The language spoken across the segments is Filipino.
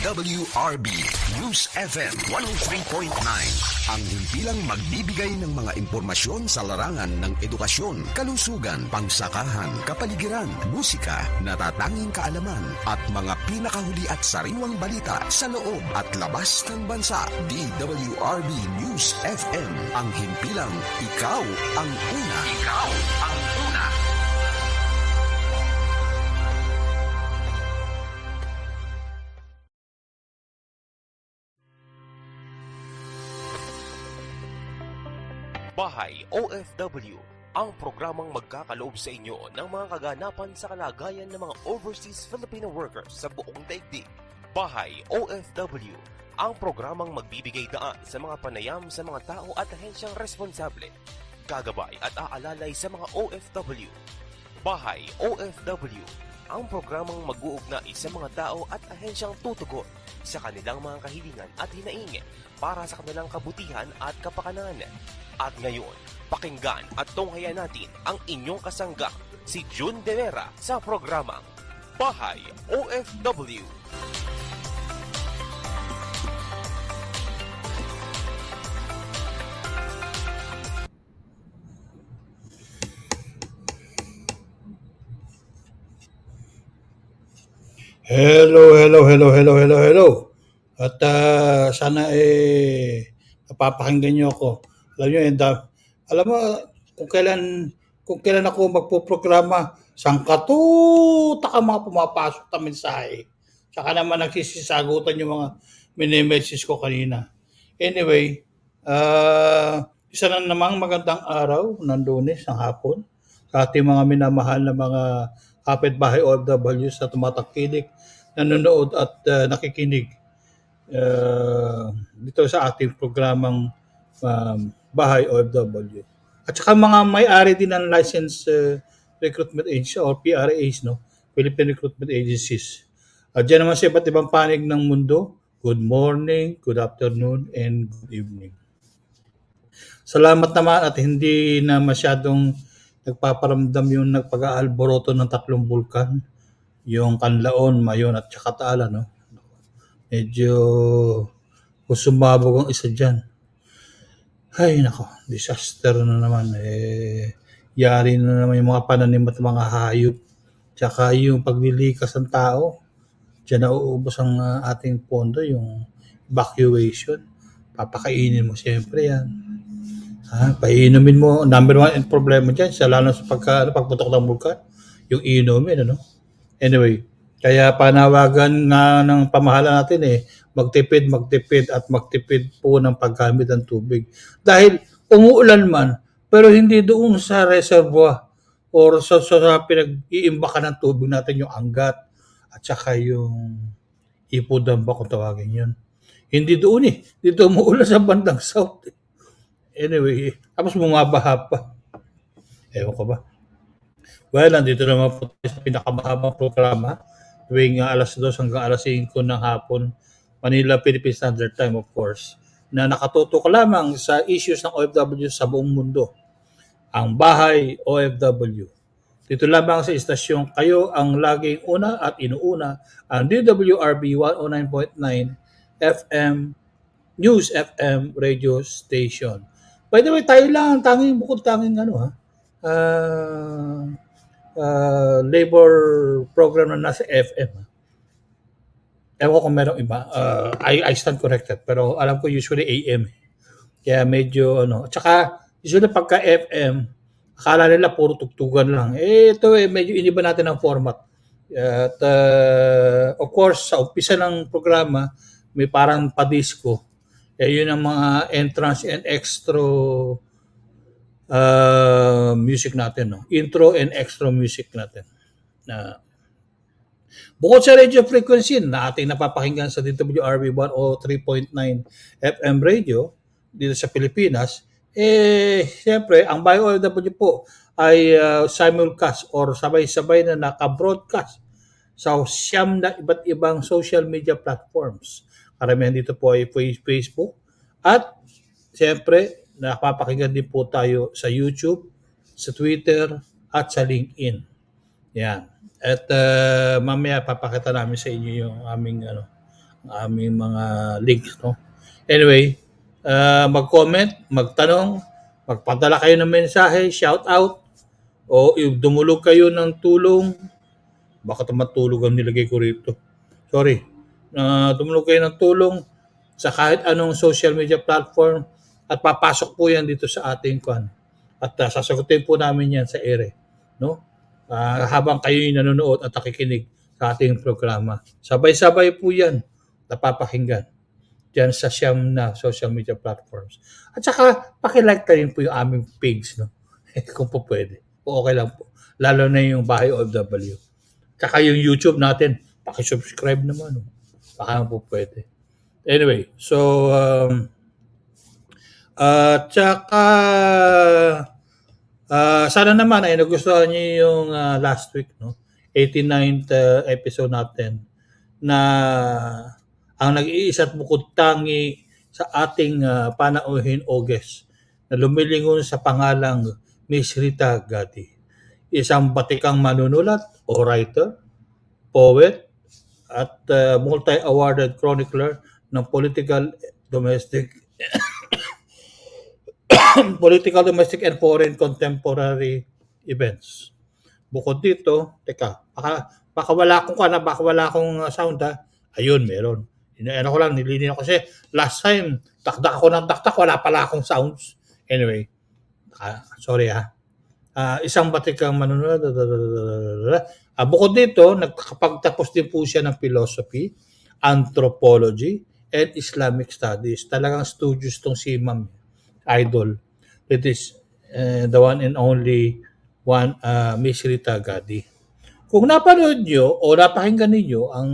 DWRB News FM 103.9, ang himpilang magbibigay ng mga impormasyon sa larangan ng edukasyon, kalusugan, pangsakahan, kapaligiran, musika, natatanging kaalaman, at mga pinakahuli at sariwang balita sa loob at labas ng bansa. DWRB News FM, ang himpilang ikaw ang una. Ikaw ang una. Bahay OFW, ang programang magkakaloob sa inyo ng mga kaganapan sa kalagayan ng mga Overseas Filipino Workers sa buong daigdig. Bahay OFW, ang programang magbibigay daan sa mga panayam sa mga tao at ahensyang responsable, gagabay at aalalay sa mga OFW. Bahay OFW, ang programang mag-uugnay sa mga tao at ahensyang tutugon sa kanilang mga kahilingan at hinaingin para sa kanilang kabutihan at kapakanan. At ngayon, pakinggan at tunghayan natin ang inyong kasangga, si June De Vera, sa programang Bahay OFW. Hello. At sana napapakinggan niyo ako. Alam niyo, alam mo kung kailan ako magpoprograma, sangkatutak ang mga pumapasok na mensahe. Saka naman nagsisisagutan yung mga mini-message ko kanina. Anyway, isa na namang magandang araw ng Lunes ng hapon sa ating mga minamahal na mga kapitbahay OFW sa tumatangkilik, nanonood at nakikinig dito sa ating programang Bahay OFW. At saka mga may-ari din ng license recruitment agency or PRAs, no? Philippine Recruitment Agencies. Diyan naman sa iba't ibang panig ng mundo, good morning, good afternoon, and good evening. Salamat naman at hindi na masyadong nagpaparamdam yung nagpag-aalboroto ng tatlong bulkan, yung Kanlaon, Mayon at saka Taala, no? Medyo sumabog ang isa dyan. Ay nako, disaster na naman. Yari na naman yung mga pananim at mga hayop. Tsaka yung paglilikas ng tao. Diyan nauubos ang ating pondo, yung evacuation. Papakainin mo siyempre yan. Painumin mo. Number one problema dyan, lalo sa pagputok ng bulkan, yung inumin, ano? Anyway, kaya panawagan nga ng pamahalaan natin magtipid at magtipid po ng paggamit ng tubig. Dahil umuulan man, pero hindi doon sa reservoir or sa pinag-iimbakan ng tubig natin yung Angat at saka yung Ipodamba kung tawagin yun. Hindi doon Dito umuulan sa bandang south. Anyway, tapos bumabaha pa. Ewan ko ba. Well, nandito naman po tayo sa pinakamahabang programa tuwing alas 2 hanggang alas 5 ng hapon, Manila, Philippine Standard Time, of course, na nakatutok lamang sa issues ng OFW sa buong mundo. Ang Bahay OFW. Dito lamang sa istasyon, kayo ang laging una at inuuna, ang DWRB 109.9 FM, News FM radio station. By the way, tayo lang ang bukod tanging labor program na nasa FM. Ewan ko kung merong iba. I stand corrected. Pero alam ko usually AM. Kaya medyo Tsaka usually pagka FM, akala nila puro tugtugan lang. Ito medyo iniba natin ang format. At of course, sa umpisa ng programa, may parang padisco. Yun ang mga entrance and extra music natin. No? Intro and extra music natin. Bukod sa radio frequency na ating napapakinggan sa DWRB 103.9 FM radio dito sa Pilipinas, siyempre, ang Bahay OFW po ay simulcast or sabay-sabay na naka-broadcast sa siyam na iba't ibang social media platforms. Karamihan dito po ay Facebook at siyempre, napapakinggan din po tayo sa YouTube, sa Twitter at sa LinkedIn. Yan. At mamaya papakita namin sa inyo yung aming ang aming mga links, no? Anyway, mag-comment, magtanong, magpadala kayo ng mensahe, shout out, o dumulog kayo ng tulong. Baka matulog ang nilagay ko rito. Sorry. Dumulog kayo ng tulong sa kahit anong social media platform at papasok po yan dito sa ating kwan. At sasagutin po namin yan sa ere. No? Habang kayo'y nanonood at nakikinig sa ating programa. Sabay-sabay po yan napapakinggan dyan sa siyam na social media platforms. At saka, pakilike na rin po yung aming page, no? Kung po pwede. O okay lang po. Lalo na yung Bahay OFW. Tsaka yung YouTube natin, pakisubscribe naman. No? Baka po pwede. Anyway, so, tsaka, sana naman ay nagustuhan niyo yung last week, no? 89th episode natin na ang nag-iisa't bukod tangi sa ating panauhin August na lumilingon sa pangalang Miss Rita Gati. Isang batikang manunulat o writer, poet, at multi-awarded chronicler ng political, domestic, and foreign contemporary events. Bukod dito, baka wala akong sound ha. Ayun, meron. Ano ko lang, nilinin ako kasi last time, takdak ako ng takdak, wala pala akong sounds. Anyway, sorry ha. Isang batikang manunood. Bukod dito, nagkakapagtapos din po siya ng philosophy, anthropology, and Islamic studies. Talagang studious tong si Ma'am Idol. It is the one and only one, Miss Rita Gadi. Kung napanood nyo o napakinggan ninyo ang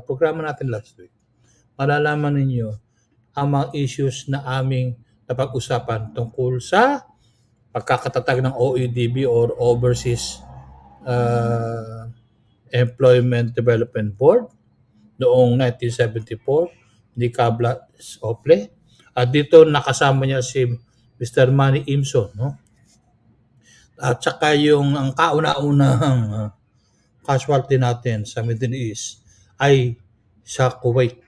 programa natin last week, malalaman ninyo ang mga issues na aming napag-usapan tungkol sa pagkakatatag ng OEDB or Overseas Employment Development Board noong 1974, ni HKG-based. At dito nakasama niya si Mr. Manny Imson, no? At saka ang kauna-unahang casualty natin sa Middle East ay sa Kuwait.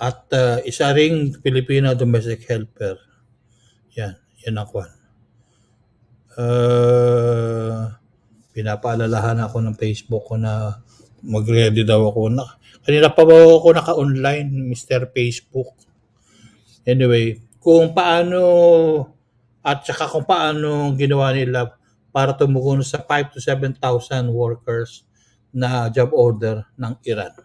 At isa ring Filipino domestic helper. Yan ang kwan. Pinapaalalahan ako ng Facebook ko na mag-ready daw ako. Kanina pa ba ako naka-online, Mr. Facebook? Anyway, kung paano at saka kung paano ginawa nila para tumugon sa 5 to 7,000 workers na job order ng Iran.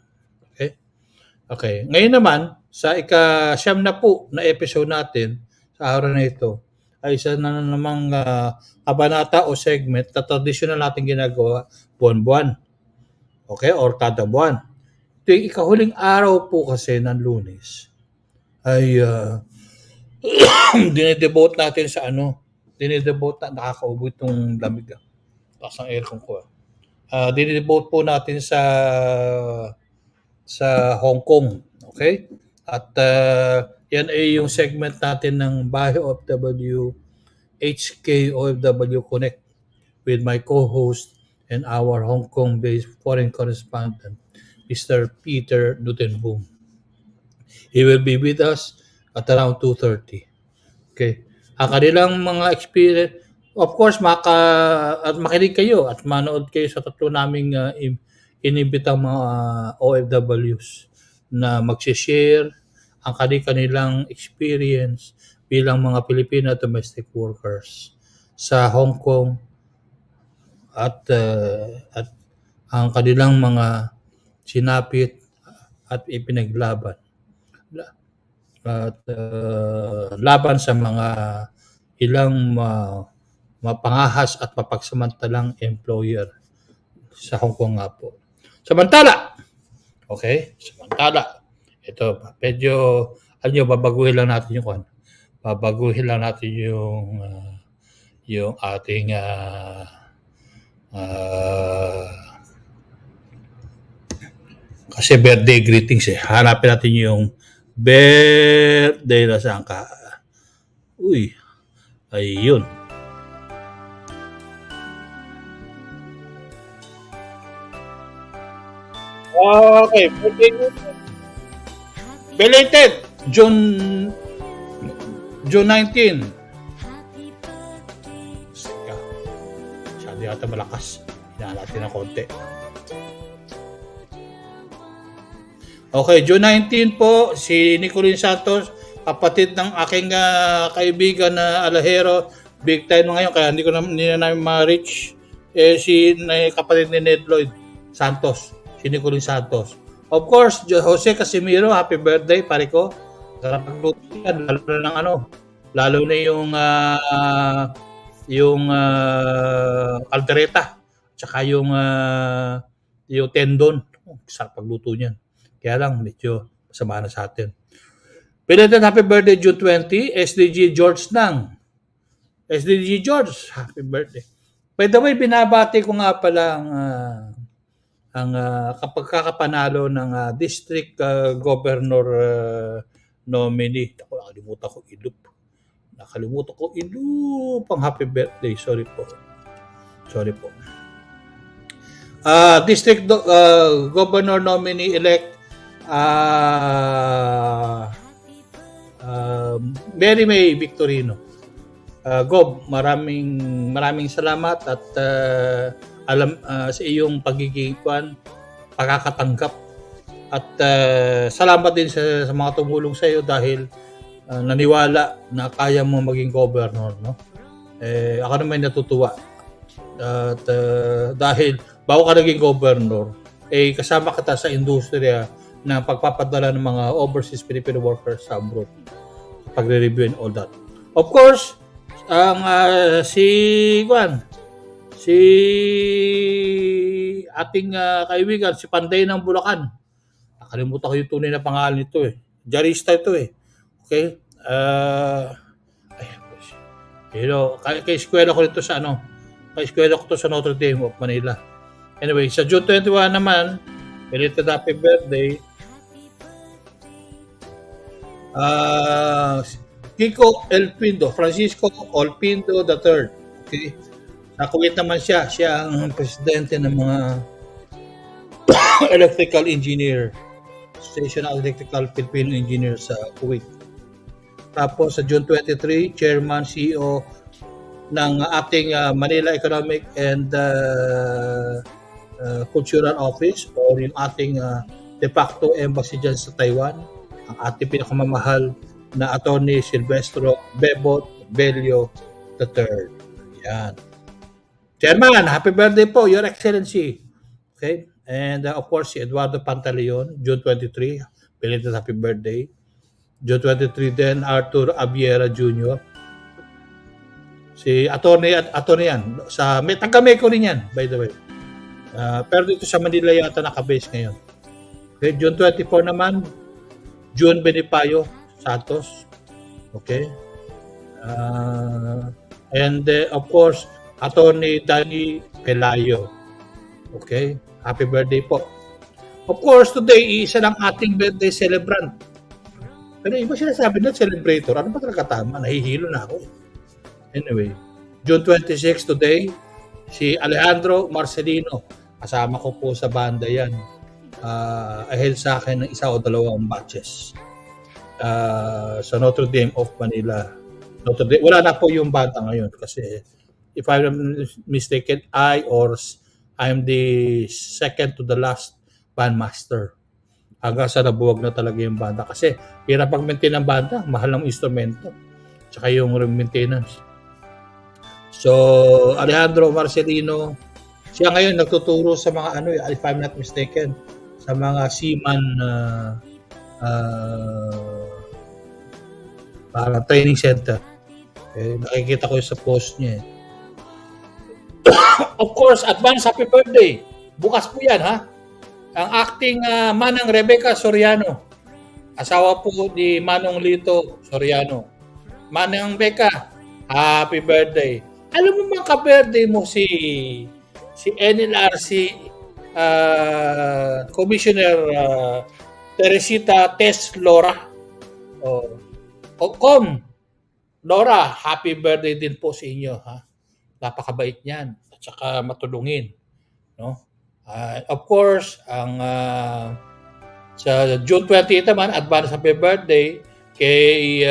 Okay. Ngayon naman, sa ika-siyam na po na episode natin sa araw na ito, ay isa na namang kabanata o segment na traditional natin ginagawa buwan-buwan. Okay? Or kada buwan. Yung ika-huling araw po kasi ng Lunes ay dinidevote natin sa nakakaubo itong lamig. Taas ang aircon ko. Dinidevote po natin sa Hong Kong. Okay? At yan ay yung segment natin ng Bahay OFW, HKOFW Connect with my co-host and our Hong Kong-based foreign correspondent, Mr. Peter Nutenboom. He will be with us at around 2:30. Okay. Ang kanilang mga experience, of course, at makinig kayo at manood kayo sa tatlo naming inimbitang mga OFWs na mag-share ang kanilang experience bilang mga Filipino domestic workers sa Hong Kong at ang kanilang mga sinapit at ipinaglaban at laban sa mga ilang mapangahas at mapagsamantalang employer sa Hong Kong nga po. Samantala, ito, medyo, babaguhin lang natin yung ating kasi birthday greetings Hanapin natin yung birthday na saan ka. Ayun. Okay, birthday greetings. Belated June 19. Sika. Masyado yata malakas. Hinaan natin ng konti. Okay, June 19 po, si Nicolene Santos, kapatid ng aking kaibigan na alahero, big time ngayon, kaya hindi na namin ma-reach. Si kapatid ni Ned Lloyd Santos, si Nicolene Santos. Of course, Jose Casimiro, happy birthday, pare ko. Sarap magluto yan, lalo na yung kaldereta, tsaka yung tendon. Sarap pagluto niyan. Kaya lang, medyo masama na sa atin. Belated happy birthday, June 20, SDG George Nang. SDG George, happy birthday. By the way, binabati ko nga pala ang kapagkakapanalo ng district governor nominee. Ako, nakalimutan ko ilup ang happy birthday. Sorry po. District governor nominee elect Mary May Victorino. Gob, maraming salamat at sa iyong pagkakatanggap at salamat din sa mga tumulong sa iyo dahil naniwala na kaya mo maging governor, no? Ako naman natutuwa at dahil bago ka naging governor, kasama kita sa industriya na pagpapadala ng mga overseas Filipino workers sa abroad, pagre-review and all that. Of course, ang si ating kaibigan, si Panday ng Bulacan. Nakalimutan ko yung tunay na pangalan nito Jarista ito Okay? Kay eskwela ko nito sa kay-eskwela ko to sa Notre Dame of Manila. Anyway, sa June 21 naman, belated happy birthday. Francisco Olpindo III. Okay? Sa Kuwait naman siya ang presidente ng mga electrical engineer, Stational Electrical Filipino Engineer sa Kuwait. Tapos sa June 23, chairman CEO ng ating Manila Economic and Cultural Office or yung ating de facto embassy dyan sa Taiwan, ang ating pinakamamahal na Attorney Silvestro Bebot Bello III. Yan. Chairman, happy birthday po, Your Excellency. Okay? And of course, si Eduardo Pantaleon, June 23, belated happy birthday. June 23 din, Arthur Abiera Jr. Si attorney yan. Taga-Meco rin yan, by the way. Pero dito sa Manila yata naka-base ngayon. Okay, June 24 naman, June Benipayo Santos. Okay. And of course, Attorney Danny Pelayo. Okay. Happy birthday po. Of course, today, isa lang ating birthday celebrant. Pero iba sinasabi na celebrator. Ano ba talaga tama? Nahihilo na ako. Anyway, June 26 today, si Alejandro Marcelino. Kasama ko po sa banda yan. Ahead sa akin ng isa o dalawang batches. Sa Notre Dame of Manila. Wala na po yung banda ngayon kasi if I'm mistaken, I'm the second to the last bandmaster. Hanggang sa nabuwag na talaga yung banda kasi hirap pag-maintain ng banda, mahal ng instrumento tsaka yung maintenance. So Alejandro Marcelino, siya ngayon nagtuturo sa mga if I'm not mistaken, sa mga seaman para training center. Nakikita ko sa post niya. Of course, advance happy birthday. Bukas po yan, ha? Ang acting Manang Rebecca Soriano. Asawa po ni Manong Lito Soriano. Manang Becca, happy birthday. Alam mo mga ka-birthday mo si NLRC Commissioner Teresita Tess Lora. Lora, happy birthday din po sa inyo, ha? Napakabait niyan at saka matulungin, no? Of course, ang Sa June 28 naman, advance happy birthday kay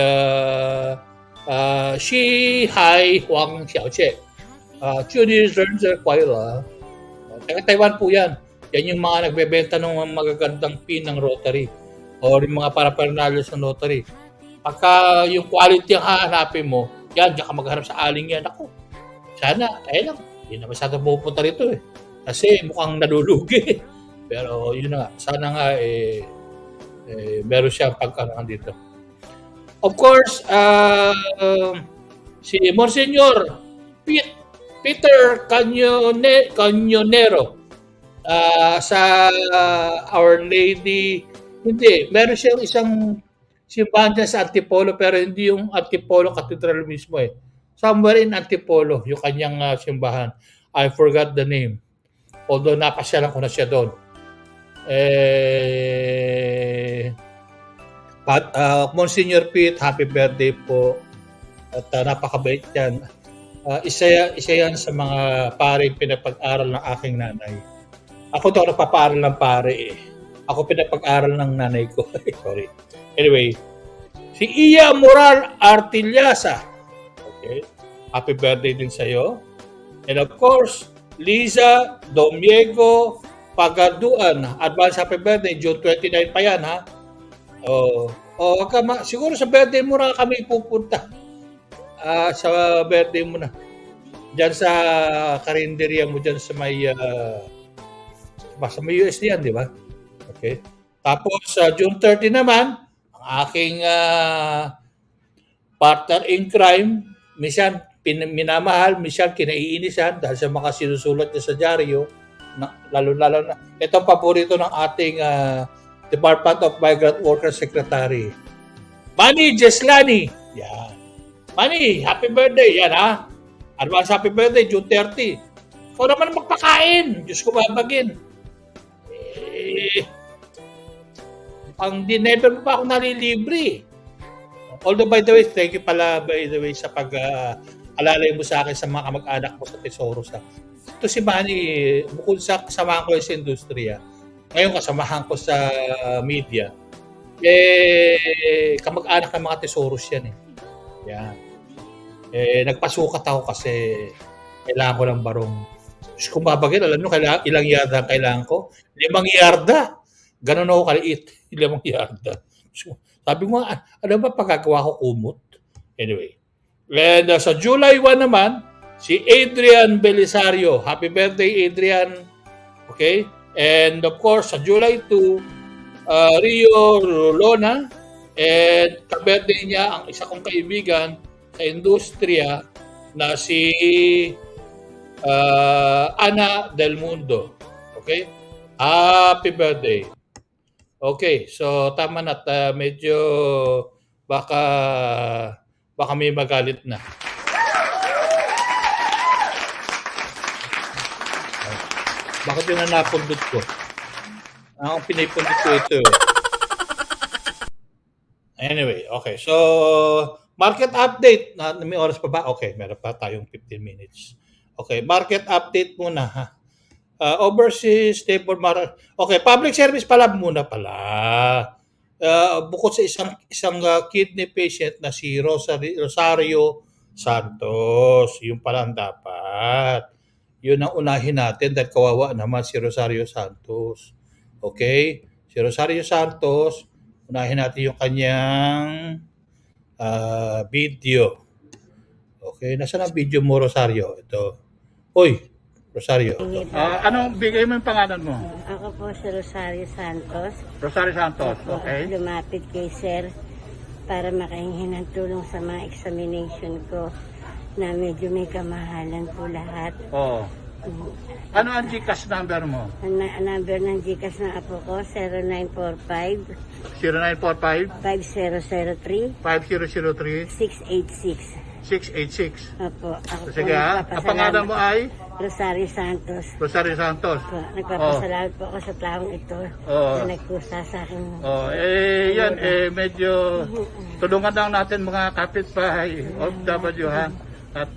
Shi Hai Huang Xiaoche. Chuni Zhenzhe Kuaila. Taga Taiwan po yan. Yan yung mga nagbebenta ng magagandang pin ng rotary o yung mga parapernalyos ng rotary. Pagka yung quality ang hahanapin mo, yan, diyan ka maghanap sa aling yan. Ako, sana, lang. Hindi na masyadong pupunta rito eh. Kasi mukhang nalulugi. Pero yun na nga, sana nga meron siyang pagkaroon dito. Of course, si Monsignor Peter Canyonero sa Our Lady, hindi, meron siyang isang simbahan dyan sa Antipolo pero hindi yung Antipolo Cathedral mismo eh. Somewhere in Antipolo, yung kanyang simbahan. I forgot the name. Although napasyalan ko na siya doon. Monsignor Pete, happy birthday po. At napakabait yan. Isa yan sa mga paring pinapag-aral ng aking nanay. Ako daw napapaaral ng pare eh. Ako pinapag-aral ng nanay ko. Sorry. Anyway, si Iya Moral Artillasa. Okay. Happy birthday din sa'yo. And of course, Liza Domiego Pagaduan. Advance happy birthday. June 29 pa yan, ha? Siguro sa birthday mo na kami pupunta. Sa birthday mo na. Diyan sa karinderya mo dyan sa may US yan, di ba? Okay. Tapos June 30 naman, ang aking partner in crime, minsan minamahal, minsan kinaiinisan dahil sa mga sinusulat niya sa dyaryo, lalo-lalo na. Ito ang paborito ng ating Department of Migrant Workers Secretary. Manny Jeslani. Yan. Manny, happy birthday. Yan ha. Advance happy birthday, June 30. Ikaw naman magpakain. Diyos ko babagin. Ang never pa ako nalilibre. Although by the way, thank you pala by the way sa pag-alalay mo sa akin sa mga kamag-anak mo sa Tesoros. Ito si Manny, bukod sa kasamahan ko sa industriya, ngayon kasamahan ko sa media, kamag-anak ng mga Tesoros yan eh. Yan. Nagpasukat ako kasi kailangan ko ng barong. Diyos ko mabagin, alam nyo, ilang yarda ang kailangan ko? 5 yarda. Ganon ako kaliit. 5 yarda. So, sabi mo, ano ba pagkagawa ko kumot? Anyway. And sa July 1 naman, si Adrian Belisario. Happy birthday, Adrian. Okay? And of course, sa July 2, Rio Rolona. And ka-birthday niya ang isa kong kaibigan sa industriya na si Ana Del Mundo. Okay? Happy birthday. Okay, so tama na. Medyo baka may magalit na. Bakit yun na napundot ko? Ang pinipundot ko ito. Anyway, okay. So, market update. May oras pa ba? Okay, meron pa tayong 15 minutes. Okay, market update muna ha. Overseas labor market. Okay, public service pala muna pala. Bukod sa isang kidney patient na si Rosario Santos, yung pala ang dapat. Yun ang unahin natin dahil kawawa naman si Rosario Santos. Okay? Si Rosario Santos, unahin natin yung kanyang video. Okay, nasaan ang video mo, Rosario? Ito. Uy, Rosario. Anong bigay mo yung pangalan mo? Ako po si Rosario Santos. Rosario Santos, okay. Lumapit kay Sir para makahingi ng tulong sa mga examination ko na medyo may kamahalan po lahat. Oo. Ano ang GCash number mo? Ang number ng GCash ng apo ko, 0945 0945 5003 5003 686. 686. Opo, ako Sige ha. Ang pangalan mo ay? Rosario Santos. Rosario Santos. Po, nagpapasalamat po ako sa taong ito na nagkusa sa akin. Yan, medyo tulungan lang natin mga kapitbahay OFW ha. At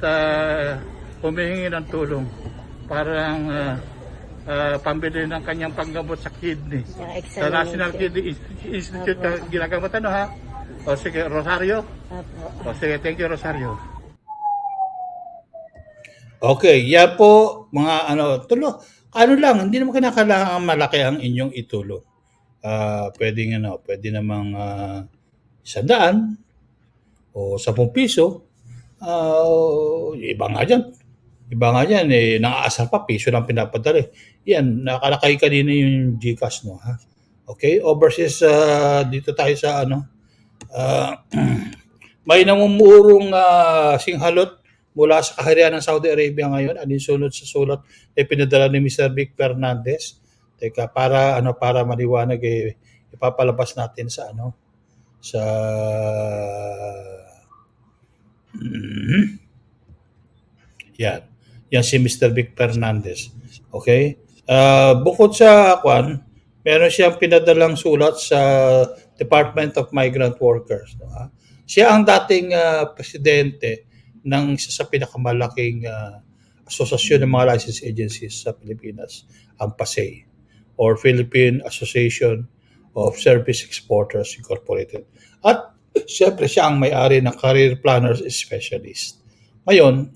humihingi ng tulong. Parang pambili ng kanyang panggamot sa kidney. Sa Saka National examination. Kidney Institute Opo. ginagamot ano ha? O sige, Rosario. Opo. O sige, thank you Rosario. Okay, yan po mga ano lang, hindi naman kinakailangan malaki ang inyong itulong. Pwede namang 100 o 10 piso. Iba nga dyan, nang-aasar pa, piso lang pinapadala. Yan, nakalakay kanina yung GCash, no, ha? Okay, overseas, dito tayo sa may namumurong singhalot mula sa kaharian ng Saudi Arabia ngayon, alinsunod sa sulat ay pinadala ni Mr. Vic Fernandez. Teka, para maliwanag, ipapalabas natin sa sa yan si Mr. Vic Fernandez. Okay? Bukod sa meron siyang pinadalang sulat sa Department of Migrant Workers. No? Siya ang dating presidente ng isa sa pinakamalaking asosasyon ng mga license agencies sa Pilipinas, ang PASEI, or Philippine Association of Service Exporters Incorporated. At siyempre siya ang may-ari ng Career Planners Specialist. Ngayon,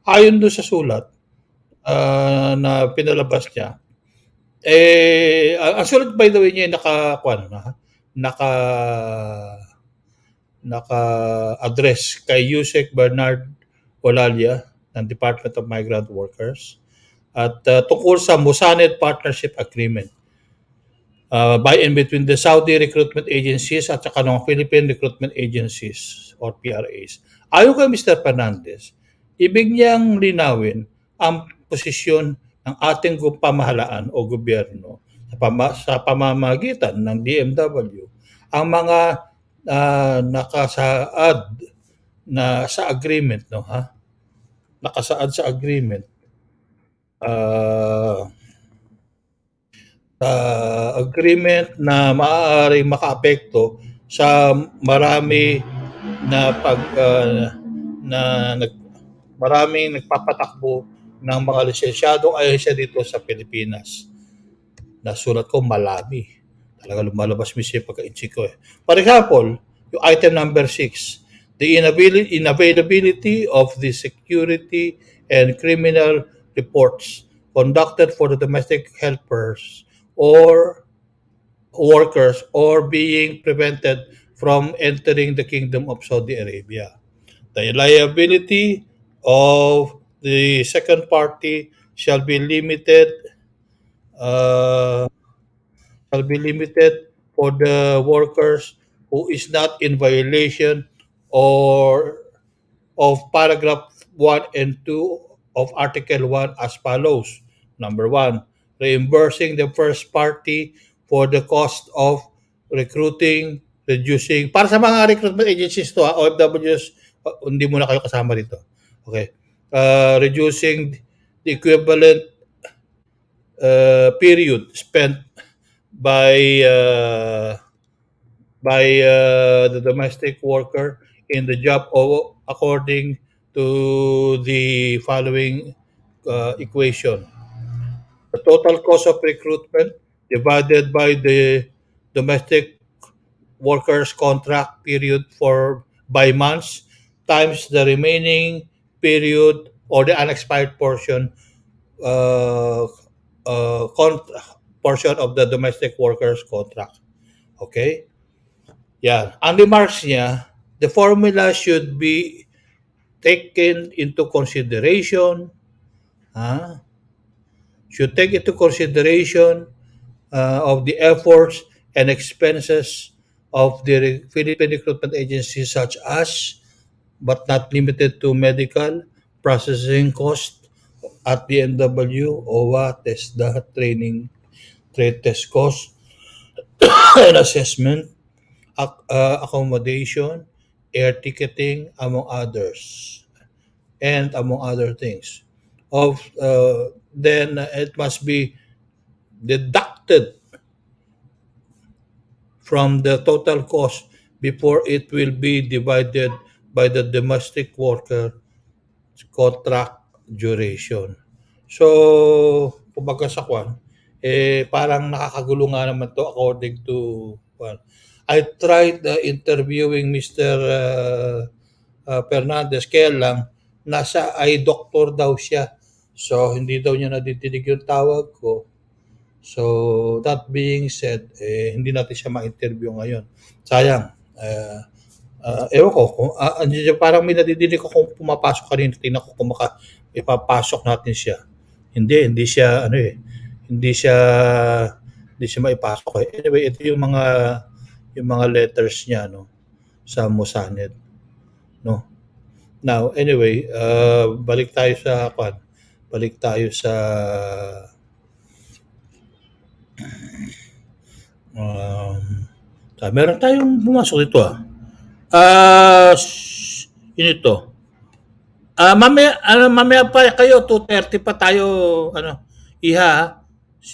ayon doon sa sulat na pinalabas niya, ang sulat by the way niya naka-address kay Yusek Bernard Olalia ng Department of Migrant Workers at tungkol sa Musaned Partnership Agreement by and between the Saudi recruitment agencies at saka ng Philippine recruitment agencies or PRAs. Ayon kay Mr. Fernandez, ibig niyang linawin ang posisyon ng ating pamahalaan o gobyerno sa pamamagitan ng DMW ang mga nakasaad na sa agreement, no, ha? Nakasaad sa agreement. Agreement na maaaring makaapekto sa marami na maraming nagpapatakbo ng mga lisensyadong agencia dito sa Pilipinas. Nasulat ko malami. Talaga lumalabas mismo yung pagka-inchi ko. For example, yung item number 6, the inavailability of the security and criminal reports conducted for the domestic helpers or workers or being prevented from entering the Kingdom of Saudi Arabia. The liability of the second party shall be limited for the workers who is not in violation or of paragraph 1 and 2 of Article 1 as follows. Number 1, reimbursing the first party for the cost of recruiting, reducing, para sa mga recruitment agencies to, OFWs, hindi muna kayo kasama dito. Okay. Reducing the equivalent period spent by the domestic worker in the job according to the following equation. The total cost of recruitment divided by the domestic workers contract period by months times the remaining period or the unexpired portion portion of the domestic workers contract. Okay? Yeah. Ang remarks niya, the formula should be taken into consideration. Should take into consideration of the efforts and expenses of the Philippine recruitment agencies such as, but not limited to, medical, processing cost at the NW, OWA, TESDA, training, trade test cost, and assessment, accommodation, air ticketing, among others, and among other things. Then it must be deducted from the total cost before it will be divided by the domestic worker contract duration. So, kumbaga sa kwan, parang nakakagulo nga naman to according to kwan. I tried interviewing Mr. Fernandez, kaya lang nasa eye doctor daw siya. So hindi daw niya nadidinig yung tawag ko. So that being said, hindi natin siya ma-interview ngayon. Sayang. Ewan ko, parang may nadidinig ko kung pumapasok kanina. Tingnan ko kung ipapasok natin siya. Hindi siya, hindi siya maipasok. Anyway, ito yung mga letters niya, no, sa Musaned, no. Now, anyway, balik tayo sa meron tayong pumasok dito yun ito. Mamaya pa kayo, 2:30 pa tayo, iha,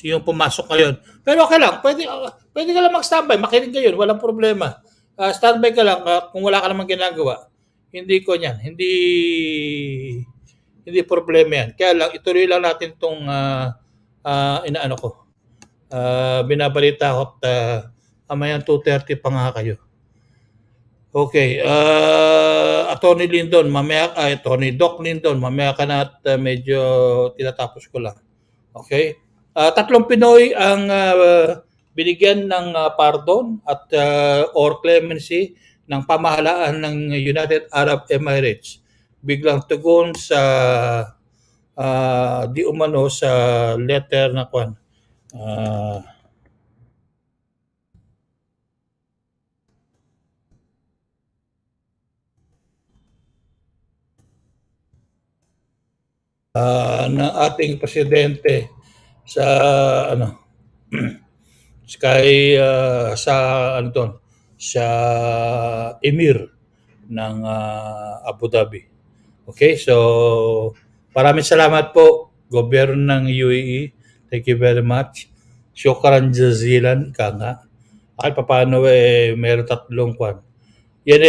yung pumasok ngayon. Pero okay lang, pwede ka lang mag-standby, makinig ngayon, walang problema. Standby ka lang, kung wala ka namang ginagawa. Hindi problema yan. Kaya lang, ituloy lang natin itong binabalita ko at mamayang 2:30 pa nga kayo. Okay, Attorney Lindon, Attorney Doc Lindon, mamaya ka na at medyo tinatapos ko lang. Okay? 3 Pinoy ang binigyan ng pardon at or clemency ng pamahalaan ng United Arab Emirates. Biglang tugon sa di umano sa letter na kwan. Ng ating presidente sa sa Emir ng Abu Dhabi. Okay, so maraming salamat po gobyerno ng UAE. Thank you very much. Shukran jazilan ka nga. Kahit paano meron 3 kwan. Yan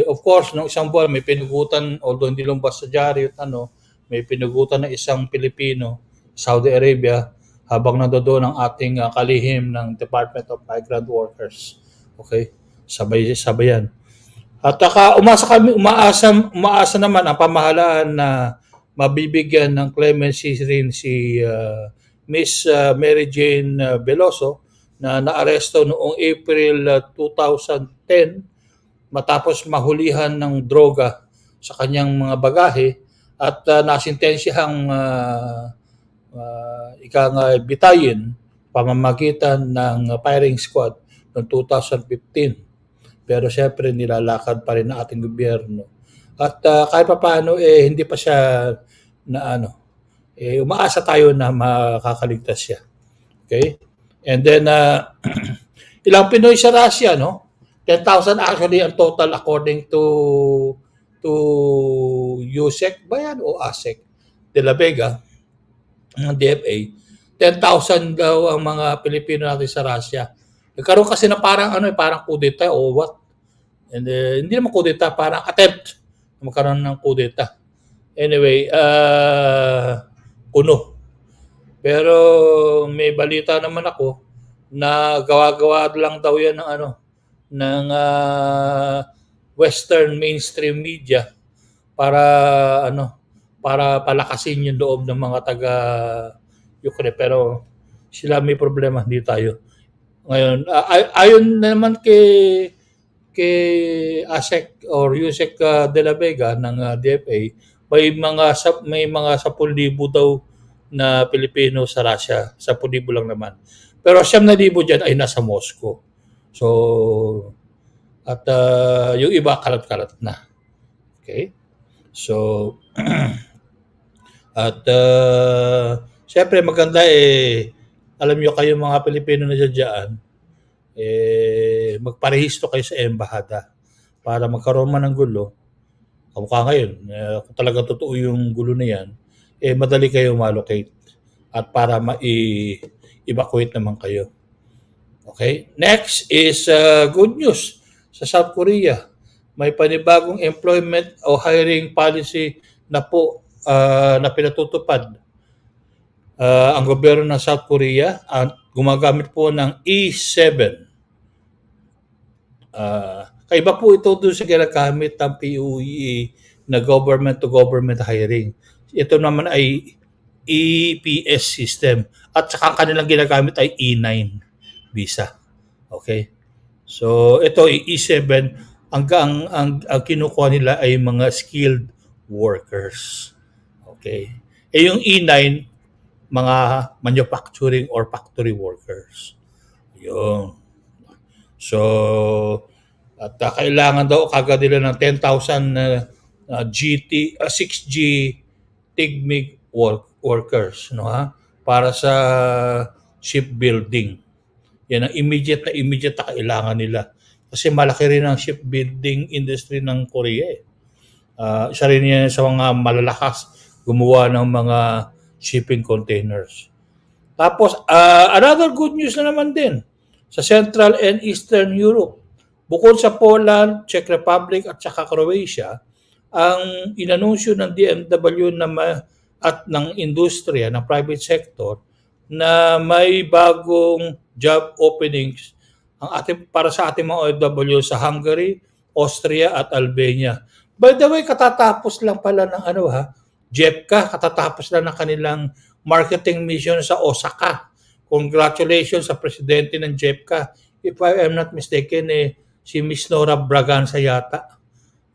of course, nung isang buwan may pinugutan, although hindi lumabas sa diaryo, may pinugutan ng isang Pilipino, Saudi Arabia, habang nandoon ang ating kalihim ng Department of Migrant Workers. Okay? Sabay yan. At umaasa naman ang pamahalaan na mabibigyan ng clemency rin si Miss Mary Jane Veloso na naaresto noong April 2010 matapos mahulihan ng droga sa kanyang mga bagahe at nasentensyahang bitayin pamamagitan ng firing squad noong 2015. Pero siyempre nilalakad pa rin ng ating gobyerno. At kahit pa paano hindi pa siya umaasa tayo na makakaligtas siya. Okay? And then ilang Pinoy sa Russia, no? 10,000 actually ang total according to USEC ba yan o ASEC de la Vega ng DFA. 10,000 daw ang mga Pilipino natin sa Russia. Nagkaroon kasi na parang kudeta o what? And hindi naman kudeta, parang attempt na magkaroon ng kudeta. Anyway, kuno. Pero may balita naman ako na gawa-gawa lang daw yan ng Western mainstream media para palakasin yung loob ng mga taga Ukraine, pero sila may problema, hindi tayo. Ngayon, ayon naman kay ASEC or USEC de la Vega ng DFA, may mga 10,000 daw na Pilipino sa Russia, 10,000 lang naman. Pero 9,000 diyan ay nasa Moscow. So, at yung iba kalat-kalat na. Okay? So, at siyempre maganda alam nyo kayo mga Pilipino na dyan, magparehisto kayo sa embahada para magkaroon man ng gulo. Kamukha ngayon, kung talagang totoo yung gulo na yan, madali kayo ma-allocate at para ma-evacuate naman kayo. Okay? Next is good news. Sa South Korea, may panibagong employment o hiring policy na po na pinatutupad Ang gobyerno ng South Korea gumagamit po ng E7. Kaiba po ito doon sa ginagamit ng PUE na government to government hiring. Ito naman ay EPS system at saka ang kanilang ginagamit ay E9 visa. Okay? So ito E7 ang kinukuha nila ay mga skilled workers. Okay? Yung E9 mga manufacturing or factory workers. Yun. So, at kailangan daw kagad nila ng 10,000 6G TIGMIG workers, no ha? Para sa shipbuilding. Yan ang immediate na kailangan nila. Kasi malaki rin ang shipbuilding industry ng Korea eh. Isa rin yan sa mga malalakas gumawa ng mga shipping containers. Tapos, another good news na naman din sa Central and Eastern Europe. Bukod sa Poland, Czech Republic at saka Croatia, ang inanunsyo ng DMW at ng industriya, ng private sector, na may bagong job openings para sa ating mga OFW sa Hungary, Austria at Albania. By the way, katatapos lang pala ng JEPCA, katatapos lang ng kanilang marketing mission sa Osaka. Congratulations sa presidente ng JEPCA. If I am not mistaken, si Miss Nora Braganza yata.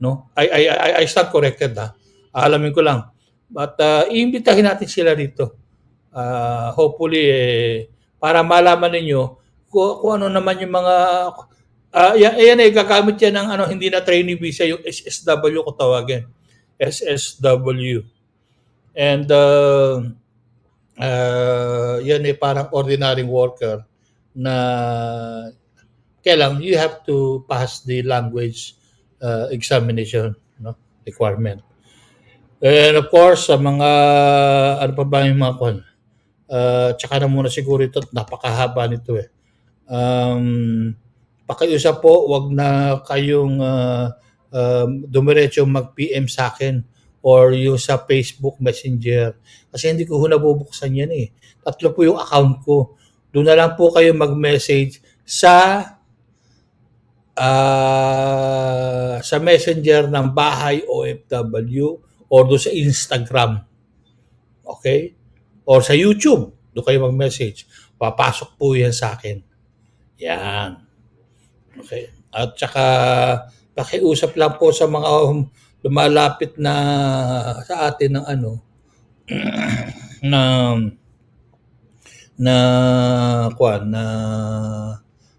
No? I stand corrected ha. Alamin ko lang. But iimbitahin natin sila dito. Hopefully, para malaman ninyo kung ano naman yung mga yan gagamit yan ng hindi na trainee visa, yung SSW ko tawagin. SSW. And yan parang ordinary worker na kailang you have to pass the language examination requirement. And of course, sa mga ano pa ba yung mga tsaka na muna siguro ito, napakahaba nito eh. Pakiusap po, wag na kayong dumiretso mag-PM sa akin or yung sa Facebook Messenger. Kasi hindi ko nabubuksan yan eh. 3 po yung account ko. Doon na lang po kayo mag-message sa Messenger ng Bahay OFW or doon sa Instagram. Okay? Or sa YouTube. Doon kayo mag-message. Papasok po yan sa akin. Yan. Okay. At saka pakiusap lang po sa mga lumalapit na sa atin ng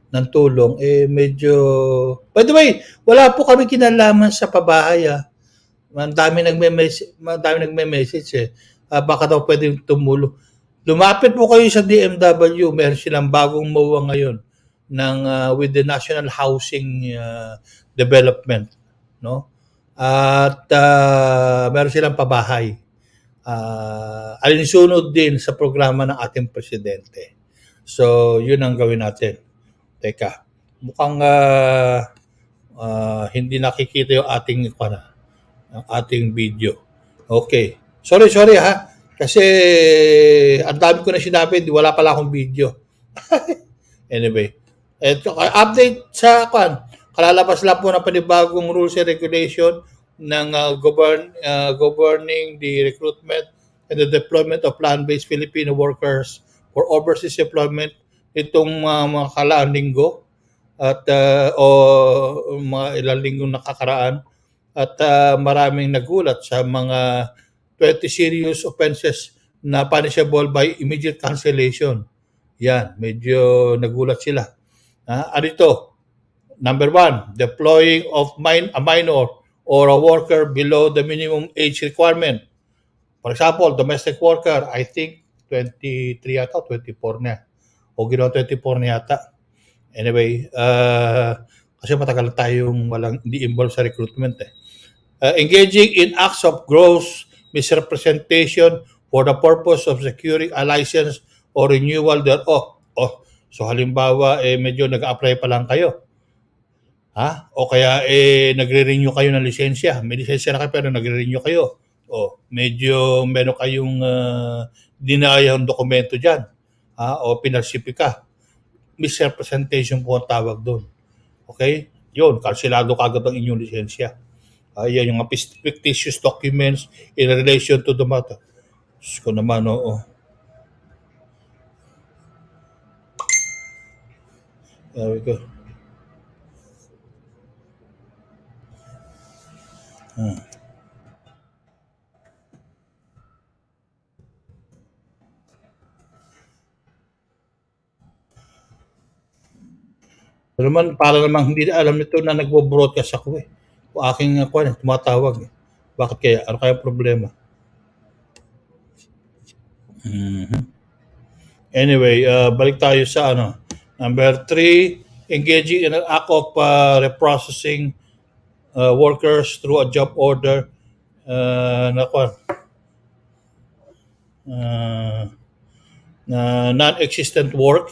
ng tulong medyo. By the way, wala po kami kinalaman sa pabahay. Ang dami nagme-message baka daw pwedeng tumulong. Lumapit po kayo sa DMW, meron silang bagong MOA ngayon ng with the National Housing Development, no? At meron silang pabahay. Alinsunod din sa programa ng ating presidente. So, yun ang gawin natin. Teka, mukhang hindi nakikita yung ating video. Okay. Sorry ha. Kasi ang dami ko na sinabi, wala pala akong video. Anyway, update sa kalalabas lang po ng panibagong rules and regulation ng governing the recruitment and the deployment of land-based Filipino workers for overseas employment itong mga kalaang linggo at mga ilang linggong nakakaraan at maraming nagulat sa mga 20 serious offenses na punishable by immediate cancellation. Yan, medyo nagulat sila. Ano ito? Number 1, deploying of a minor or a worker below the minimum age requirement. For example, domestic worker, I think 23 yata, 24 na. O ginawa 24 na yata. Anyway, kasi matagal tayong hindi involved sa recruitment engaging in acts of gross misrepresentation for the purpose of securing a license or renewal thereof. So halimbawa, medyo nag-apply pa lang kayo. O kaya nagre-renew kayo ng lisensya. May lisensya na kayo pero nagre-renew kayo. medyo meron kayong dinayang dokumento dyan, o pinalsipika, misrepresentation po ang tawag doon. Okay? Yun, kansilado kagad ang inyong lisensya. Yan yung mga fictitious documents in relation to the matter. Diyos ko naman, oo. There we go. Pero naman, para namang hindi na alam nito na nagbo-broadcast ako eh. O aking tumatawag eh. Bakit kaya? Ano kaya problema? Anyway, balik tayo sa Number 3, engaging in an act of reprocessing workers through a job order non-existent work,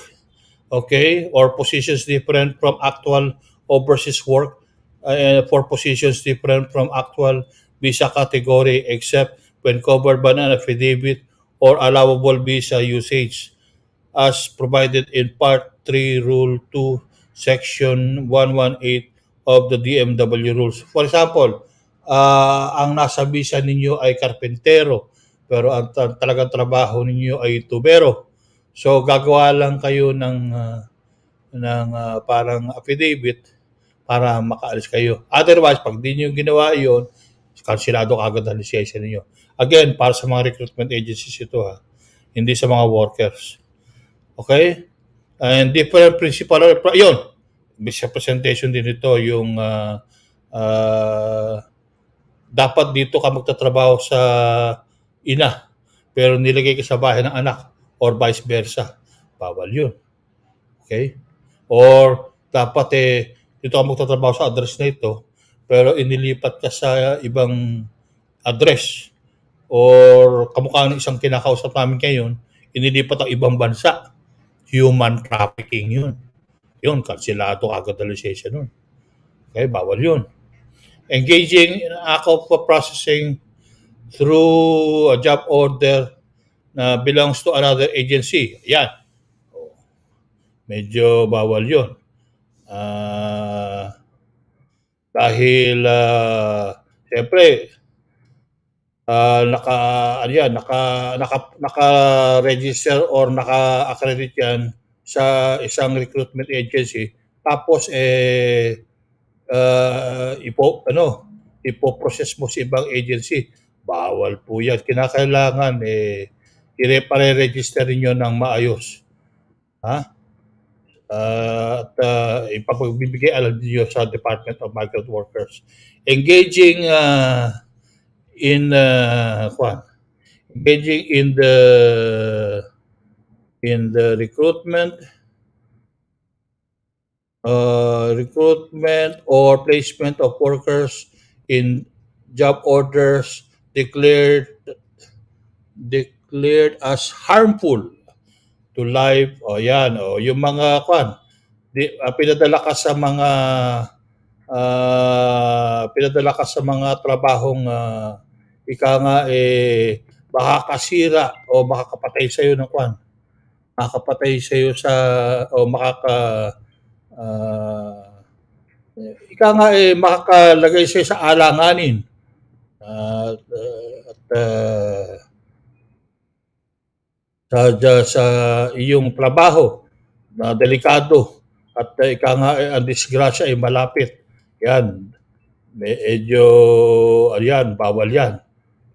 okay, or positions different from actual overseas work, for positions different from actual visa category except when covered by an affidavit or allowable visa usage as provided in Part 3, Rule 2, Section 118 of the DMW rules. For example, ang nasa visa ninyo ay karpentero, pero ang talagang trabaho ninyo ay tubero. So gagawa lang kayo ng parang affidavit para makaalis kayo. Otherwise, pag di nyo ginawa yun, kansilado kagad ang lisensya ninyo. Again, para sa mga recruitment agencies ito hindi sa mga workers. Okay? And different principal, yun, misrepresentation din ito, yung dapat dito ka magtatrabaho sa ina, pero nilagay ka sa bahay ng anak, or vice versa. Bawal yun. Okay? Or dapat dito ka magtatrabaho sa address na ito, pero inilipat ka sa ibang address, or kamukha ng isang kinakausap namin ngayon, inilipat ang ibang bansa. Human trafficking yun. Yun, kansilado kagad ang lisensya nun. Okay, bawal yun. Engaging in act of processing through a job order na belongs to another agency. Yan. Medyo bawal yun. Dahil, siyempre, naka-register or naka-accredit yan sa isang recruitment agency, tapos ipo-process mo sa ibang agency, bawal po yan. Kinakailangan i-register niyo ng maayos. At ipagbibigay alam niyo sa Department of Migrant Workers. Engaging in the recruitment or placement of workers in job orders declared as harmful to life, yung mga pinadala ka sa mga trabahong baka kasira o makakapatay sa iyo makakapatay sa iyo makakalagay sa iyo sa alanganin sa iyong trabaho na delikado at ang disgrasya ay malapit. Yan. Medyo bawal yan.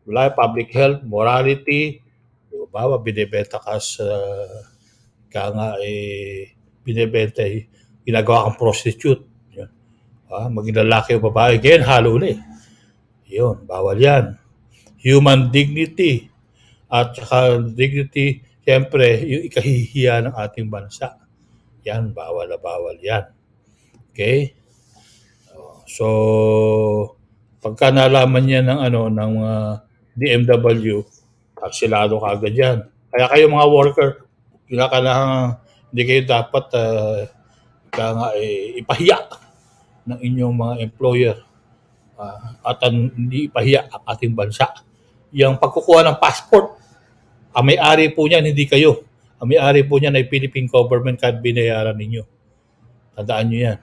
Wala, public health, morality, bawal, binibenta ka sa binibenta, ginagawa kang prostitute. Yan. Maging lalaki o babae, ganyan, halo na Yun, bawal yan. Human dignity. At saka dignity, siyempre, yung ikahihiya ng ating bansa. Yan, bawal na bawal yan. Okay? So, pagka nalaman niya ng DMW, aksilado kagad yan. Kaya kayo mga worker, hindi kayo dapat ipahiya ng inyong mga employer at hindi ipahiya ang ating bansa. yung pagkukuha ng passport, ang may-ari po niyan, hindi kayo. Ang may-ari po niyan ay Philippine government kahit binayaran ninyo. Tandaan nyo yan.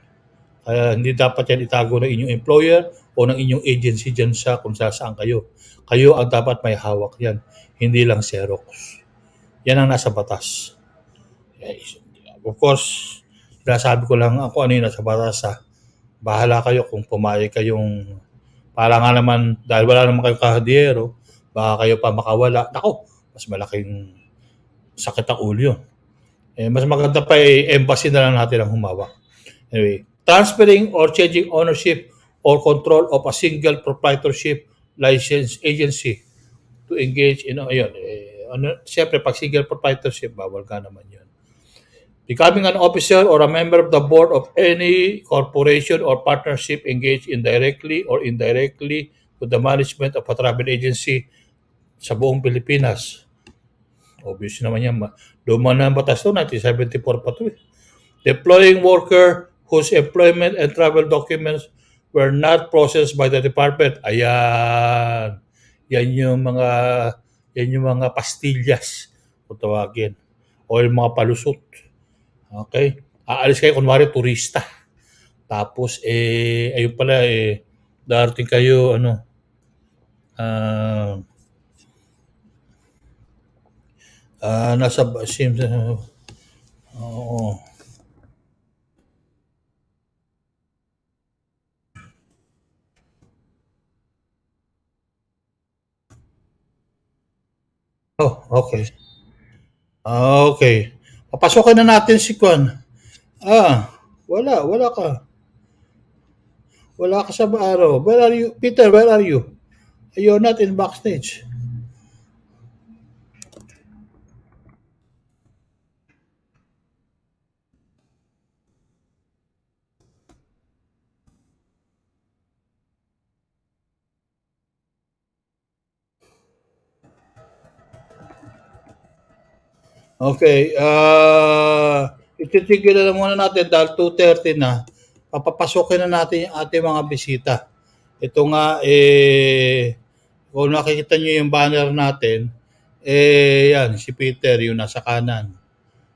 Kaya hindi dapat yan itago ng inyong employer o ng inyong agency dyan sa kung saan kayo. Kayo ang dapat may hawak yan, hindi lang Xerox. Yan ang nasa batas. Of course, sinasabi ko lang ako ano yung nasa batas ha. Bahala kayo kung pumayag kayong para nga naman, dahil wala naman kayong kahadiyero, baka kayo pa makawala. Nako, mas malaking sakit ang ulo yun. Mas maganda pa embassy na lang natin ang humawak. Anyway, transferring or changing ownership or control of a single proprietorship license agency to engage in, siyempre pag single proprietorship, bawal ka naman yun. Becoming an officer or a member of the board of any corporation or partnership engaged indirectly or indirectly with the management of a travel agency sa buong Pilipinas. Obvious naman yan. Luma na ang batas to, 1974 pa to. Deploying worker whose employment and travel documents were not processed by the department. Ayan. Yan yung mga pastillas kung tawagin. O yung mga palusot. Okay? Aalis kayo, kunwari, turista. Tapos, ayun pala, darating kayo, nasa, oo. Oh, okay. Okay. Papasokin na natin si Kwan. Wala ka. Wala ka sa araw. Where are you? Peter, where are you? You're not in backstage. Okay, ititigil na muna natin dahil 2:30 na. Papapasokin na natin yung ating mga bisita. Ito nga, kung nakikita nyo yung banner natin, yan, si Peter, yung nasa kanan.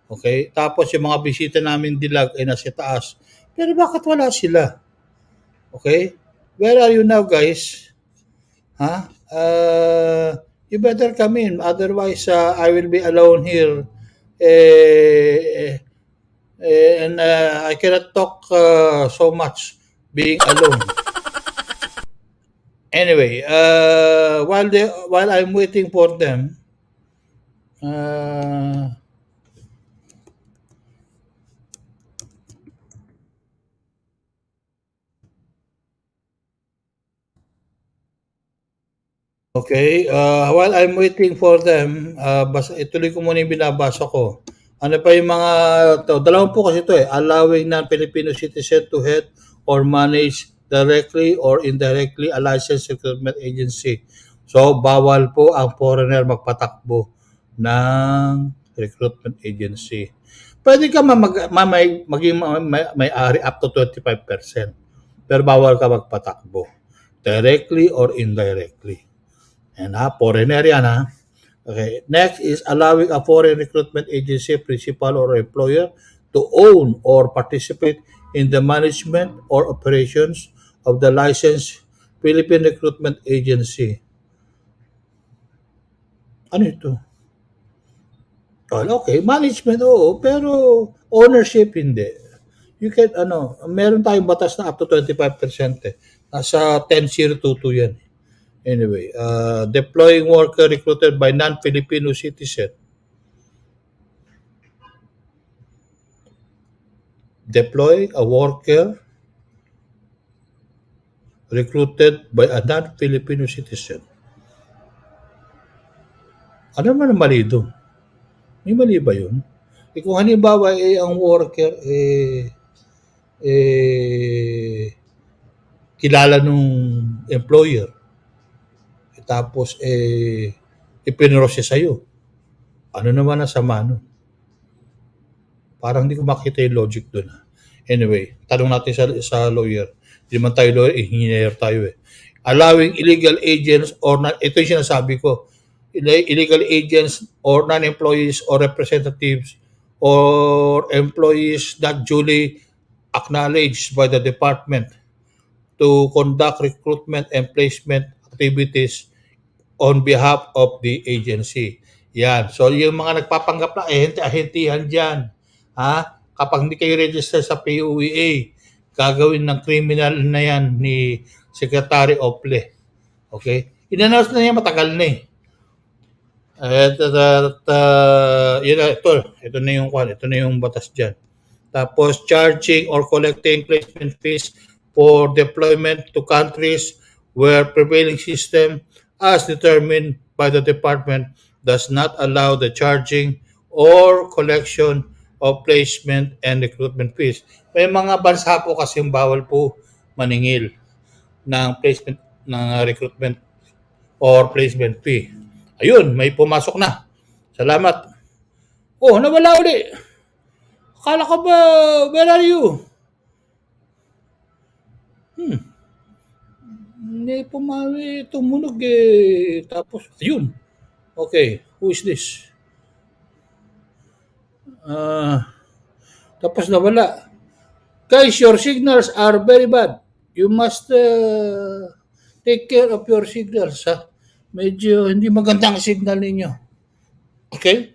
Okay? Tapos yung mga bisita namin dilag ay nasa taas. Pero bakit wala sila? Okay? Where are you now, guys? Ha? You better come in. Otherwise, I will be alone here. And I cannot talk so much being alone. Anyway, while I'm waiting for them, okay, while I'm waiting for them, ituloy ko muna yung binabasa ko. Ano pa yung mga, dalawang po kasi ito allowing non-Filipino citizen to head or manage directly or indirectly a licensed recruitment agency. So, bawal po ang foreigner magpatakbo ng recruitment agency. Pwede ka maging may-ari up to 25%. Pero bawal ka magpatakbo. Directly or indirectly. And foreigner yan ha. Okay. Next is allowing a foreign recruitment agency, principal or employer to own or participate in the management or operations of the licensed Philippine recruitment agency. Ano ito? Okay, management oo, pero ownership hindi. You can meron tayong batas na up to 25% eh. Nasa 10.022 yan. Anyway, deploying worker recruited by non-Filipino citizen. Deploy a worker recruited by a non-Filipino citizen. Ano naman ang mali doon? May mali ba yun? Kung halimbawa ang worker kilala nung employer, tapos ipinrose sa'yo. Ano naman ang sama nun? Parang hindi ko makita yung logic doon. Anyway, tanong natin sa lawyer. Hindi man tayo lawyer, engineer tayo eh. allowing illegal agents or ito yung sinasabi ko, illegal agents or non-employees or representatives or employees not duly acknowledged by the department to conduct recruitment and placement activities on behalf of the agency. Yan. So yung mga nagpapanggap na ahentihan dyan, kapag hindi kayo register sa PUEA, gagawin ng criminal na yan ni Secretary Ople. Okay? In-announce na niya matagal na eh. Ito na yung batas dyan. Tapos charging or collecting placement fees for deployment to countries where prevailing system as determined by the department does not allow the charging or collection of placement and recruitment fees. May mga bansa po kasi bawal po maningil ng placement ng recruitment or placement fee. Ayun, may pumasok na. Salamat. Oh, nawala uli. Akala ko ba, where are you? Hindi pumawi, tumunog eh. Tapos, ayun. Okay, who is this? Tapos nawala. Guys, your signals are very bad. You must take care of your signals. Medyo hindi magandang signal ninyo. Okay?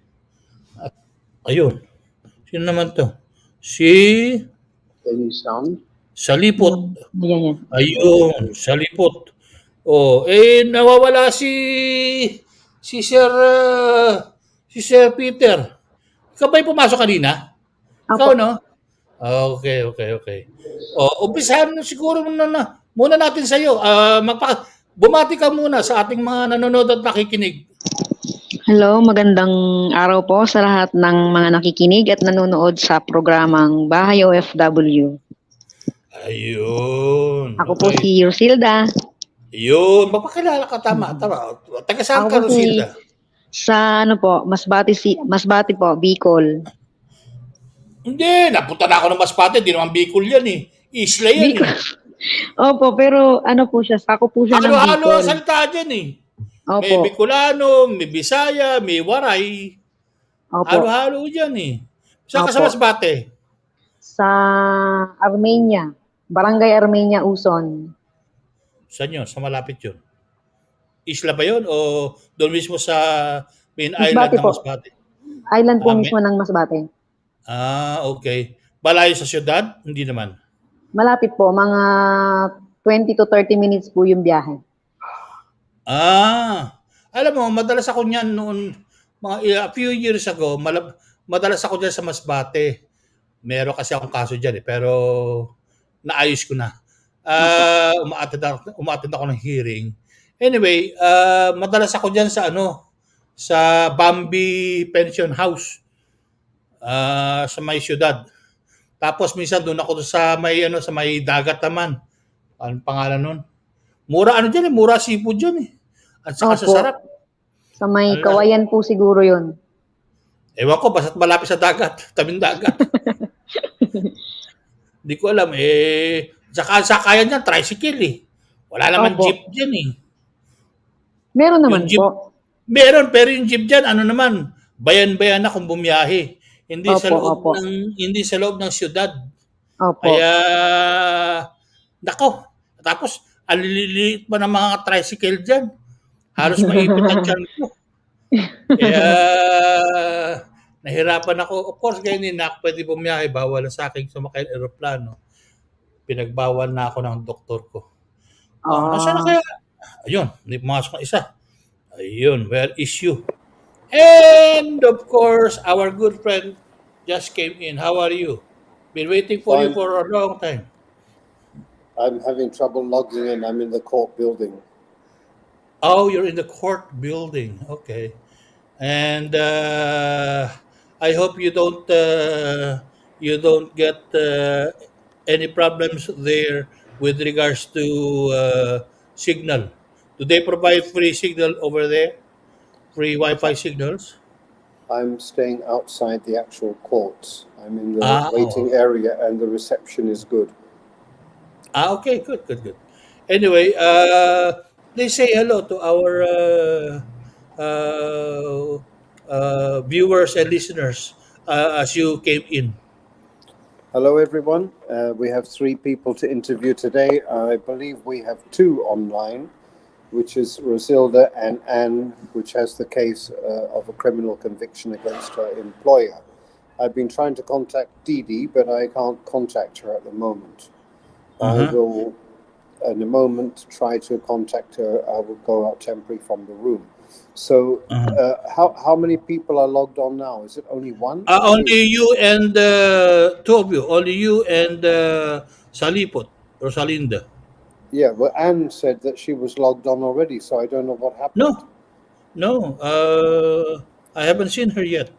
Ayun. Sino naman to? Any sound? Salipot. Yan. Ayun, Salipot. Nawawala si Sir Peter. Ikaw ba'y pumasok kanina? Ikaw, no? Okay. Umpisahan siguro muna natin sa iyo. Bumati ka muna sa ating mga nanonood at nakikinig. Hello, magandang araw po sa lahat ng mga nakikinig at nanonood sa programang Bahay OFW. Ayun. Ako po si Rosilda. Ayun, mapakilala ka, tama. Taga saan ka, Rosilda? Sa Masbate po, Bicol. Hindi, napunta na ako ng Masbate, di naman Bicol yan eh. Isla yan Bicol. Opo, pero po siya, sako po siya ng Bicol. Halo-halo ang salita dyan eh. Opo. May Bicolano, may Bisaya, may Waray. Opo. Halo-halo dyan eh. Saan ka sa Masbate? Sa Armenia, Barangay Armenia, Uson. Saan yun? Sa malapit yun? Isla ba yun? O doon mismo sa main island ng Masbate? Island po mismo ng Masbate. Okay. Malayo sa syudad? Hindi naman. Malapit po, mga 20 to 30 minutes po yung biyahe. Alam mo, madalas ako niyan noon, a few years ago, madalas ako dyan sa Masbate. Meron kasi akong kaso dyan eh, pero naayos ko na. Umattend ako ng hearing. Anyway, madalas ako dyan sa sa Bambi Pension House sa may syudad. Tapos minsan doon ako sa may dagat naman. Anong pangalan nun? Mura mura seafood dyan eh. At saka sa sarap. Sa may Kawayan po siguro yun. Ewan ko, basta't malapit sa dagat, tabing dagat. Hindi ko alam sakayan dyan, tricycle eh. Wala naman jeep dyan eh. Meron naman jeep, po. Meron, pero yung jeep dyan, bayan-bayan na kung bumiyahe. Hindi sa loob ng syudad. Opo. Kaya, tapos, alililiit pa ng mga tricycle dyan. Halos maipit ang tiyan ko. Kaya, nahirapan ako. Of course, ganyan na ako pwede bumiyahe. Bawal sa akin sumakay ng aeroplano. Pinagbawal na ako ng doktor ko. Nasaan na kaya? Ayun, hindi pumasok ng isa. Ayun, where is you? And of course, our good friend just came in. How are you? Been waiting for you for a long time. I'm having trouble logging in. I'm in the court building. Oh, you're in the court building. Okay. And I hope you don't get any problems there with regards to signal. Do they provide free signal over there? Free Wi-Fi signals? I'm staying outside the actual courts. I'm in the waiting area and the reception is good. Okay, good. Anyway, please say hello to our uh, viewers and listeners as you came in. Hello, everyone. We have 3 people to interview today. I believe we have 2 online, which is Rosilda and Anne, which has the case of a criminal conviction against her employer. I've been trying to contact Didi, but I can't contact her at the moment. I will, in a moment, try to contact her. I will go out temporarily from the room. So, how many people are logged on now? Is it only 1? Only you and 2 of you. Only you and Salipot, Rosalinda. Yeah, well, Anne said that she was logged on already, so I don't know what happened. No. I haven't seen her yet.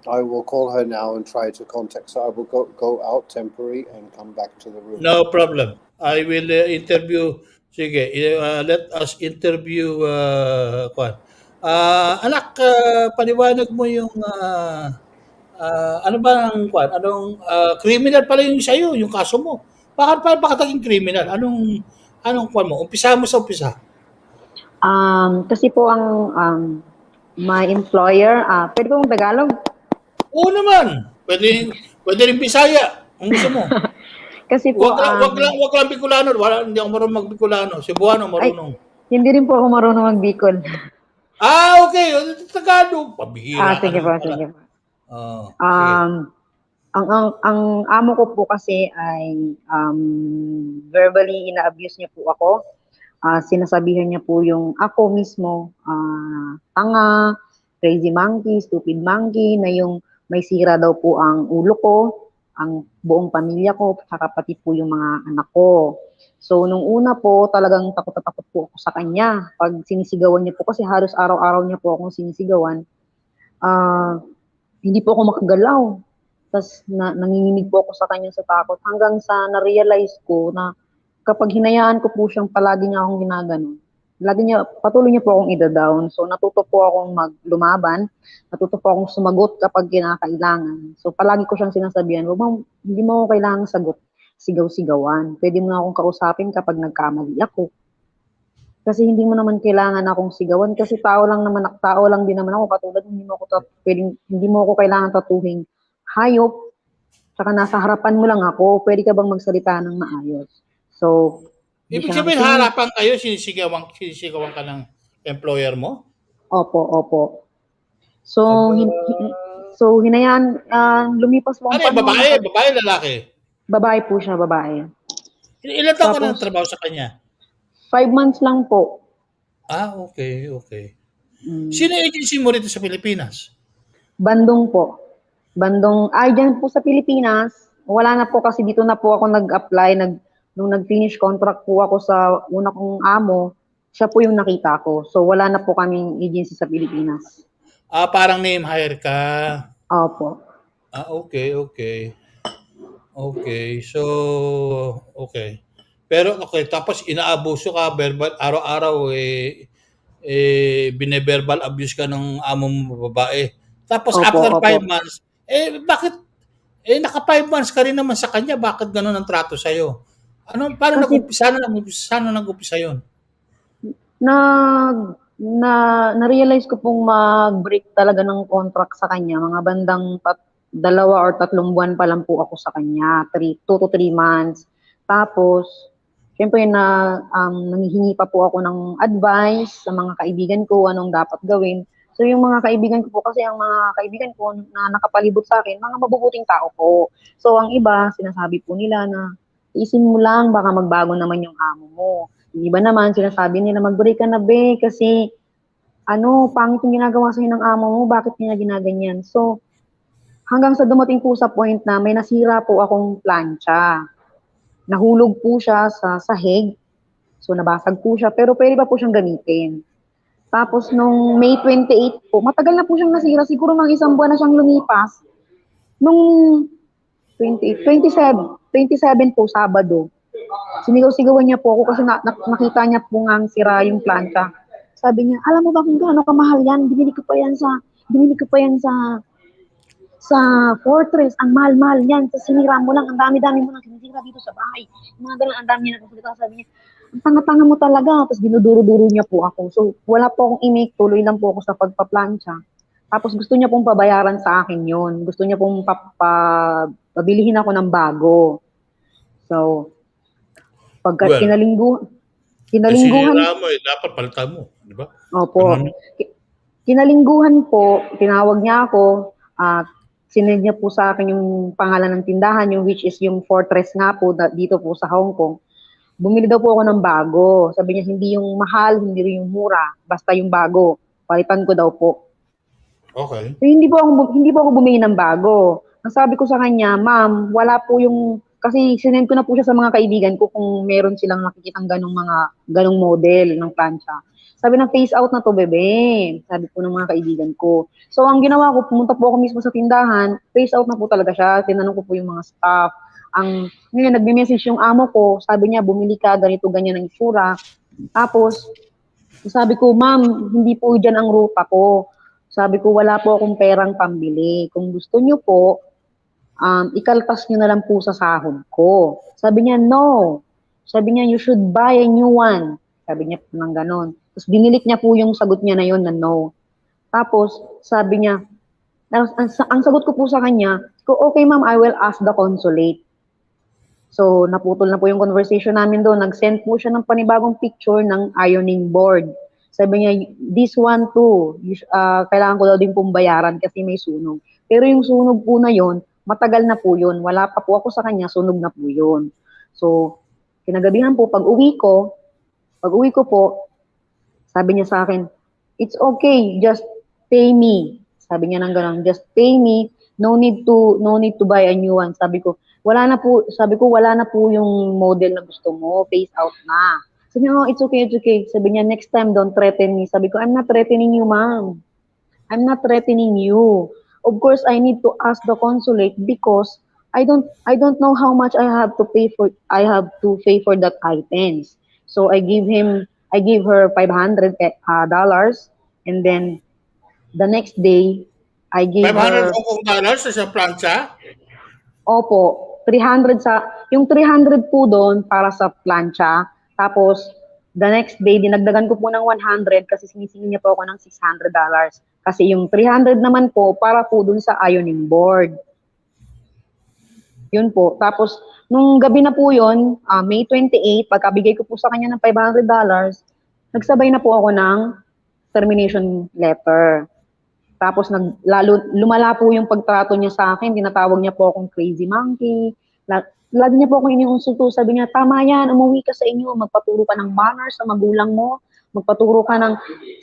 I will call her now and try to contact. So I will go out temporary and come back to the room. No problem. I will interview. Sige, let us interview. Anak, paliwanag mo yung ano ba ang Anong criminal pala yung sa'yo, yung kaso mo. Bakit naging criminal? Anong mo? Umpisa mo sa umpisa. Kasi po ang my employer, pwede po mong Tagalog? Oo naman. Pwede rin Bisaya. Ang gusto mo. Kasi po, wag lang Bicolano. Hindi ako marunong mag-Bicolano. Cebuano marunong. Hindi rin po ako marunong mag-Bicol. Okay. Tagalog. Pabihira. Sige po. Sige. Ang amo ko po kasi ay verbally ina-abuse niya po ako. Sinasabihan niya po yung ako mismo, tanga, crazy monkey, stupid monkey, na yung may sira daw po ang ulo ko, ang buong pamilya ko, saka pati po yung mga anak ko. So, nung una po, talagang takot na takot po ako sa kanya. Pag sinisigawan niya po, kasi halos araw-araw niya po akong sinisigawan, hindi po ako makagalaw. Tapos, nanginginig po ako sa kanya sa takot. Hanggang sa na-realize ko na kapag hinayaan ko po siyang palagi niya akong ginaganon, patuloy niya po akong ida-down. So, natuto po akong maglumaban, natuto po akong sumagot kapag kinakailangan. So, palagi ko siyang sinasabihan, hindi mo ako kailangang sagot, sigaw-sigawan. Pwede mo na akong kausapin kapag nagkamali ako. Kasi hindi mo naman kailangan akong sigawan kasi tao lang din naman ako, katulad hindi mo ako kailangan tatuhing hayop, saka nasa harapan mo lang ako, pwede ka bang magsalita ng maayos? So, ibig sabihin, harapan kayo, sinisigawan ka ng employer mo? Opo. So, hinayaan, lumipas po ang panahon. Babae, lalaki? Babae po siya, babae. Ilan taon ka na trabaho sa kanya? 5 months lang po. Okay. Sino agency mo rito sa Pilipinas? Bandung po. Dyan po sa Pilipinas, wala na po kasi dito na po ako nag-apply, nung nag-finish contract po ako sa una kong amo, siya po yung nakita ko. So, wala na po kaming agency sa Pilipinas. Parang name hire ka? Opo. Okay. So, okay. Pero, tapos inaabuso ka, verbal, araw-araw, bine-verbal abuse ka ng amo mo babae. Tapos, after 5 months, bakit, naka 5 months ka rin naman sa kanya, bakit ganun ang trato sa'yo? Paano nag-umpisa yun? Na-realize ko pong mag-break talaga ng contract sa kanya. Mga bandang 2 or 3 buwan pa lang po ako sa kanya. 2 to 3 months. Tapos, syempre nanghihingi pa po ako ng advice sa mga kaibigan ko, anong dapat gawin. So, yung mga kaibigan ko po, kasi ang mga kaibigan ko na nakapalibot sa akin, mga mabubuting tao po. So, ang iba, sinasabi po nila na, isin mo lang, baka magbago naman yung amo mo. Yung iba naman, sinasabi nila, mag-break ka na be, kasi, pangit yung ginagawa sa'yo ng amo mo, bakit niya ginaganyan? So, hanggang sa dumating po sa point na may nasira po akong plancha. Nahulog po siya sa sahig. So, nabasag po siya, pero pwede pa po siyang gamitin. Tapos, nung May 28 po, matagal na po siyang nasira, siguro mga 1 buwan na siyang lumipas. Nung 27 po, Sabado. Sinigaw-sigawan niya po ako kasi nakita niya po nga sira yung planta. Sabi niya, alam mo ba kung gaano kamahal yan? Binili ko pa yan sa Fortress. Ang mahal-mahal yan. Sa sinira mo lang, ang dami-dami mo nang sinisira dito sa bahay. Mga ganun, ang dami niya nagsasalita. Sabi niya, ang tanga-tanga mo talaga. Tapos dinuduro-duro niya po ako. So, wala po akong imik, tuloy lang po ako sa pagpaplansya. Tapos gusto niya pong pabayaran sa akin yon. Gusto niya pong pabilihin ako ng bago. So, pagka Well, kinalingguhan, sinira mo dapat palitan mo, di ba? opo. Ganun. Kinalingguhan po, tinawag niya ako, at sinend niya po sa akin yung pangalan ng tindahan, yung which is yung Fortress nga po, dito po sa Hong Kong. Bumili daw po ako ng bago. Sabi niya, hindi yung mahal, hindi rin yung mura, basta yung bago. Palitan ko daw po. Okay. So, hindi po ako bumili ng bago. Ang sabi ko sa kanya, ma'am, wala po yung, kasi sinend ko na po siya sa mga kaibigan ko kung meron silang nakikitang ganong model ng plancha. Sabi na, face out na to, bebe. Sabi po ng mga kaibigan ko. So, ang ginawa ko, pumunta po ako mismo sa tindahan, face out na po talaga siya. Tinanong ko po yung mga staff. Ngayon, nagme-message yung amo ko, sabi niya, bumili ka, ganito, ganyan ang itsura. Tapos, sabi ko, ma'am, hindi po dyan ang ruta ko. Sabi ko, wala po akong perang pambili. Kung gusto niyo po, ikaltas niyo na lang po sa sahod ko. Sabi niya, no. Sabi niya, you should buy a new one. Sabi niya po ng ganon. Tapos dinilit niya po yung sagot niya na yon na no. Tapos, sabi niya, ang sagot ko po sa kanya, okay ma'am, I will ask the consulate. So, naputol na po yung conversation namin doon. Nag-send po siya ng panibagong picture ng ironing board. Sabi niya, this one too, kailangan ko daw din pong bayaran kasi may sunog. Pero yung sunog po na yon, matagal na po yun. Wala pa po ako sa kanya, sunog na po yun. So, kinagabihan po, pag uwi ko po, sabi niya sa akin, it's okay, just pay me. Sabi niya nang gano'n, just pay me, no need to buy a new one. Sabi ko, wala na po yung model na gusto mo, face out na. Sabi niya, oh, it's okay. Sabi niya, next time, don't threaten me. Sabi ko, I'm not threatening you, ma'am. I'm not threatening you. Of course, I need to ask the consulate because I don't know how much I have to pay for that items. So I gave her $500 and then the next day I gave her $500 sa plancha? Opo, 300 yung 300 po doon para sa plancha. Tapos the next day dinagdagan ko po ng 100 kasi sinisingil niya po ako ng $600. Kasi yung 300 naman po para po doon sa ironing board. Yun po. Tapos, nung gabi na po yun, May 28, pagkabigay ko po sa kanya ng $500, nagsabay na po ako ng termination letter. Tapos, lumala po yung pagtrato niya sa akin. Tinatawag niya po akong crazy monkey. Lagi niya po akong iniinsulto. Sabi niya, tama yan, umuwi ka sa inyo, magpaturo ka ng manners sa magulang mo,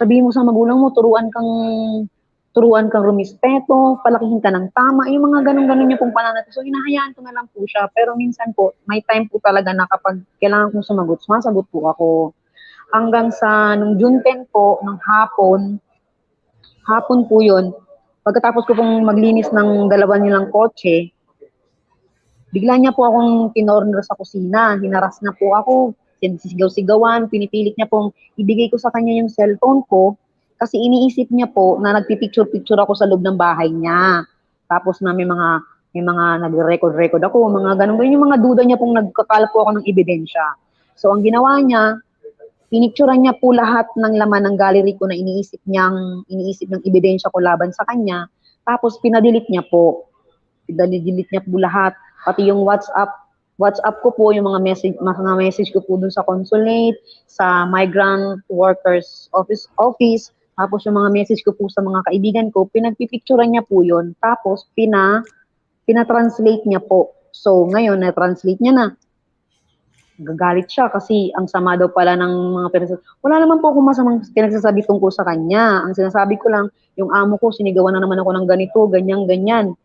sabihin mo sa magulang mo, turuan kang rumispeto, palakihin ka ng tama, yung mga ganun-ganun niya pong pananat. So, hinahayaan ko na lang po siya. Pero minsan po, may time po talaga na kapag kailangan kong sumagot po ako. Hanggang sa, nung June 10 po, ng hapon po yun, pagkatapos ko pong maglinis ng dalawa nilang kotse, bigla niya po akong kinorner sa kusina. Hinaras na po ako, sinisigaw-sigawan, pinipilit niya pong ibigay ko sa kanya yung cellphone ko kasi iniisip niya po na nagpipicture-picture ako sa loob ng bahay niya. Tapos na may mga nagre-record ako, mga ganun. Yung mga duda niya pong nagkakala po ako ng ebidensya. So, ang ginawa niya, pinicturean niya po lahat ng laman ng gallery ko na iniisip ng ebidensya ko laban sa kanya. Tapos, pinadelete niya po. Pinadelete niya po lahat. Pati yung WhatsApp ko po, yung mga message ko po dun sa consulate, sa migrant workers office, tapos yung mga message ko po sa mga kaibigan ko, pinagpipicturean niya po yun. Tapos, pinatranslate niya po. So, ngayon, na-translate niya na. Gagalit siya kasi ang sama daw pala ng mga pinagsasabi. Wala naman po akong masamang pinagsasabi tungkol sa kanya. Ang sinasabi ko lang, yung amo ko, sinigawan na naman ako ng ganito, ganyan.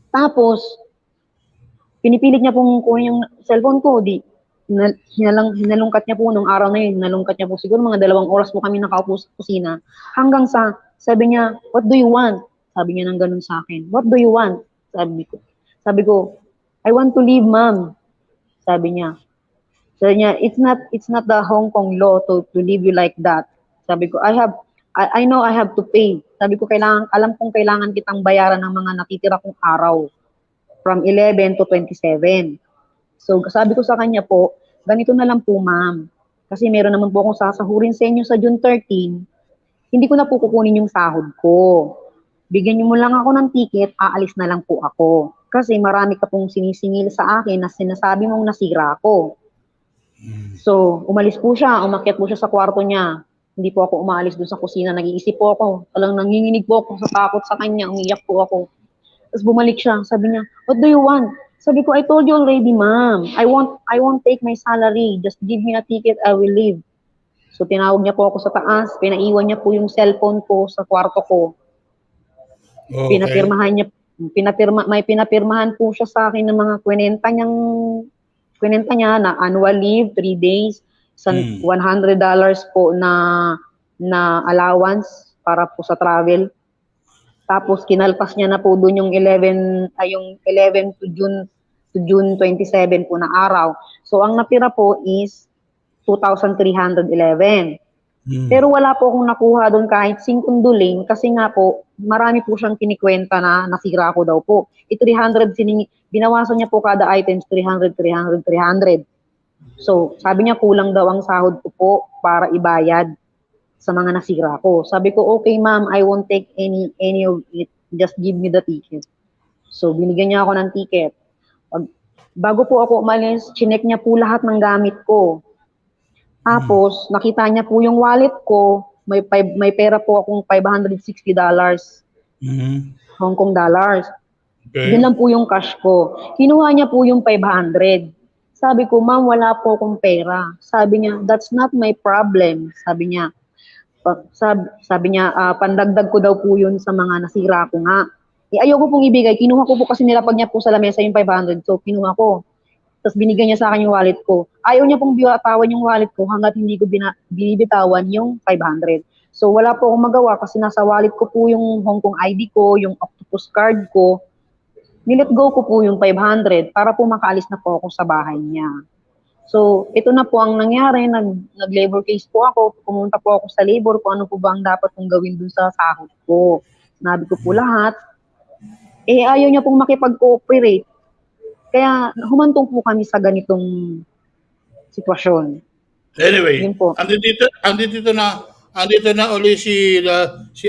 Tapos, pinipilit niya pong kunin yung cellphone ko, hinalungkat niya po nung araw na yun, hinalungkat niya po siguro mga 2 oras po kami nakaupo sa kusina. Hanggang sa, sabi niya, what do you want? Sabi niya ng ganun sa akin. What do you want? Sabi ko, I want to leave, ma'am. Sabi niya, it's not the Hong Kong law to leave you like that. Sabi ko, I know I have to pay. Sabi ko, alam kong kailangan kitang bayaran ng mga natitira kong araw from 11 to 27. So, sabi ko sa kanya po, ganito na lang po ma'am. Kasi meron naman po akong sasahurin sa inyo sa June 13, hindi ko na po kukunin yung sahod ko. Bigyan niyo mo lang ako ng ticket, aalis na lang po ako. Kasi marami ka pong sinisingil sa akin na sinasabi mong nasira ako. So, umalis po siya, umakyat po siya sa kwarto niya. Hindi po ako umaalis doon sa kusina, nag-iisip po ako. Talang nanginginig po ako sa takot sa kanya, umiyak po ako. Tapos bumalik siya, sabi niya, what do you want? Sabi ko, I told you already, ma'am. I won't take my salary. Just give me a ticket, I will leave. So, tinawag niya po ako sa taas, pinaiwan niya po yung cellphone ko sa kwarto ko. Okay. May pinapirmahan po siya sa akin ng mga kwinenta niya na annual leave, 3 days, $100 po na allowance para po sa travel. Tapos kinalpas niya na po doon yung 11 to June 27 po na araw. So ang natira po is 2,311. Pero wala po akong nakuha doon kahit singkunduling kasi nga po marami po siyang kinikwenta na nasira ko daw po. 300 binawasan niya po kada items 300. So, sabi niya kulang daw ang sahod ko po para ibayad sa mga nasira ko. Sabi ko, okay ma'am, I won't take any of it. Just give me the ticket. So, binigyan niya ako ng ticket. Bago po ako umalis, chinek niya po lahat ng gamit ko. Tapos, nakita niya po yung wallet ko, may pera po akong $560. Hong Kong dollars. Okay. Yun lang po yung cash ko. Kinuha niya po yung 500. Sabi ko, ma'am, wala po akong pera. Sabi niya, that's not my problem. Sabi niya, pandagdag ko daw po yun sa mga nasira ko nga. Ayoko pong ibigay. Kinuha ko po kasi nilapag niya po sa lamesa yung 500. So, kinuha ko. Tapos binigyan niya sa akin yung wallet ko. Ayaw niya pong bitawan yung wallet ko hanggat hindi ko binibitawan yung 500. So wala po akong magawa kasi nasa wallet ko po yung Hong Kong ID ko, yung octopus card ko. Nilet go ko po yung 500 para po makaalis na po ako sa bahay niya. So ito na po ang nangyari, nag-labor case po ako, pumunta po ako sa labor kung ano po ba ang dapat kong gawin dun sa sahod ko. Sinabi ko po lahat. Ayaw niya pong makipag-cooperate. Kaya humantong po kami sa ganitong sitwasyon. Anyway, Yun po. andito na uli si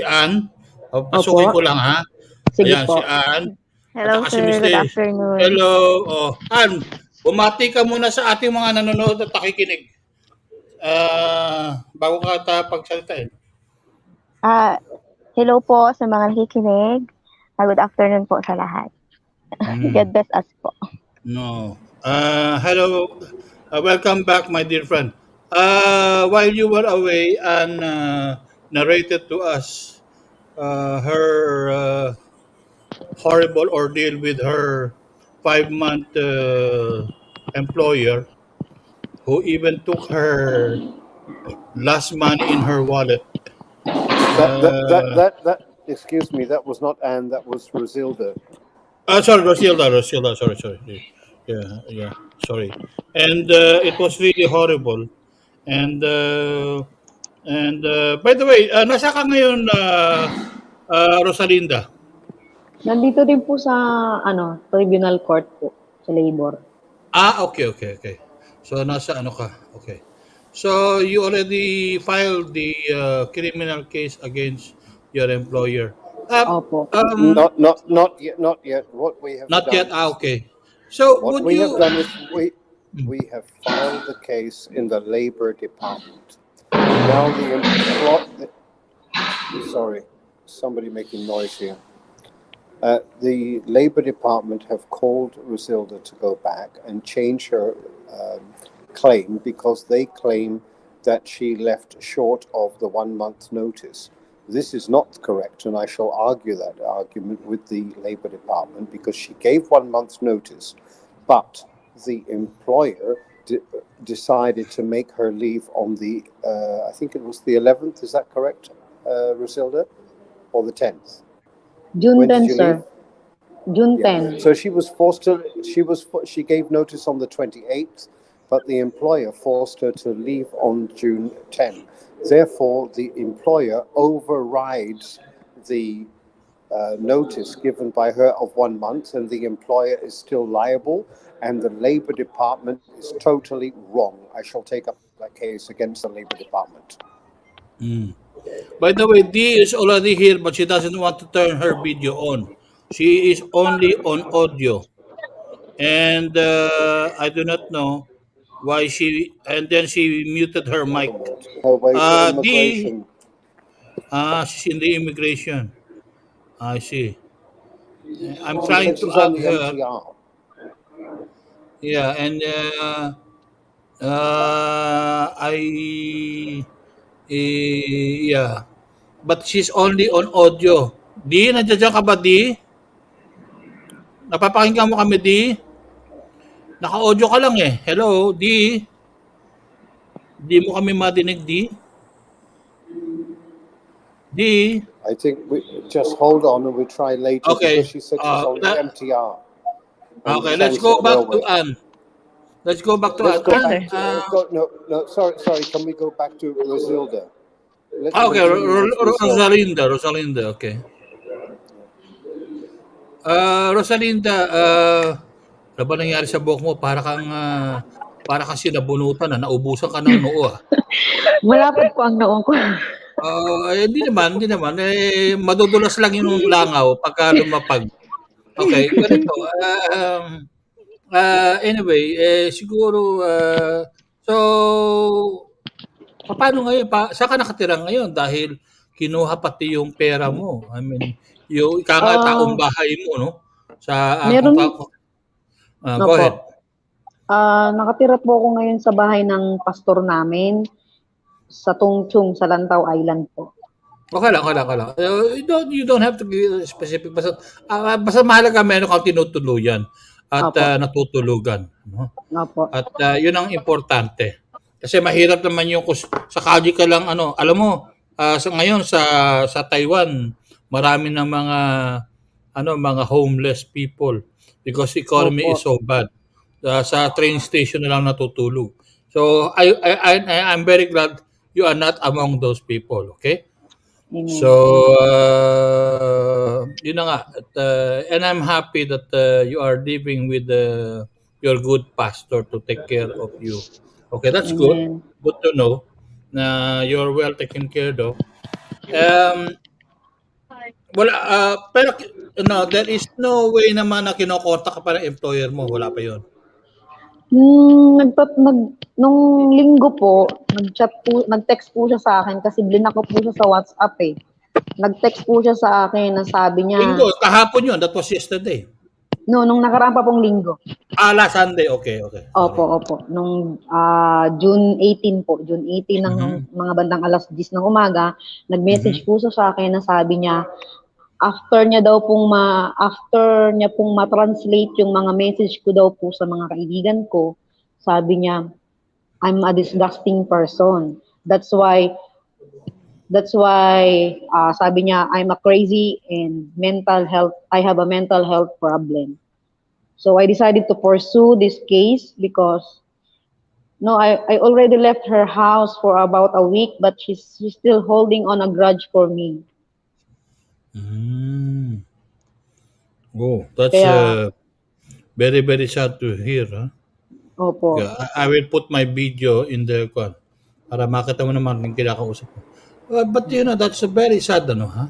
Ann. Pasukin ko lang ha. Sige Ayan, po. si Ann. Hello At saka si sir, Miss good Lee. afternoon. Hello. Ann, bumati ka muna sa ating mga nanonood at nakikinig. Bago ka pagsalitain. Hello po sa mga nakikinig. Good afternoon po sa lahat. God bless us po. No. Hello. Welcome back, my dear friend. While you were away, Ann narrated to us her horrible ordeal with her 5-month employer who even took her last money in her wallet. Excuse me, that was not Anne, that was Rosilda. Sorry, Rosilda, sorry. Yeah, sorry. And it was really horrible. And by the way, nasa ka ngayon, Rosalinda? Nandito din po sa tribunal court po, sa labor. Okay. So nasa ano ka? Okay. So you already filed the criminal case against your employer. Opo. Not yet. What we have Not done, yet. Okay. So what would we you? have done is we have filed the case in the Labor Department. Now sorry, somebody making noise here. The Labor Department have called Rosilda to go back and change her claim because they claim that she left short of the 1 month notice. This is not correct, and I shall argue that argument with the Labor Department because she gave 1 month's notice, but the employer decided to make her leave on the, I think it was the 11th, is that correct, Rosilda? Or the 10th? June When 10, did you sir. leave? June Yeah. 10. So she gave notice on the 28th, but the employer forced her to leave on June 10. Therefore, the employer overrides the notice given by her of 1 month, and the employer is still liable, and the Labor Department is totally wrong. I shall take up that case against the Labor Department. By the way, Dee is already here, but she doesn't want to turn her video on. She is only on audio. And I do not know why she, and then she muted her mic. Her way to Dee, immigration. she's in the immigration. I see. I'm She trying said to she's on add the her. MTR. Yeah, and yeah. But she's only on audio. Di, nandiyan ka ba, Di? Napapakinggan mo kami, Di? Naka-audio ka lang eh. Hello, Di? Di mo kami madinig, Di? Di? I think we just hold on and we try later Okay. because she said she's on the MTR. Okay, let's go back to Anne. Let's go back to Let's Anne. go Anne, back to, no, sorry. Can we go back to Rosilda? Let's okay, continue with Rosilda. Rosalinda, okay. Rosalinda, ano ba nangyari sa buhok mo? Para kang sinabunutan na naubusan ka ng noo ah. Malapad po ang noong ko. Hindi naman. Madudulas lang yung langaw pagka lumapag. Okay, ganito. Anyway, siguro, so, paano ngayon? Saan ka nakatira ngayon? Dahil kinuha pati yung pera mo. I mean, yung taong bahay mo, no? Meron. Go ahead. Nakatira po ako ngayon sa bahay ng pastor namin sa Tungchung, sa Lantaw Island po. Okay lang. You don't have to be specific. Basta mahalaga meron kang tinutuluyan at natutulugan. No? Opo. At yun ang importante. Kasi mahirap naman yung sakali ka lang, alam mo, ngayon sa Taiwan, marami ng mga homeless people because the economy is so bad. Sa train station na lang natutulog. So I'm very glad you are not among those people, okay? Amen. So yun na nga. And I'm happy that you are living with your good pastor to take care of you. Okay, that's good. Good to know na you're well taken care of. Pero there is no way naman na kinokontak ka pa ng employer mo. Wala pa yun. Nung linggo po, nag-text po siya sa akin kasi blinak ko po siya sa WhatsApp eh. Nag-text po siya sa akin na sabi niya... Linggo, kahapon yun. That was yesterday. No, nung nakaraan pa pong linggo. Last Sunday. Okay. Opo. Nung June 18 po. June 18 ng mga bandang alas 10 ng umaga, nag-message po siya sa akin na sabi niya, after niya pong ma-translate yung mga message ko daw po sa mga kaibigan ko, sabi niya, I'm a disgusting person. That's why sabi niya, I'm a crazy and I have a mental health problem. So I decided to pursue this case because I already left her house for about a week, but she's still holding on a grudge for me. Oh, that's very, very sad to hear. Huh? Opo. Yeah, I will put my video in the para makita mo naman yung kinakausap ko. But that's very sad, huh?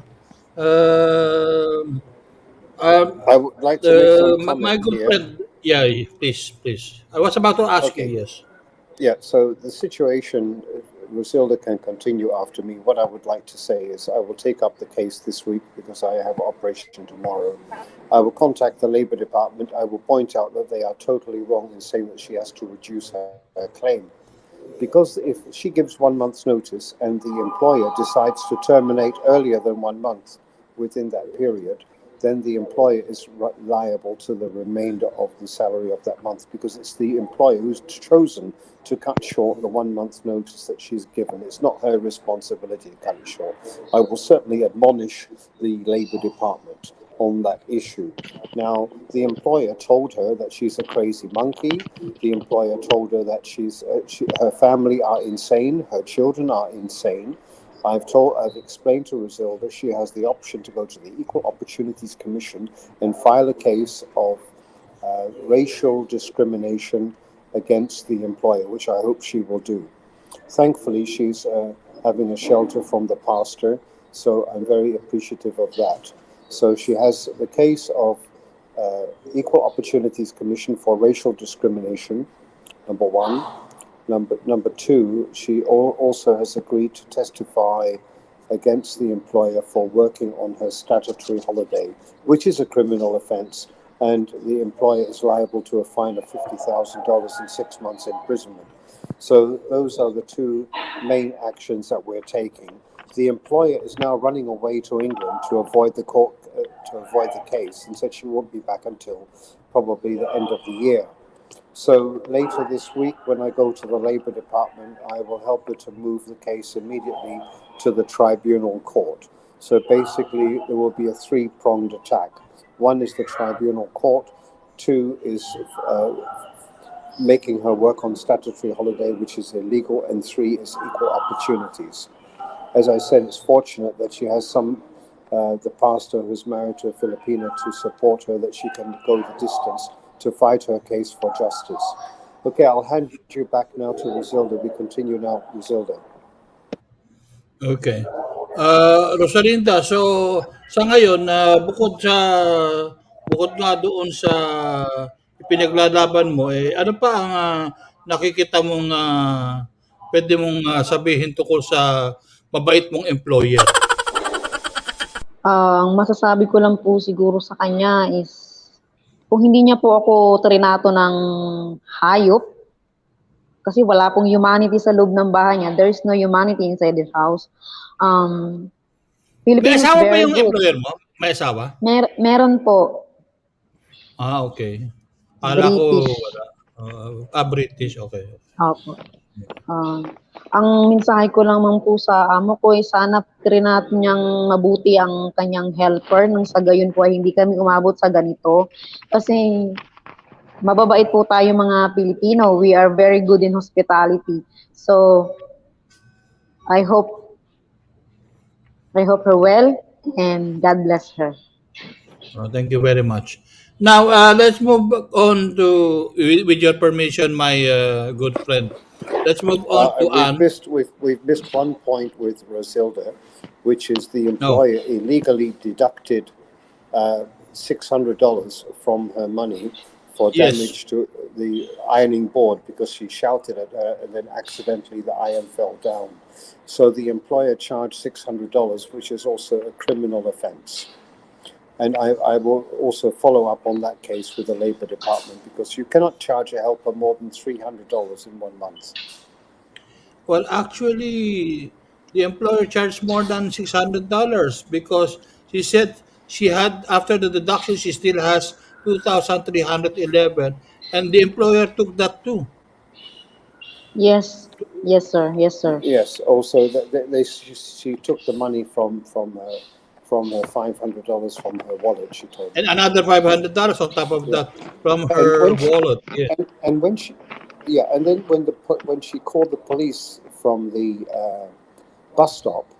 I would like to make some comment my good here. friend, yeah, please. I was about to ask you, yes. Yeah, so the situation, Rosilda can continue after me. What I would like to say is I will take up the case this week because I have operation tomorrow. I will contact the Labor Department. I will point out that they are totally wrong in saying that she has to reduce her claim. Because if she gives 1 month's notice and the employer decides to terminate earlier than 1 month within that period, then the employer is liable to the remainder of the salary of that month because it's the employer who's chosen to cut short the 1 month's notice that she's given. It's not her responsibility to cut it short. I will certainly admonish the Labor Department on that issue. Now, the employer told her that she's a crazy monkey. The employer told her that her family are insane, her children are insane. I've explained to Rosilda she has the option to go to the Equal Opportunities Commission and file a case of racial discrimination against the employer, which I hope she will do. Thankfully, she's having a shelter from the pastor, so I'm very appreciative of that. So she has the case of Equal Opportunities Commission for racial discrimination, number one. Number two, she also has agreed to testify against the employer for working on her statutory holiday, which is a criminal offence, and the employer is liable to a fine of $50,000 and 6 months imprisonment. So those are the two main actions that we're taking. The employer is now running away to England to avoid the court, to avoid the case, and said she won't be back until probably the end of the year. So later this week, when I go to the Labour Department, I will help her to move the case immediately to the tribunal court. So basically, there will be a three-pronged attack. One is the tribunal court. Two is making her work on statutory holiday, which is illegal. And three is equal opportunities. As I said, it's fortunate that she has the pastor who's married to a Filipina to support her, that she can go the distance to fight her case for justice. Okay, I'll hand you back now to Rosilda. We continue now, Rosilda. Okay. Rosalinda, so sa ngayon, bukod nga doon sa ipinaglalaban mo, ano pa ang nakikita mong pwede mong sabihin tungkol sa mabait mong employer? Ang masasabi ko lang po siguro sa kanya is, kung hindi niya po ako trinato ng hayop, kasi wala pong humanity sa loob ng bahay niya. There is no humanity inside the house. May Philippines asawa ba very yung good. employer mo? May asawa? Meron po. Okay. Kala ko British. wala. British, okay. Opo. Ang mensahe ko lamang po sa amo ko ay sana trinato niyang mabuti ang kanyang helper nang sa gayon po ay hindi kami umabot sa ganito. Kasi mababait po tayo mga Pilipino. We are very good in hospitality. So, I hope her well and God bless her. Thank you very much. Now, let's move on to, with your permission, my good friend. Let's move on to Anne. We've missed one point with Rosilda, which is the employer illegally deducted $600 from her money for damage to the ironing board because she shouted at her and then accidentally the iron fell down. So the employer charged $600, which is also a criminal offence. And I will also follow up on that case with the Labour Department because you cannot charge a helper more than $300 in 1 month. Well, actually, the employer charged more than $600 because she said she had, after the deduction, she still has 2,311, and the employer took that too. Yes, sir. Yes. Also, she took the money from her $500 from her wallet. She told me. And another $500 on top of that from her wallet. Yeah. And when she, and then when she called the police from the bus stop,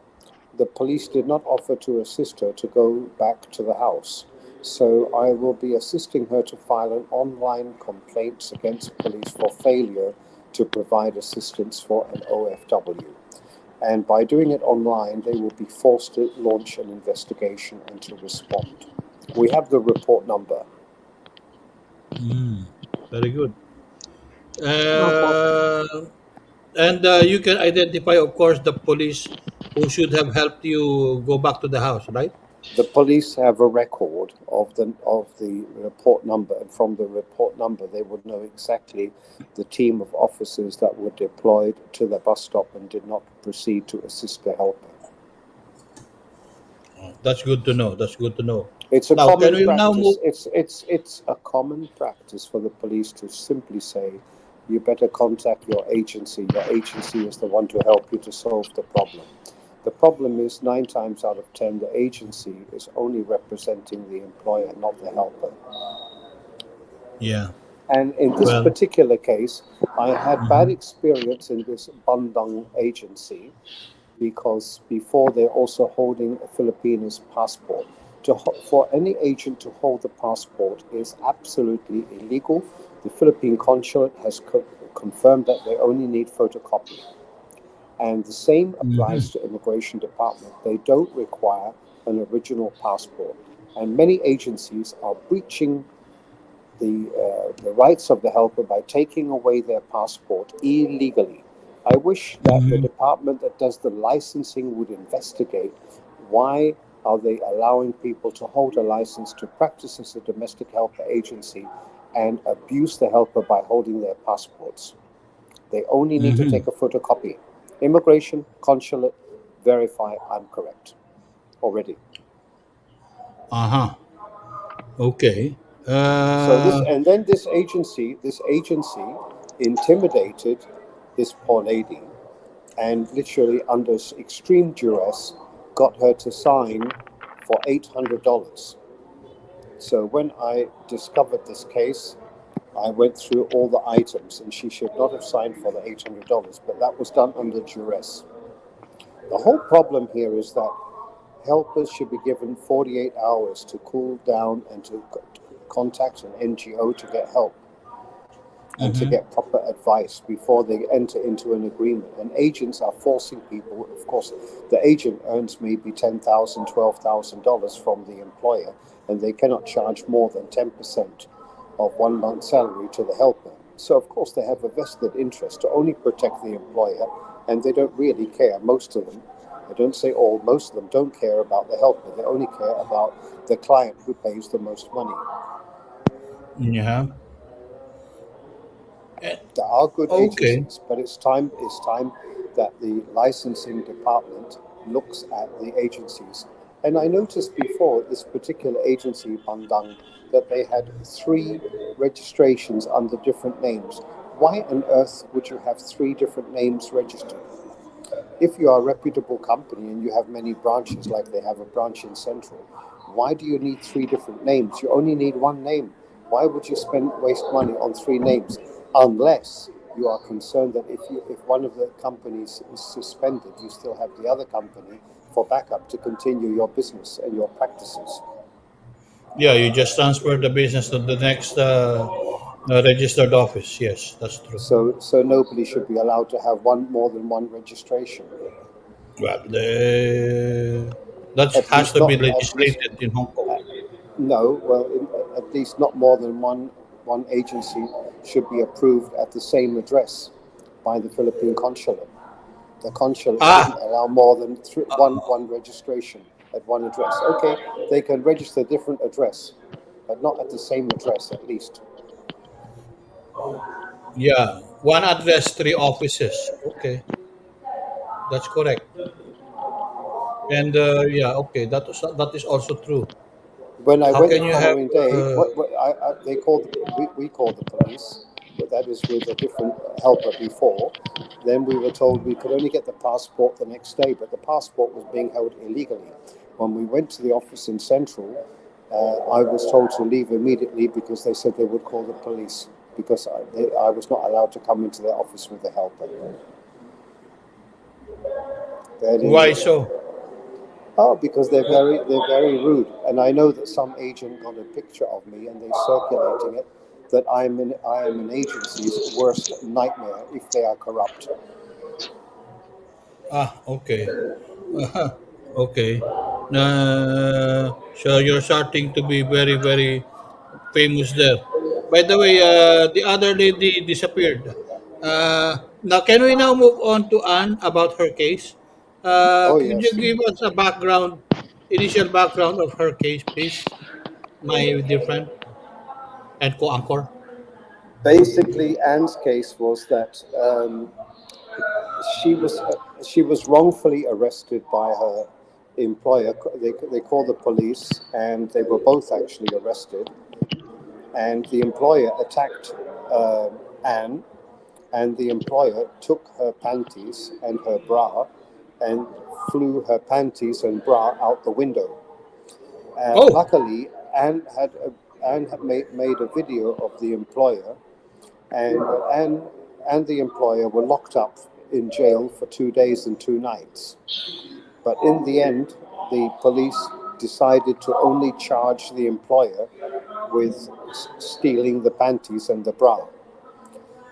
the police did not offer to assist her to go back to the house. So I will be assisting her to file an online complaint against police for failure to provide assistance for an OFW. And by doing it online, they will be forced to launch an investigation and to respond. We have the report number. Very good. And you can identify, of course, the police who should have helped you go back to the house, right? The police have a record of the report number, and from the report number, they would know exactly the team of officers that were deployed to the bus stop and did not proceed to assist the helper. That's good to know. It's a common practice. It's a common practice for the police to simply say, "You better contact your agency. Your agency is the one to help you to solve the problem." The problem is 9 times out of 10, the agency is only representing the employer, not the helper. Yeah. And in this particular case, I had bad experience in this Bandung agency because before they're also holding a Filipino's passport. For any agent to hold the passport is absolutely illegal. The Philippine consulate has confirmed that they only need photocopy. And the same applies to immigration department. They don't require an original passport. And many agencies are breaching the rights of the helper by taking away their passport illegally. I wish that the department that does the licensing would investigate why are they allowing people to hold a license to practice as a domestic helper agency and abuse the helper by holding their passports. They only need to take a photocopy. Immigration, consulate, verify I'm correct already. Okay. This agency intimidated this poor lady and literally under extreme duress got her to sign for $800. So when I discovered this case, I went through all the items and she should not have signed for the $800, but that was done under duress. The whole problem here is that helpers should be given 48 hours to cool down and to contact an NGO to get help and to get proper advice before they enter into an agreement. And agents are forcing people. Of course, the agent earns maybe $10,000, $12,000 from the employer, and they cannot charge more than 10% of 1 month's salary to the helper. So, of course, they have a vested interest to only protect the employer, and they don't really care. Most of them, I don't say all, most of them don't care about the helper. They only care about the client who pays the most money. Yeah. There are good Okay. agencies, but it's time that the licensing department looks at the agencies. And I noticed before this particular agency, Bandang, that they had 3 registrations under different names. Why on earth would you have 3 different names registered? If you are a reputable company and you have many branches, like they have a branch in Central, why do you need 3 different names? You only need 1 name. Why would you waste money on 3 names? Unless you are concerned that if one of the companies is suspended, you still have the other company for backup to continue your business and your practices. Yeah, you just transfer the business to the next registered office. Yes, that's true. So nobody should be allowed to have more than one registration. Well, that At has least to not be at least legislated in Hong Kong. no. Well, at least not more than one agency should be approved at the same address by the Philippine consulate. The consulate shouldn't allow more than one registration at one address. Okay, they can register different address, but not at the same address at least. Yeah, 1 address, 3 offices. Okay, that's correct. And yeah, okay, that is also true. When I How went can the you have? following day, we called the police, but that is with a different helper before. Then we were told we could only get the passport the next day, but the passport was being held illegally. When we went to the office in Central, I was told to leave immediately because they said they would call the police because I was not allowed to come into their office with the helper. Why so? Oh, because they're very rude, and I know that some agent got a picture of me and they're circulating it. That I am an agency's worst nightmare if they are corrupt. Okay. Okay. So you're starting to be very, very famous there. By the way, the other lady disappeared. Now, can we now move on to Anne about her case? Oh Could you yes. give us a initial background of her case, please, my dear friend and co-anchor? Basically, Anne's case was that she was wrongfully arrested by her employer. They called the police, and they were both actually arrested. And the employer attacked Anne, and the employer took her panties and her bra and flew her panties and bra out the window. Oh, Luckily, Anne had made a video of the employer, and Anne and the employer were locked up in jail for 2 days and 2 nights. But in the end, the police decided to only charge the employer with stealing the panties and the bra.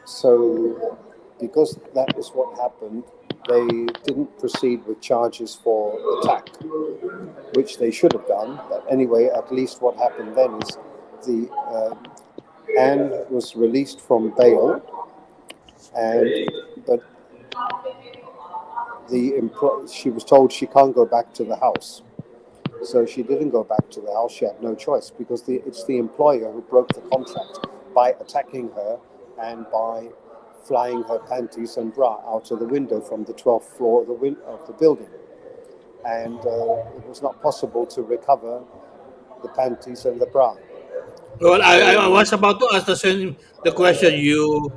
So, because that is what happened, they didn't proceed with charges for attack, which they should have done. But anyway, at least what happened then is the Anne was released from bail, but she was told she can't go back to the house. So she didn't go back to the house. She had no choice because it's the employer who broke the contract by attacking her and by flying her panties and bra out of the window from the 12th floor of the building. And it was not possible to recover the panties and the bra. Well, I was about to ask the question. You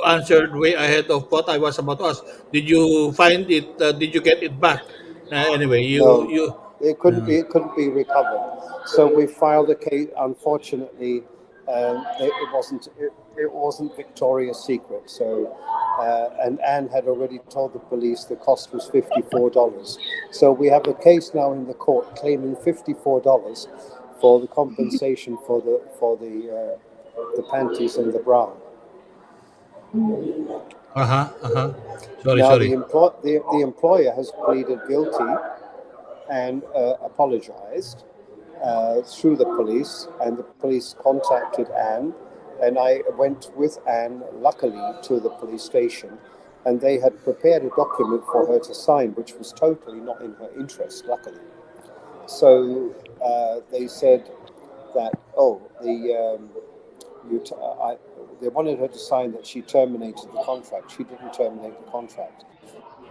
answered way ahead of what I was about to ask. Did you find it? Did you get it back? Anyway, No, you. it couldn't be recovered. So we filed a case. Unfortunately, it wasn't Victoria's Secret. So, and Anne had already told the police the cost was $54. So we have a case now in the court claiming $54 for the compensation for the panties and the bra. Sorry. The employer has pleaded guilty and apologized through the police, and the police contacted Anne, and I went with Anne, luckily, to the police station, and they had prepared a document for her to sign, which was totally not in her interest, luckily. So they said that, they wanted her to sign that she terminated the contract. She didn't terminate the contract.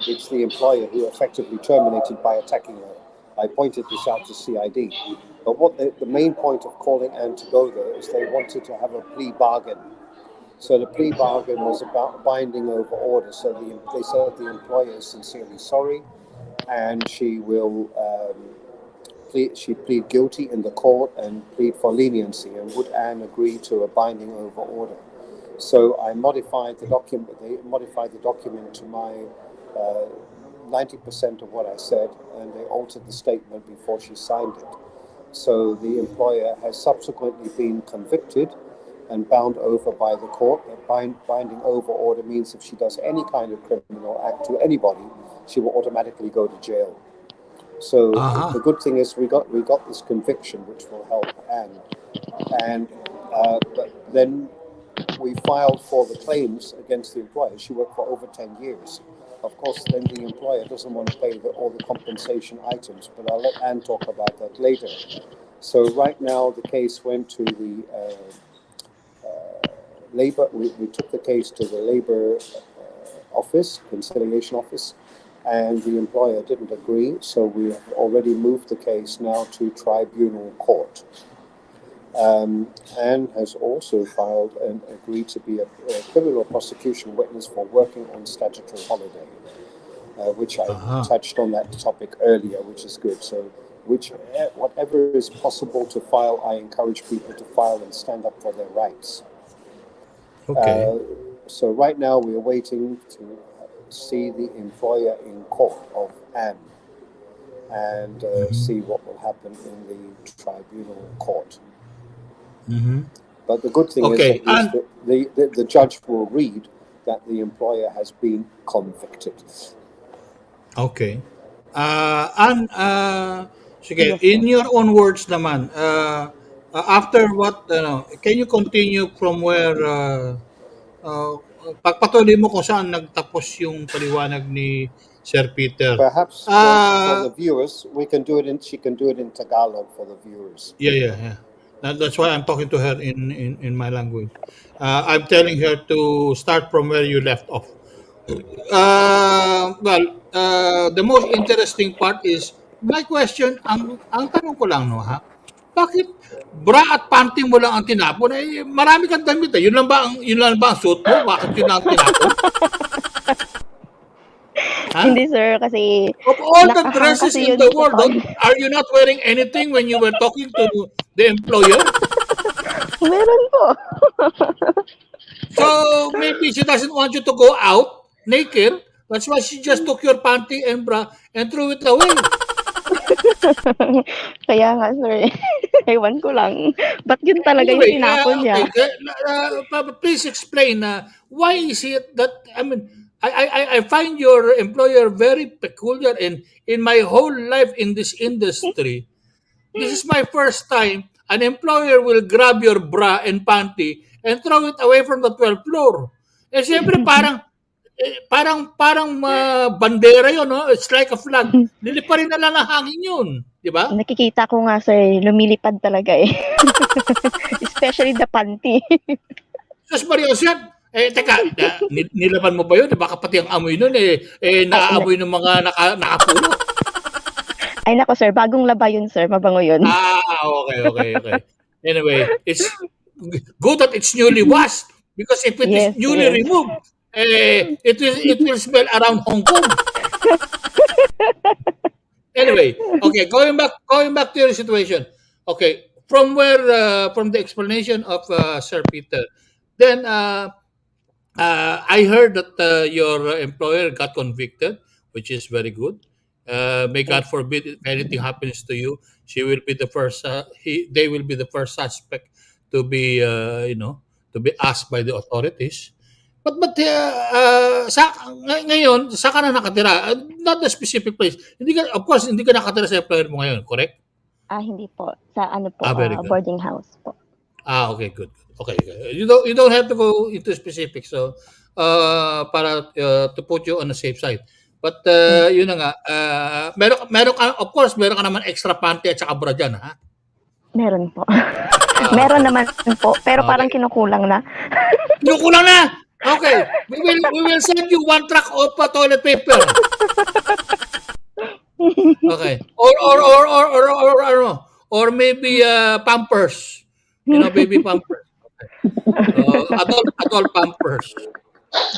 It's the employer who effectively terminated by attacking her. I pointed this out to CID. But what the main point of calling Anne to go there is they wanted to have a plea bargain. So the plea bargain was about binding over order. So they said the employer is sincerely sorry, and she will plead guilty in the court and plead for leniency. And would Anne agree to a binding over order? So I modified the document. They modified the document to my 90% of what I said, and they altered the statement before she signed it. So the employer has subsequently been convicted and bound over by the court. A binding over order means if she does any kind of criminal act to anybody, she will automatically go to jail. So the good thing is we got this conviction, which will help Anne. And but then we filed for the claims against the employer. She worked for over 10 years. Of course, then the employer doesn't want to pay all the compensation items, but I'll let Anne talk about that later. So right now, the case went to the labor. We took the case to the labor office, conciliation office, and the employer didn't agree. So we have already moved the case now to tribunal court. Anne has also filed and agreed to be a criminal prosecution witness for working on statutory holiday, which I touched on that topic earlier, which is good. So whatever is possible to file, I encourage people to file and stand up for their rights. Okay. So right now we're waiting to see the employer in court of Anne and see what will happen in the tribunal court. But the good thing is that the judge will read that the employer has been convicted. Okay. And sige, in your own words naman, after what, can you continue from where, pagpatuloy mo kung saan nagtapos yung paliwanag ni Sir Peter. Perhaps for the viewers, she can do it in Tagalog for the viewers. Yeah. That's why I'm talking to her in my language. I'm telling her to start from where you left off. The most interesting part is, my question, ang tanong ko lang, no, ha? Bakit bra at panty mo lang ang tinapon? Marami kang damit. Yun lang ba ang suit mo? Bakit yun lang ang tinapon? Hindi, sir, kasi of all the dresses in the world, are you not wearing anything when you were talking to the employer? Meron po. So maybe she doesn't want you to go out naked. That's why she just took your panty and bra and threw it away. Kaya nga, sir. Ewan ko lang. Ba't yun talaga yung Anyway, tinapon niya? okay. Please explain why is it that I mean I find your employer very peculiar, and in my whole life in this industry, this is my first time an employer will grab your bra and panty and throw it away from the 12th floor. Eh siyempre parang bandera 'yon, no? It's like a flag. Liliparin na lang ng hangin 'yun, 'di ba? Nakikita ko nga, sir, lumilipad talaga eh. Especially the panty. Diyos Maria Josep, teka, nilaban mo ba yun? Baka pati ang amoy nun, naaamoy ng mga nakapulo. Ay nako, sir, bagong laba yun, sir. Mabango yun. Okay. Anyway, it's good that it's newly washed, because if it is newly removed, it will smell around Hong Kong. Anyway, okay, going back to your situation. Okay, from the explanation of Sir Peter, then I heard that your employer got convicted, which is very good. May God forbid if anything happens to you, she will be the first. They will be the first suspect to be, to be asked by the authorities. But ngayon, saan ka na nakatira? Not a specific place. Of course, hindi ka nakatira sa employer mo ngayon, correct? Hindi po. Sa boarding house po. Okay, good. Okay. You don't have to go into specifics, so para to put you on the safe side. But yun na nga, meron ka, of course, meron ka naman extra panty at saka bra dyan, ha? Meron po. Meron naman po, pero parang kinukulang na. Kinukulang na? Okay. We will send you 1 truck of toilet paper. Okay. Or maybe Pampers. Baby Pampers. Adult Pampers.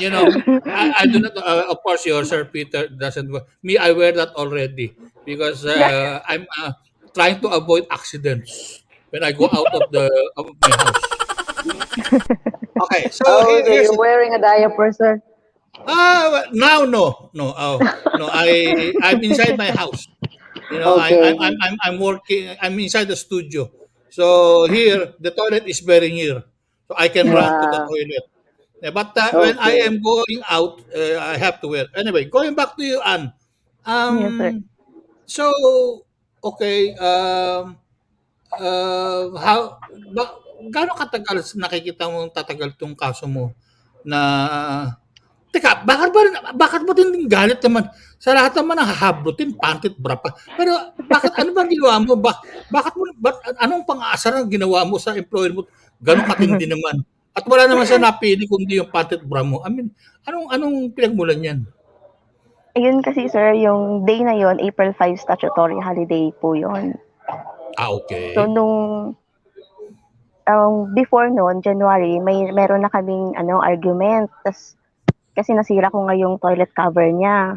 I do not. Of course, your Sir Peter doesn't. Me, I wear that already because I'm trying to avoid accidents when I go out of my house. Okay, so you're wearing a diaper, sir? Now no. I'm inside my house. Okay. I'm working. I'm inside the studio. So here the toilet is very near, so I can run to the toilet. Yeah, but when I am going out, I have to wear. Anyway, going back to you, Ann. Yes, sir. So okay. Gaano katagal nakikita mo tatagal tong kaso mo na teka, bakit mo din galit naman sa lahat naman ng hahablutin, pantit, bra pa. Pero bakit ano bang ginawa mo? Anong pang-aasar ang ginawa mo sa employer mo? Ganun katindi naman. At wala naman siya napili kundi yung pantit bra mo. I mean, anong pinagmulan yan? Ayun kasi, sir, yung day na yon, April 5 statutory holiday po yon. Okay. So nung before noon, January, meron na kaming argument. Kasi nasira ko nga yung toilet cover niya.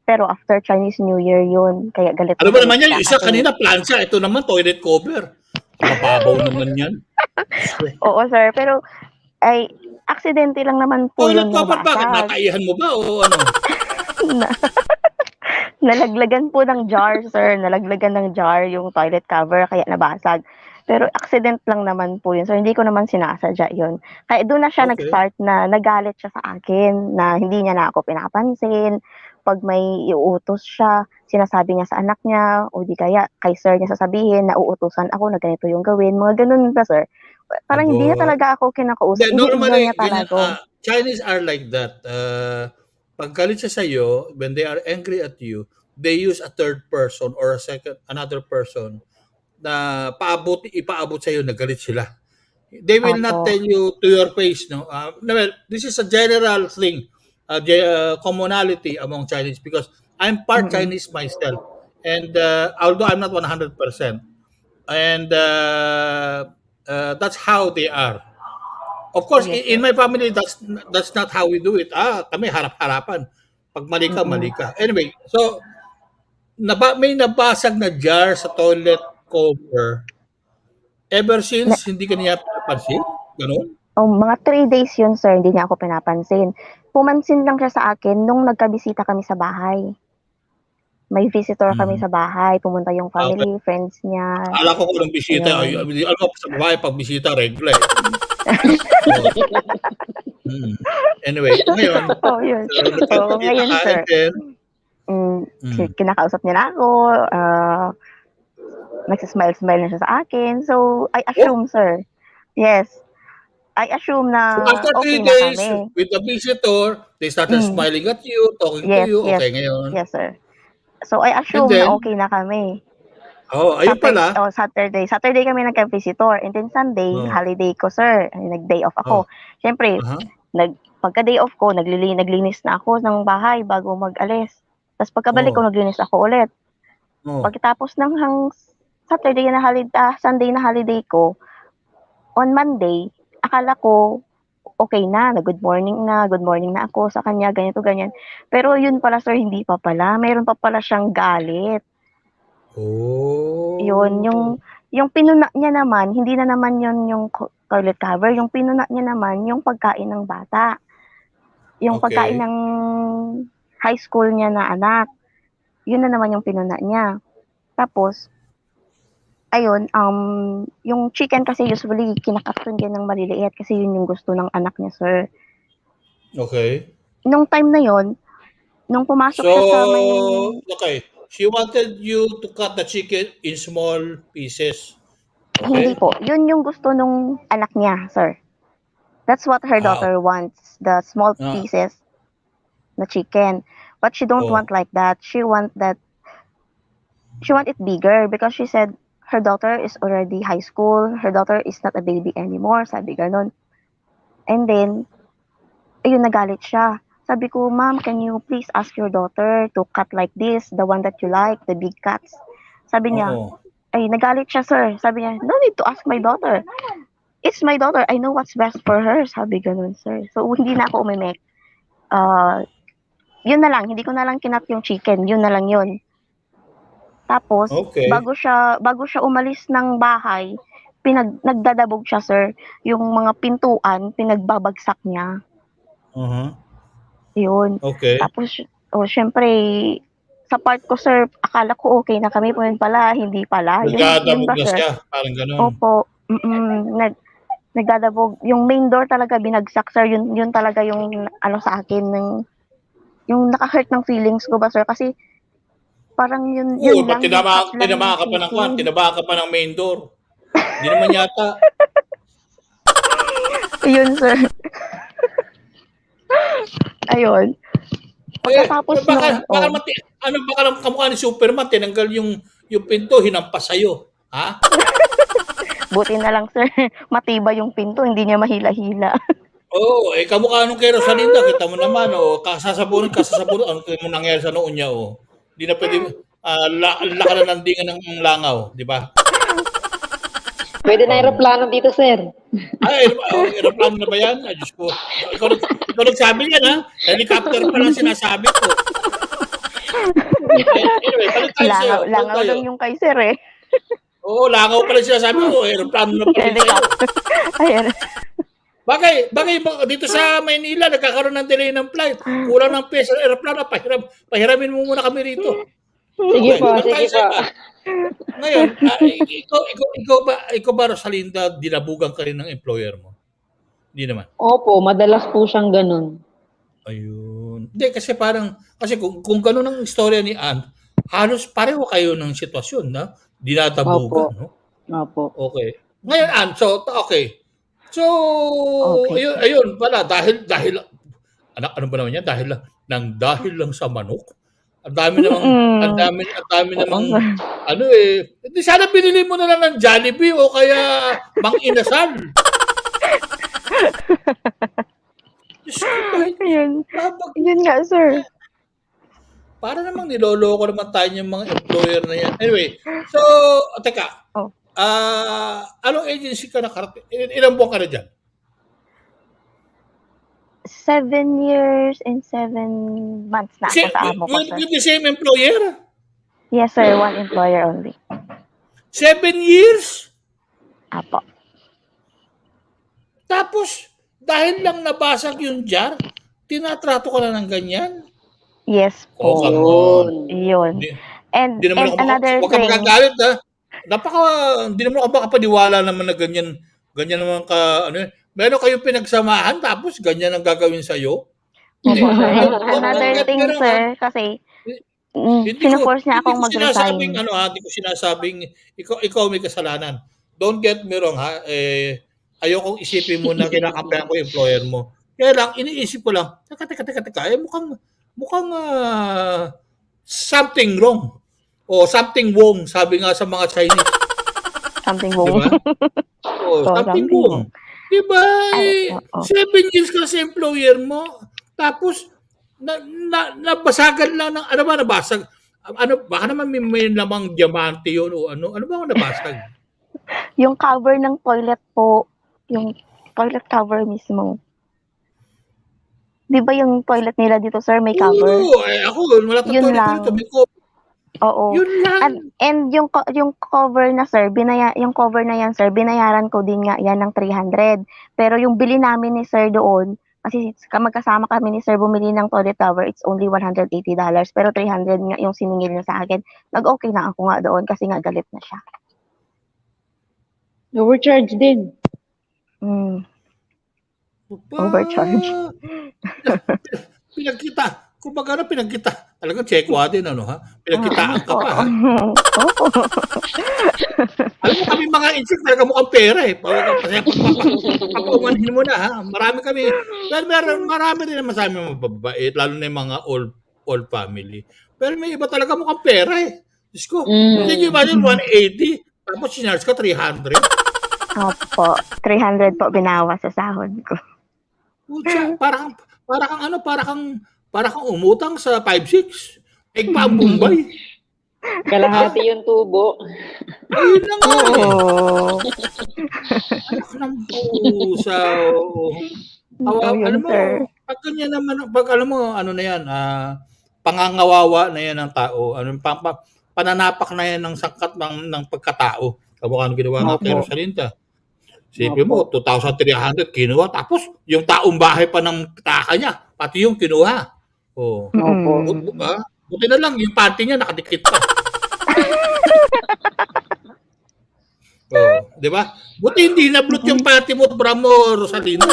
Pero after Chinese New Year yun, kaya galit. Ano ba naman yan? Yung isa kanina plancha, ito naman toilet cover. Mababaw naman yan. Oo, sir. Pero ay aksidente lang naman po toilet yun. cover, bakit? Nataihan mo ba o ano? Nalaglagan po ng jar, sir. Nalaglagan ng jar yung toilet cover, kaya nabasag. Pero accident lang naman po yun. So, hindi ko naman sinasadya yun. Kaya doon na siya nag-start na nagalit siya sa akin na hindi niya na ako pinapansin. Pag may iuutos siya, sinasabi niya sa anak niya o di kaya kay sir niya sasabihin na uutusan ako na ganito yung gawin. Mga ganun na, sir. Parang hindi na talaga ako kinakausap. Normally, niya talaga. Chinese are like that. Pag galit siya sa'yo, when they are angry at you, they use a third person or another person na ipaabot sa iyo na galit sila. They will not tell you to your face, no. This is a general thing, commonality among Chinese, because I'm part Chinese myself, and although I'm not 100%, and that's how they are. Of course, in my family, that's not how we do it. Kami harap-harapan. Pag mali ka, mali ka. Anyway, so may nabasag na jar sa toilet cover. Ever since, hindi ka niya pinapansin? Ganun? Mga 3 days yun, sir, hindi niya ako pinapansin. Pumansin lang siya sa akin nung nagkabisita kami sa bahay. May visitor kami sa bahay, pumunta yung Okay. family, friends niya. Akala ko kung anong bisita. Ay, Ayun. alam mo, sa babae, pag bisita, regla eh. Anyway, ngayon, Yun. so, nagkikita Ngayon, ka, sir, and then, kinakausap niya na ako, nagsismile-smile na siya sa akin. So, I assume, sir. Yes. I assume na so after 3 okay na days kami. with the visitor, they started smiling at you, talking to Yes, you. yes. Okay, ngayon. Yes, sir. So, I And assume na then, okay na kami. ayun pala. Saturday. Saturday kami nagka-visitor. And then Sunday, Oh, holiday ko, sir. Nag-day off oh, ako. Siyempre, pagka-day off ko, naglinis na ako ng bahay bago mag-alis. Tapos pagkabalik ko, oh, naglinis ako ulit. oh. Pagkatapos ng Saturday na holiday, Sunday na holiday ko, on Monday, akala ko okay na, good morning na ako sa kanya, ganito, ganyan. Pero yun pala, sir, hindi pa pala. Mayroon pa pala siyang galit. Yun, yung pinuna niya naman, hindi na naman yun yung toilet cover. Yung pinuna niya naman, yung pagkain ng bata. Yung pagkain ng high school niya na anak. Yun na naman yung pinuna niya. Tapos, ayun, yung chicken kasi usually kinakatun yan ng maliliit kasi yun yung gusto ng anak niya, sir. Okay. Nung time na yon, nung pumasok siya sa may... okay. She wanted you to cut the chicken in small pieces. Hindi Okay? po. Yun yung gusto nung anak niya, sir. That's what her daughter wants, the small pieces na chicken. But she don't want like that. She want it bigger because she said her daughter is already high school. Her daughter is not a baby anymore. Sabi ganon. And then, ayun, nagalit siya. Sabi ko, ma'am, can you please ask your daughter to cut like this, the one that you like, the big cuts? Sabi niya, ay, nagalit siya, sir. Sabi niya, no need to ask my daughter. It's my daughter. I know what's best for her. Sabi ganon, sir. So, hindi na ako umimek. Yun na lang. Hindi ko na lang kinat yung chicken. Yun na lang yun. Tapos, bago siya umalis ng bahay, nagdadabog siya, sir. Yung mga pintuan, pinagbabagsak niya. Yun. Okay. Tapos, syempre, sa part ko, sir, akala ko okay na kami. Yun pala, hindi pala. Nagdadabog Yun ba, na sir? siya. Parang ganun. Opo. Nagdadabog. Yung main door talaga binagsak, sir. Yun talaga yung ano sa akin, yung naka-hurt ng feelings ko ba, sir? Kasi parang yun lang. Tinama ka pa ng kwan. Tinaba ka pa ng main door. Hindi naman yata. Yun, sir. Ayun. Pagkatapos baka lang kamukha ni Superman, tinanggal yung pinto, hinampas sa'yo. Ha? Buti na lang, sir. Matibay yung pinto, hindi niya mahila-hila. Oo, kamukha nung kay Rosalinda, kita mo naman, kasasabunan, ano mo nangyari sa noon niya, Hindi na pwede, laka na landingan ng langaw, di ba? Pwede na aeroplano dito, sir. Aeroplano na ba yan? Ay, Diyos ko. Ikaw nagsabi yan, ha? Helicopter pa lang sinasabi ko. Anyway, balik tayo sa'yo. Langaw lang yung kay sir, eh. Oo, langaw pa lang sinasabi ko. Aeroplano na pa rin sa'yo. Ayan. Bagay, dito sa Maynila, nagkakaroon ng delay ng flight. Kulang ng pesa ng aeroplano. Pahiramin mo muna kami rito. Sige po. Ngayon, ikaw ba, Rosalinda, dinabugan ka rin ng employer mo? Hindi naman. Opo, madalas po siyang ganun. Ayun. Hindi, kasi kung ganun ang istorya ni Ann, halos pareho kayo ng sitwasyon na dinadabugan, no? Opo. Okay. Ngayon, Ann, okay. So, ayun pala, dahil, ano ba naman yan? Dahil lang sa manok? Ang dami namang, di sana binili mo na lang ng Jollibee o kaya Mang Inasal. Yun nga, sir. Para namang niloloko naman tayo yung mga employer na yan. Anyway, so, teka, anong agency ka nakarating? Ilang buwan ka na dyan? 7 years and 7 months na ako sa amo ko, sir. With the same employer? Yes, sir. One employer only. 7 years? Apo. Tapos, dahil lang nabasag yung jar, tinatrato ka na ng ganyan? Yes Oh, po. come on. Yun. Hindi, And hindi naman ako another huwag ka thing, magagalit ha. Hindi naman ako makapaniwala naman na ganyan, ganyan naman ka, ano yun. Meron kayong pinagsamahan tapos ganyan ang gagawin sa'yo? Hindi. opo sir. And Don't another get me thing wrong ha. sir, kasi Hindi ko fino-force niya hindi akong ko sinasabing mag-resign. ano ha, hindi ko sinasabing ikaw may kasalanan. Don't get me wrong ha, ayokong isipin mo na kinakampihan ko yung employer mo. Kaya lang iniisip ko lang, teka, mukhang something wrong. O something wrong, sabi nga sa mga Chinese. Something Di wrong. ba? Oh, something wrong. Di ba? Ay, oo. 7 years ka sa employer mo, tapos nabasagan lang ng ano ba nabasag? Ano baka naman may lamang diamante 'yon o ano? Ano ba ang nabasag? Yung cover ng toilet po, yung toilet cover mismo. 'Di ba yung toilet nila dito sir may cover? Oo, ako wala tayong Yun toilet lang. dito, may cover. Oo. Yun lang. And yung cover na sir, yung cover na yan sir, binayaran ko din nga yan ng 300. Pero yung bili namin ni sir doon, kasi magkasama kami ni sir bumili ng toilet cover, it's only $180. Pero 300 nga yung siningil niya sa akin. Nag-okay na ako nga doon kasi nga galit na siya. Overcharge din. Overcharge. Pinagkita. Kumbaga na pinagkita. Talagang checkwa din ano ha. Pinagkitaan ka pa ha. Alam mo kami mga insect talaga mukhang pera eh. Pag-umanhin mo na ha. Marami kami. Marami rin naman sa amin mababait. Lalo na yung mga old family. Pero may iba talaga mukhang pera eh. Diyos ko. Hindi nyo imagine 180. Tapos sinarge ka 300. Opo. 300 po binawas sa sahod ko. Pucha, para kang umutang sa 5-6. Pa ang Bombay. Kalahati yung tubo. Ayun na nga eh. Oo. Anak ng pusa. Alam mo, pag ganyan naman, alam mo, ano na yan, pangangawawa na yan ng tao. Pananapak na yan ng sangkat ng pagkatao. Kamukha ng ginawa nga kay Rosalinda. Sipin mo, 2,300 kinuha. Tapos, yung taong bahay pa ng taka niya, pati yung kinuha. Oh. Buti na lang, yung panty niya nakadikit pa. Di ba? Buti hindi nablot yung panty mo, Bramo, Rosalinda.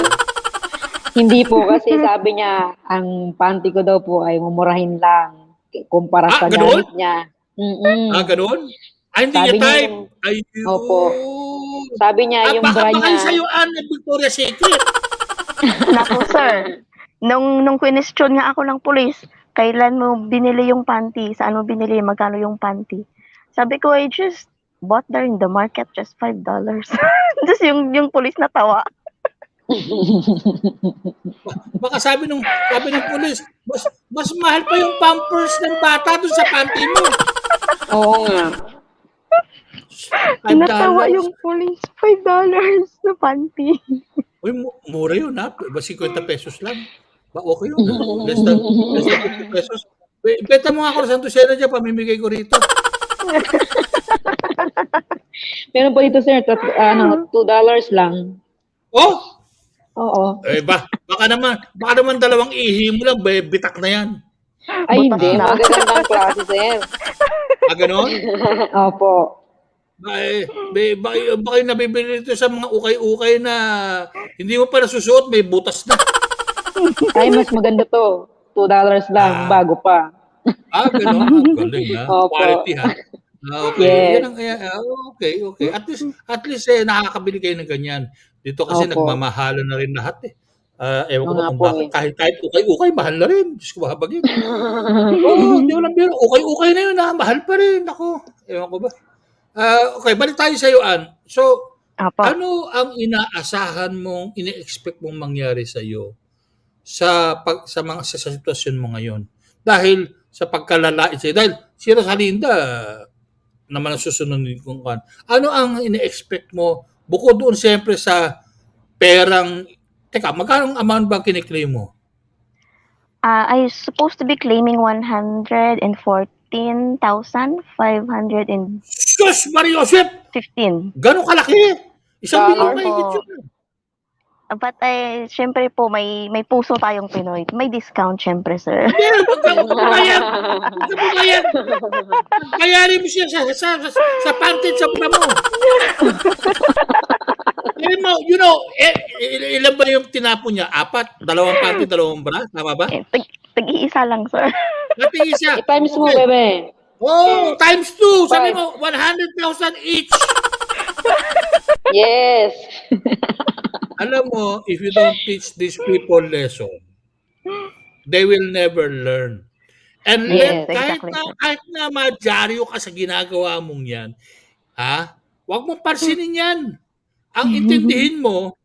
Hindi po kasi sabi niya, ang panty ko daw po ay mumurahin lang kumpara sa gamit niya. Ganun? Hindi niya type. Opo. Sabi niya, yung bra niya. Baka sa'yo, Victoria's Secret. Naku, sir. Nung question nga ako ng pulis, kailan mo binili yung panty? Saan mo binili? Magkano yung panty? Sabi ko, I just bought there in the market, just $5. Tapos yung pulis natawa. Baka sabi ng pulis, mas mahal pa yung pampers ng bata dun sa panty mo. Oo nga. Natawa yung pulis, $5 na panty. Uy, mura yun ha. 50 pesos lang. Okay yun. Less than 50 pesos. Beta mo nga ako sa Santusena dyan, pamimigay ko rito. Meron po dito sir, $2 lang. Oh? Oo. Baka naman dalawang ihi mo lang, bitak na yan. Ay, hindi. Magagandang klase, sir. Ganon? Opo. Baka yung nabibili ito sa mga ukay-ukay na hindi mo pa nasusuot, may butas na. Ay, mas maganda to. $2 lang, bago pa. Ganon. Galing ha. Opo. Quality ha. Yes. Okay. Okay. At least nakakabili kayo ng ganyan. Dito kasi nagmamahalan na rin lahat eh. Ewan ko kung bakit. Kahit ukay-ukay, mahal na rin. Diyos ko, mahabagin. Hindi ko lang biro. Ukay-ukay na yun ha. Mahal pa rin. Ako. Ewan ko ba. Okay, balik tayo sa iyo, Ann. So, ano ang inaasahan mong, ine-expect mong mangyari sa iyo sa sitwasyon mo ngayon? Dahil sa pagkalalait sa'yo. Dahil si Rosalinda naman ang susunod kong kan. Ano ang ine-expect mo bukod doon siyempre sa perang, magkano amount ba kiniklaim mo? I supposed to be claiming 114,500 and Sus, Mariosep! 15. Gano'ng kalaki? $1 million mahigit yun. But syempre po may puso tayong Pinoy. May discount syempre, sir. Hindi, magkabayad. Magkabayad. Bayarin mo siya sa pantit sa bra mo. You know, ilan ba yung tinapon niya? 4? 2 pantit, 2 bra? Tama ba? Tag-iisa lang, sir. Tag-iisa. I-times mo, bebe. Oh, times 2. Sabi mo, 100,000 each. Yes. Alam mo, if you don't teach these people lesson, they will never learn. And Yes, kahit exactly. na madyaryo ka sa ginagawa mong yan, huwag mong parsinin yan. Ang intindihin mo,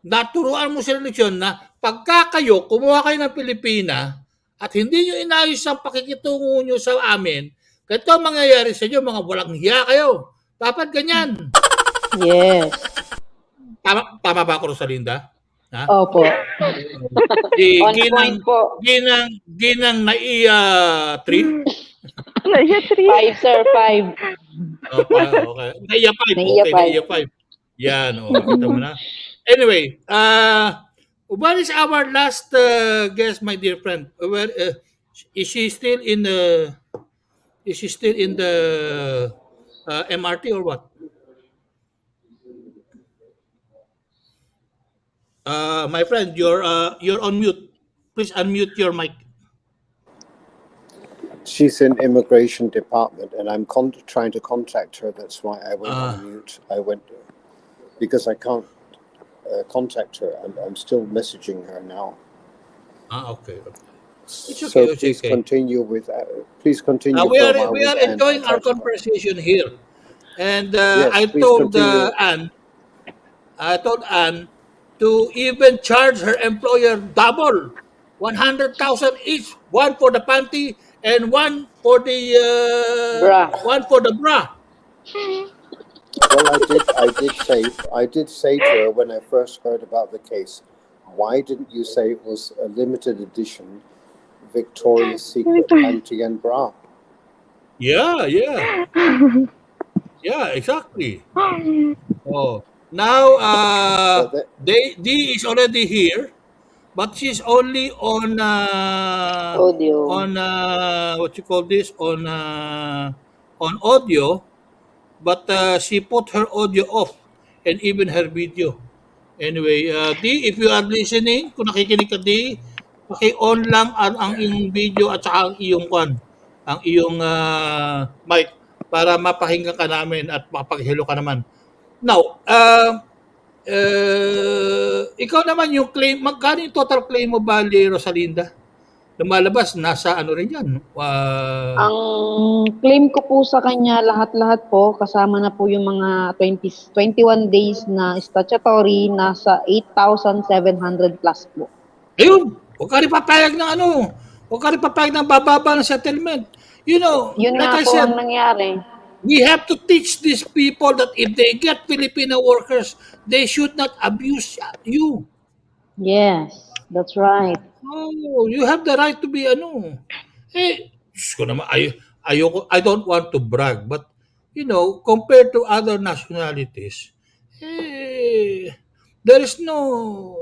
naturuan mo sila leksyon na pagka kayo, kumuha kayo ng Pilipina at hindi nyo inayos ang pakikitungo nyo sa amin, ganito ang mangyayari sa inyo, mga walang hiya kayo. Dapat ganyan. Yes. Tama ba ako, Rosalinda? Opo. On point po. Ginang naiya 3? Naiya 3? 5, sir, 5. Okay. Naiya 5. Okay, naiya 5. Yan, kita mo na. Anyway, what is our last guest, my dear friend? Where is she still in the MRT or what? My friend, you're on mute. Please unmute your mic. She's in immigration department, and I'm trying to contact her. That's why I went on mute. I went because I can't contact her. I'm still messaging her now. Okay. It's okay. So please continue with. Please continue. We are enjoying our conversation here, and yes, I told Anne to even charge her employer double, 100,000 each, one for the panty and one for the bra. Well, I did say to her when I first heard about the case, why didn't you say it was a limited edition Victoria's Secret panty and bra? Yeah, exactly. Oh. Now, Dee is already here, but she's only on audio. On what you call this on audio, but she put her audio off and even her video. Anyway, Dee, if you are listening, kung nakikinig ka, Dee, paki-on lang ang iyong video at saka ang iyong mic para mapakinggan ka namin at mapag-hello ka naman. Now, ikaw naman yung claim, magkano yung total claim mo ba, Rosalinda? Lumalabas, nasa ano rin yan? Ang claim ko po sa kanya, lahat-lahat po, kasama na po yung mga 21 days na statutory, nasa 8,700 plus po. Ayun, huwag ka rin papayag ng huwag ka rin papayag ng bababa ng settlement. You know, yun like nga po ang nangyari. We have to teach these people that if they get Filipino workers, they should not abuse you. Yes, that's right. Oh, you have the right to be I don't want to brag, but you know, compared to other nationalities, there is no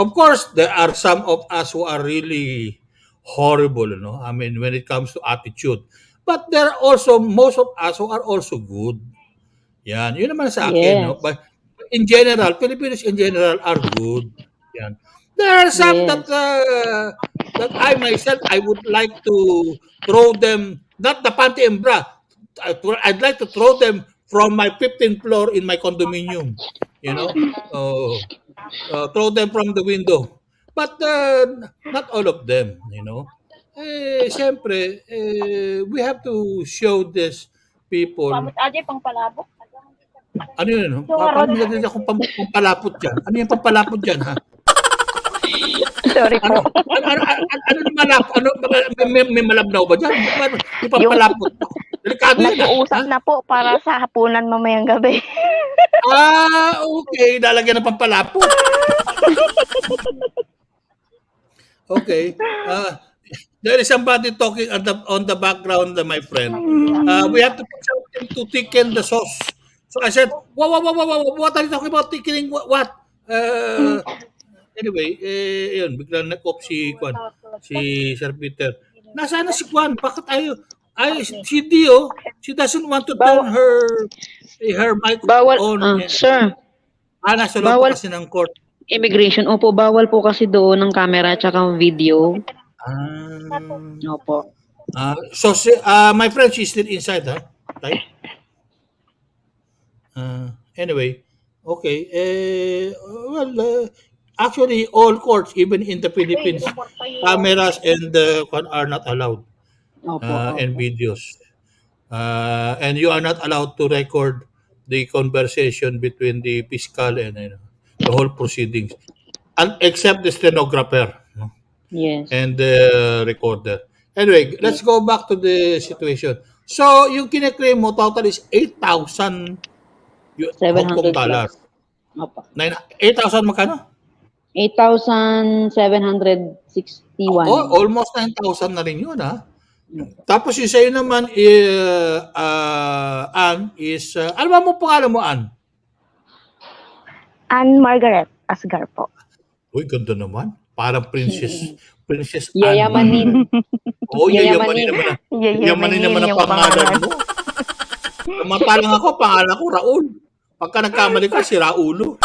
Of course, there are some of us who are really horrible, I mean, when it comes to attitude. But there are also most of us who are also good. Yan, yun naman sa akin, Yes. But in general, Filipinos in general are good. Yan. There are some Yes. that I myself I would like to throw them, not the panty and bra. I'd like to throw them from my 15th floor in my condominium. Throw them from the window. But not all of them, siyempre, we have to show these people. Ajay, pang palabok. Ano yun? Paano nagdadala akong pampalapot dyan? Ano yung pampalapot dyan, ha? Sorry po. Ano yung malapot? May malabnaw ba dyan? Yung pampalapot. Delikado yun. Nag-uusap na po para sa hapunan mamayang gabi. Okay. Lalagyan ng pampalapot. Okay. There is somebody talking on the background, my friend. We have to put something to thicken the sauce. So I said, what are you talking about thickening? What? Anyway, yun, biglang nag-off si Kwan, si Sir Peter. Nasaan na si Kwan? Bakit si Dio, she doesn't want to turn her mic Bawal, on. sir, Nasa loob pa bawal kasi ng court. immigration. Opo, bawal po kasi doon ng camera at video. Opo. So, my friend, she's still inside, huh? Right? Anyway, okay. Actually, all courts, even in the Philippines, cameras and are not allowed, and videos. And you are not allowed to record the conversation between the fiscal and the whole proceedings, except the stenographer, no? Yes. And the recorder. Anyway, let's go back to the situation. So, yung kine-claim mo total is 8,000 Hong Kong dollars. Opo. 8,000 magkano? 8,761. Almost 9,000 na rin yun, ha? Tapos yung sa'yo naman, Ann, is, ano ba mo pangalan mo, Ann? Ann Margaret Asgar po. Uy, ganda naman. Parang Princess Yayamanin. Yayamanin naman ang pangalan mo. Samantalang ako, pangalan ko, Raul. Pagka nagkamali ka, si Raulo.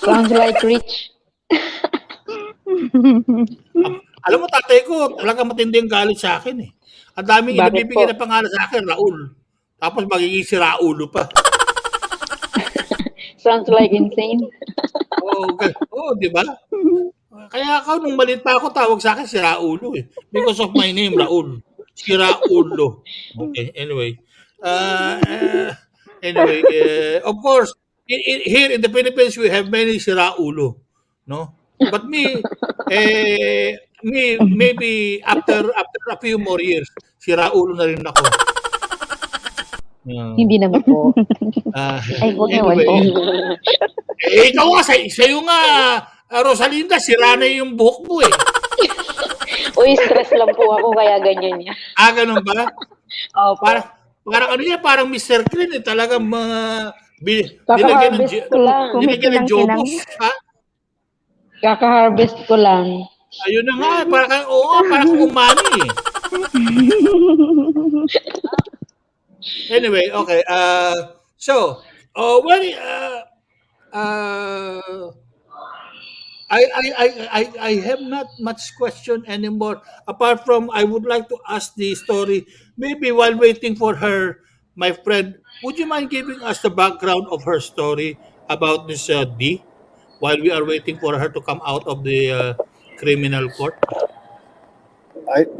Sounds like rich. Alam mo, tatay ko, talagang matinding galit sa akin eh. Ang daming inabibigay na pangalan sa akin, Raul. Tapos magiging si Raulo pa. Sounds like insane. Di ba? Kaya ako, nung maliit pa ako, tawag sa akin si Raulo eh. Because of my name, Raul. Si Raulo. Okay, anyway. Of course, here in the Philippines, we have many si Raulo. No? But maybe after a few more years, si Raulo na rin ako. Hindi naman po. Huwag naman po. Ikaw nga, sa'yo nga, Rosalinda, sira na yung buhok mo eh. Uy, stress lang po ako, kaya ganyan niya. Ganun ba? Opo. Parang parang Mr. Clean eh, talagang mga Kaka-harvest ko lang. nilagyan ng jobos, ha? Kaka-harvest ko lang. Ayun na nga, parang umani eh. Anyway, okay. I have not much question anymore. Apart from, I would like to ask the story. Maybe while waiting for her, my friend, would you mind giving us the background of her story about this D? While we are waiting for her to come out of the criminal court.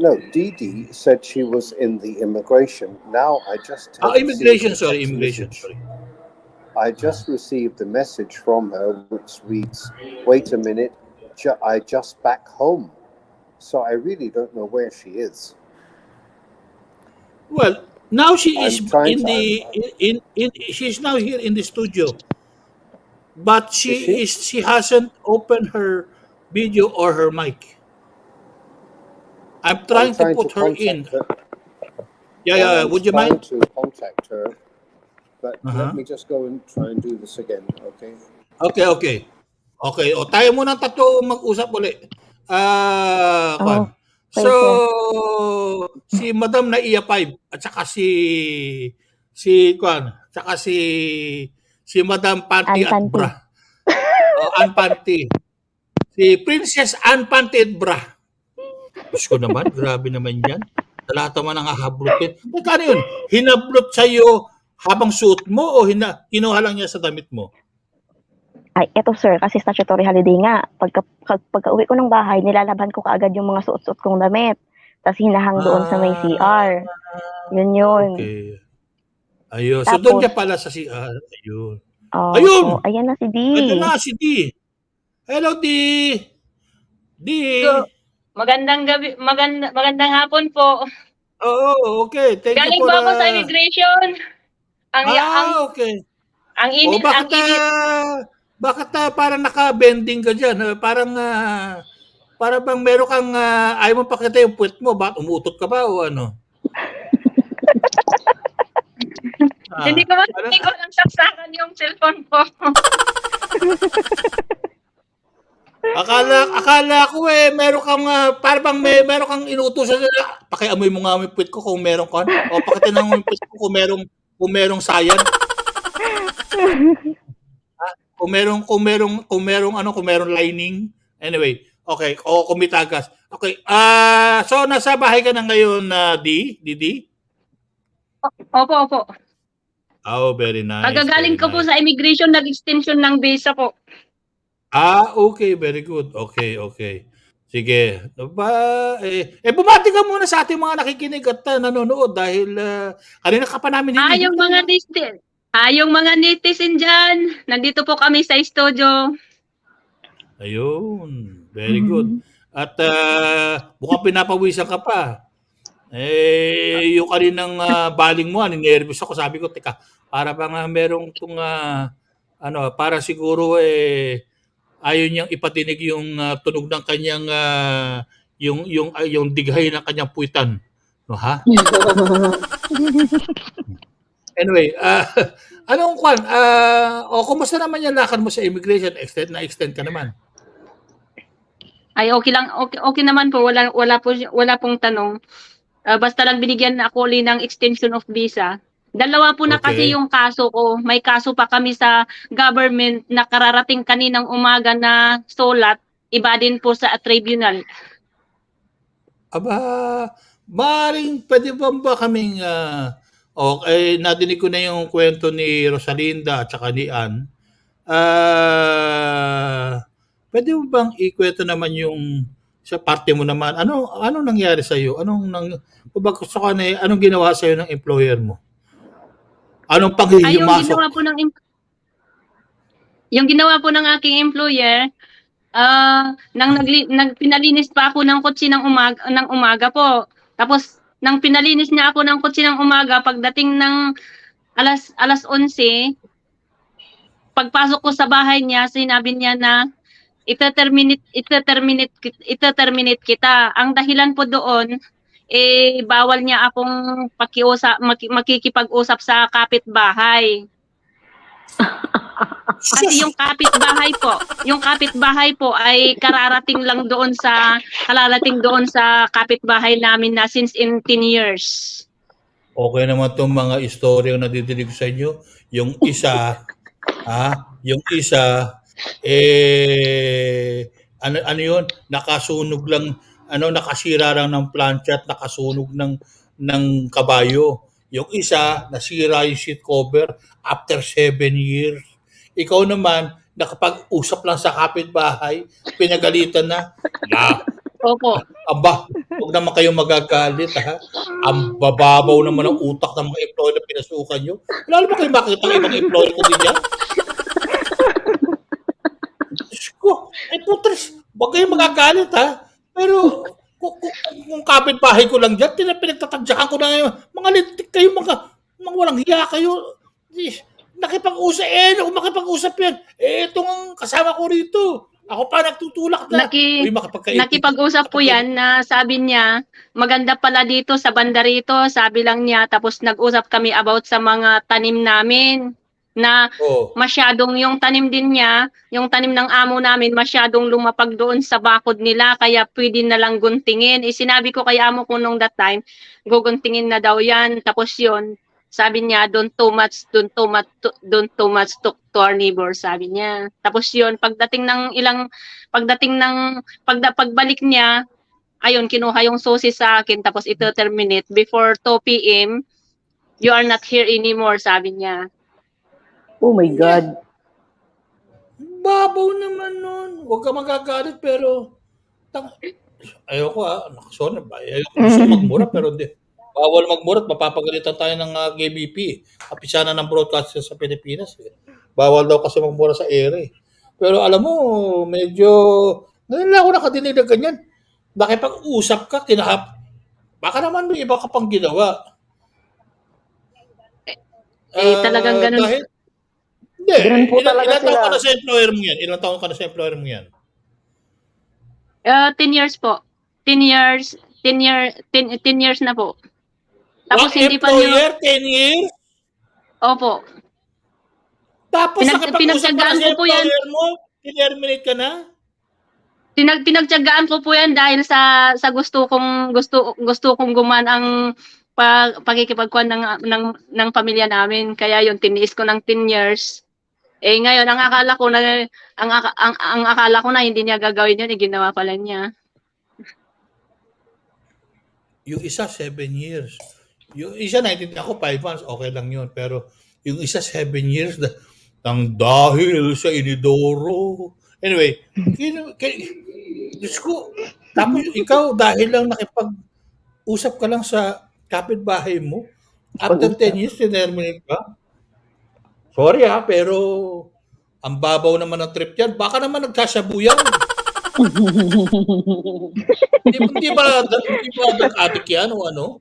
No, Dee said she was in the immigration. Now I just immigration. Sorry. I just received a message from her which reads, "Wait a minute, I just back home." So I really don't know where she is. Well, now she is she's now here in the studio. But she hasn't opened her video or her mic. I'm trying to put her in. Yeah. Would you mind to contact her? But let me just go and try and do this again, okay? Okay. O tayo muna tatlo mag-usap ulit. So, si Madam Naiya 5 at saka si Madam Panty at Bra. Ann Panty. Si Princess Ann Panty at Bra. Diyos ko naman, grabe naman yan. Lahat naman ang hahablutin. Ano yun? Hinablot sa'yo habang suot mo o kinuha lang niya sa damit mo? Ay, eto sir, kasi statutory holiday nga. Pagka-uwi ko ng bahay, nilalaban ko kaagad yung mga suot-suot kong damit. Tapos hinahang doon sa may CR. Yun. Okay. Ayun. So doon ka pala sa CR. Ayun. Ayun! Ayan na si D. Ayan na si D. Hello, D. D. Magandang gabi, magandang hapon po. Okay. Thank Galing you for... po ako sa immigration. Okay. Ang init, bakit parang naka-bending ka dyan? Parang bang meron kang ayaw mo pakita yung puwet mo. Bakit umutot ka ba o ano? Hindi ko lang saksakan yung cellphone ko. Akala ko meron kang parang meron kang inuutusan na pakiamoy mo nga yung puwet ko kung meron ka o pakitingnan mo yung puwet ko kung merong sayad. Kung merong lining. Anyway, okay. O kumitagas. Okay. So nasa bahay ka na ngayon, Didi? Opo. Oh, very nice. Kagagaling ko po sa immigration, nag-extension ng visa po. Okay. Very good. Okay. Sige. Bumati ka muna sa ating mga nakikinig at nanonood dahil kanina ka pa namin yung mga netizen dyan, nandito po kami sa studio. Ayun. Very good. At mukhang pinapawisan ka pa. Yung kaninang baling mo, ninervous ako. Sabi ko, teka, para bang merong itong, para siguro ayaw niyang ipatinig yung tunog ng kanyang, yung dighay ng kanyang puwitan. No, ha? Anyway, kumusta naman yung lakad mo sa immigration? Na-extend ka naman? Ay, okay lang. Okay naman po. Wala pong tanong. Basta lang binigyan ako ng extension of visa. Dalawa po na kasi yung kaso ko. May kaso pa kami sa government na kararating kaninang umaga na sulat. Iba din po sa tribunal. Aba, maaaring pwede ba kaming nadinig ko na yung kwento ni Rosalinda at saka ni Ann. Pwede mo bang ikwento naman yung sa parte mo naman, anong nangyari sa iyo? Anong ginawa sa iyo ng employer mo? Anong paghihimasok? Yung ginawa po ng aking employer, pinalinis pa ako ng kotse ng umaga po. Tapos nang pinalinis niya ako ng kotse ng umaga, pagdating ng alas 11, pagpasok ko sa bahay niya, sinabi niya na ita-terminate kita. Ang dahilan po doon, bawal niya akong makikipag-usap sa kapitbahay. Kasi yung kapitbahay po ay kararating doon sa kapitbahay namin na since in 10 years. Okay naman itong mga istorya na nadidinig sa inyo. Yung isa, yun, nakasunog lang, nakasira lang ng plancha at nakasunog ng kabayo. Yung isa, nasira yung seat cover after 7 years. Ikaw naman, nakapag-usap lang sa kapitbahay, pinagalitan na. Opo. Aba, huwag naman kayong magagalit, ha? Ang bababaw naman ng utak ng mga employer na pinasukan nyo. Wala naman kayong makita ng ibang employer ko din yan. Putres, huwag kayong magagalit, ha? Pero, kung kapitbahay ko lang dyan, pinagtatagyakan ko na ngayon. Mga lintik kayo, mga walang hiya kayo. Makipag-usap yan. Itong ang kasama ko rito. Ako pa nagtutulak na. Nakipag-usap po yan na sabi niya, maganda pala dito sa banda rito, sabi lang niya. Tapos nag-usap kami about sa mga tanim namin. Na masyadong yung tanim din niya, yung tanim ng amo namin, masyadong lumapag doon sa bakod nila, kaya pwede na lang guntingin. Sinabi ko kay amo ko nung that time, guguntingin na daw yan. Tapos yun, sabi niya, don't too much to our neighbor, sabi niya. Tapos yun, pagbalik niya, ayun, kinuha yung susi sa akin, tapos ito terminate before 2 p.m. You are not here anymore, sabi niya. Oh my God. Babaw naman nun. Huwag ka magagalit pero ayoko sorry ba? Ayoko gusto magmura pero bawal magmura at mapapagalitan tayo ng KBP. Kapisana ng broadcaster sa Pilipinas. Bawal daw kasi magmura sa air. Pero alam mo, medyo ngayon lang ako nakadinig ng ganyan. Nakipag-usap ka, baka naman may iba ka pang ginawa. Talagang ganun. Ilan taon ka na sa employer mo yan? Ilang taon ka na sa employer mo yan? 10 years po. 10 years na po. Tapos hindi pa employer, 10 years? Opo. Tapos nakipag-usap ka na sa employer mo? Terminate ka na? Pinagtiyagaan ko po 'yan dahil sa gusto kong gumaan ang pakikipagkuhan ng pamilya namin. Kaya 'yun tiniis ko ng 10 years. Eh, ngayon ang akala ko na ang akala ko na hindi niya gagawin 'yun, eh, ginawa pala niya. Yung isa 7 years. Yung isa naintindihan ko 5 months, okay lang 'yun. Pero yung isa 7 years nang dahil sa inidoro. Anyway, Diyos ko, tapos ikaw dahil lang nakipag-usap ka lang sa kapitbahay mo, after 10 years, tinerminate ka? Sorry pero ang babaw naman ng trip yan. Baka naman nagsasabu yan. Hindi ba nag-addict yan o ano?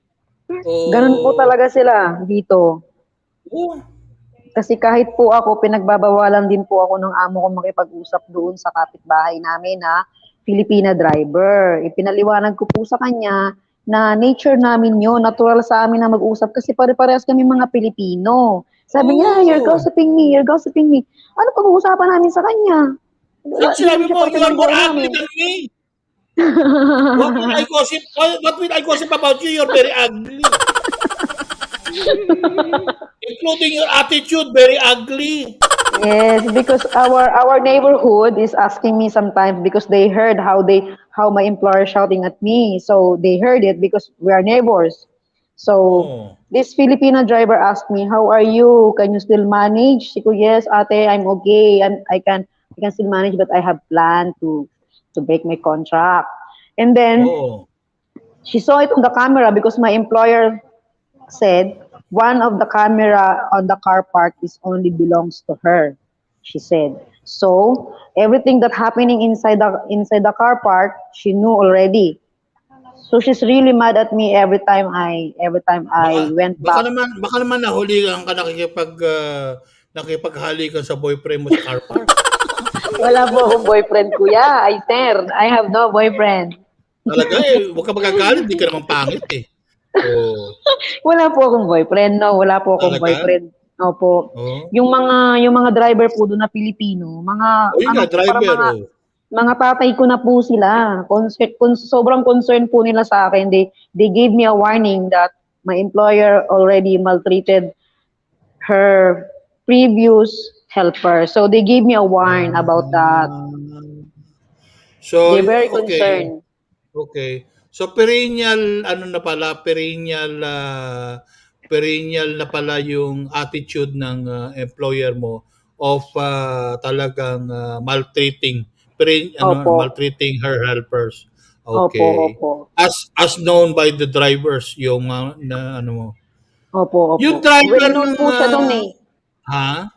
Ganun po talaga sila dito. Oo. Kasi kahit po ako, pinagbabawalan din po ako ng amo ko makipag-usap doon sa kapitbahay namin na Filipina driver. Ipinaliwanag ko po sa kanya na nature namin yun, natural sa amin na mag-usap kasi pare-parehas kami mga Pilipino. Sabi niya, you're gossiping me. Ano pag-uusapan namin sa kanya? Sinabi mo, you are more ugly than me. What will I gossip about you? You're very ugly. Including your attitude, very ugly. Yes, because our neighborhood is asking me sometimes because they heard how my employer shouting at me. So they heard it because we are neighbors. So this Filipino driver asked me, "How are you? Can you still manage?" Sabi ko, "Yes, ate, I'm okay. I can still manage, but I have planned to break my contract." And then she saw it on the camera because my employer said one of the camera on the car park is only belongs to her, she said. So everything that happening inside the car park, she knew already. So she's really mad at me every time I went back. Baka naman nahuligan ka nakipaghalikan sa boyfriend mo sa car park. Wala po akong boyfriend, kuya. I have no boyfriend. Talaga huwag ka magagalit, di ka naman pangit eh. Wala po akong boyfriend, no. Wala po akong boyfriend. Opo. Yung mga driver po doon na Pilipino, mga tatay ko na po sila. Sobrang concern po nila sa akin. They gave me a warning that my employer already maltreated her previous helper. So they gave me a warning about that. So they're very concerned. Okay. So perennial na pala yung attitude ng employer mo of talagang maltreating her helpers. Okay. Opo. As known by the drivers yung ano mo. Opo. Yung driver well known po siya doon eh. Ha?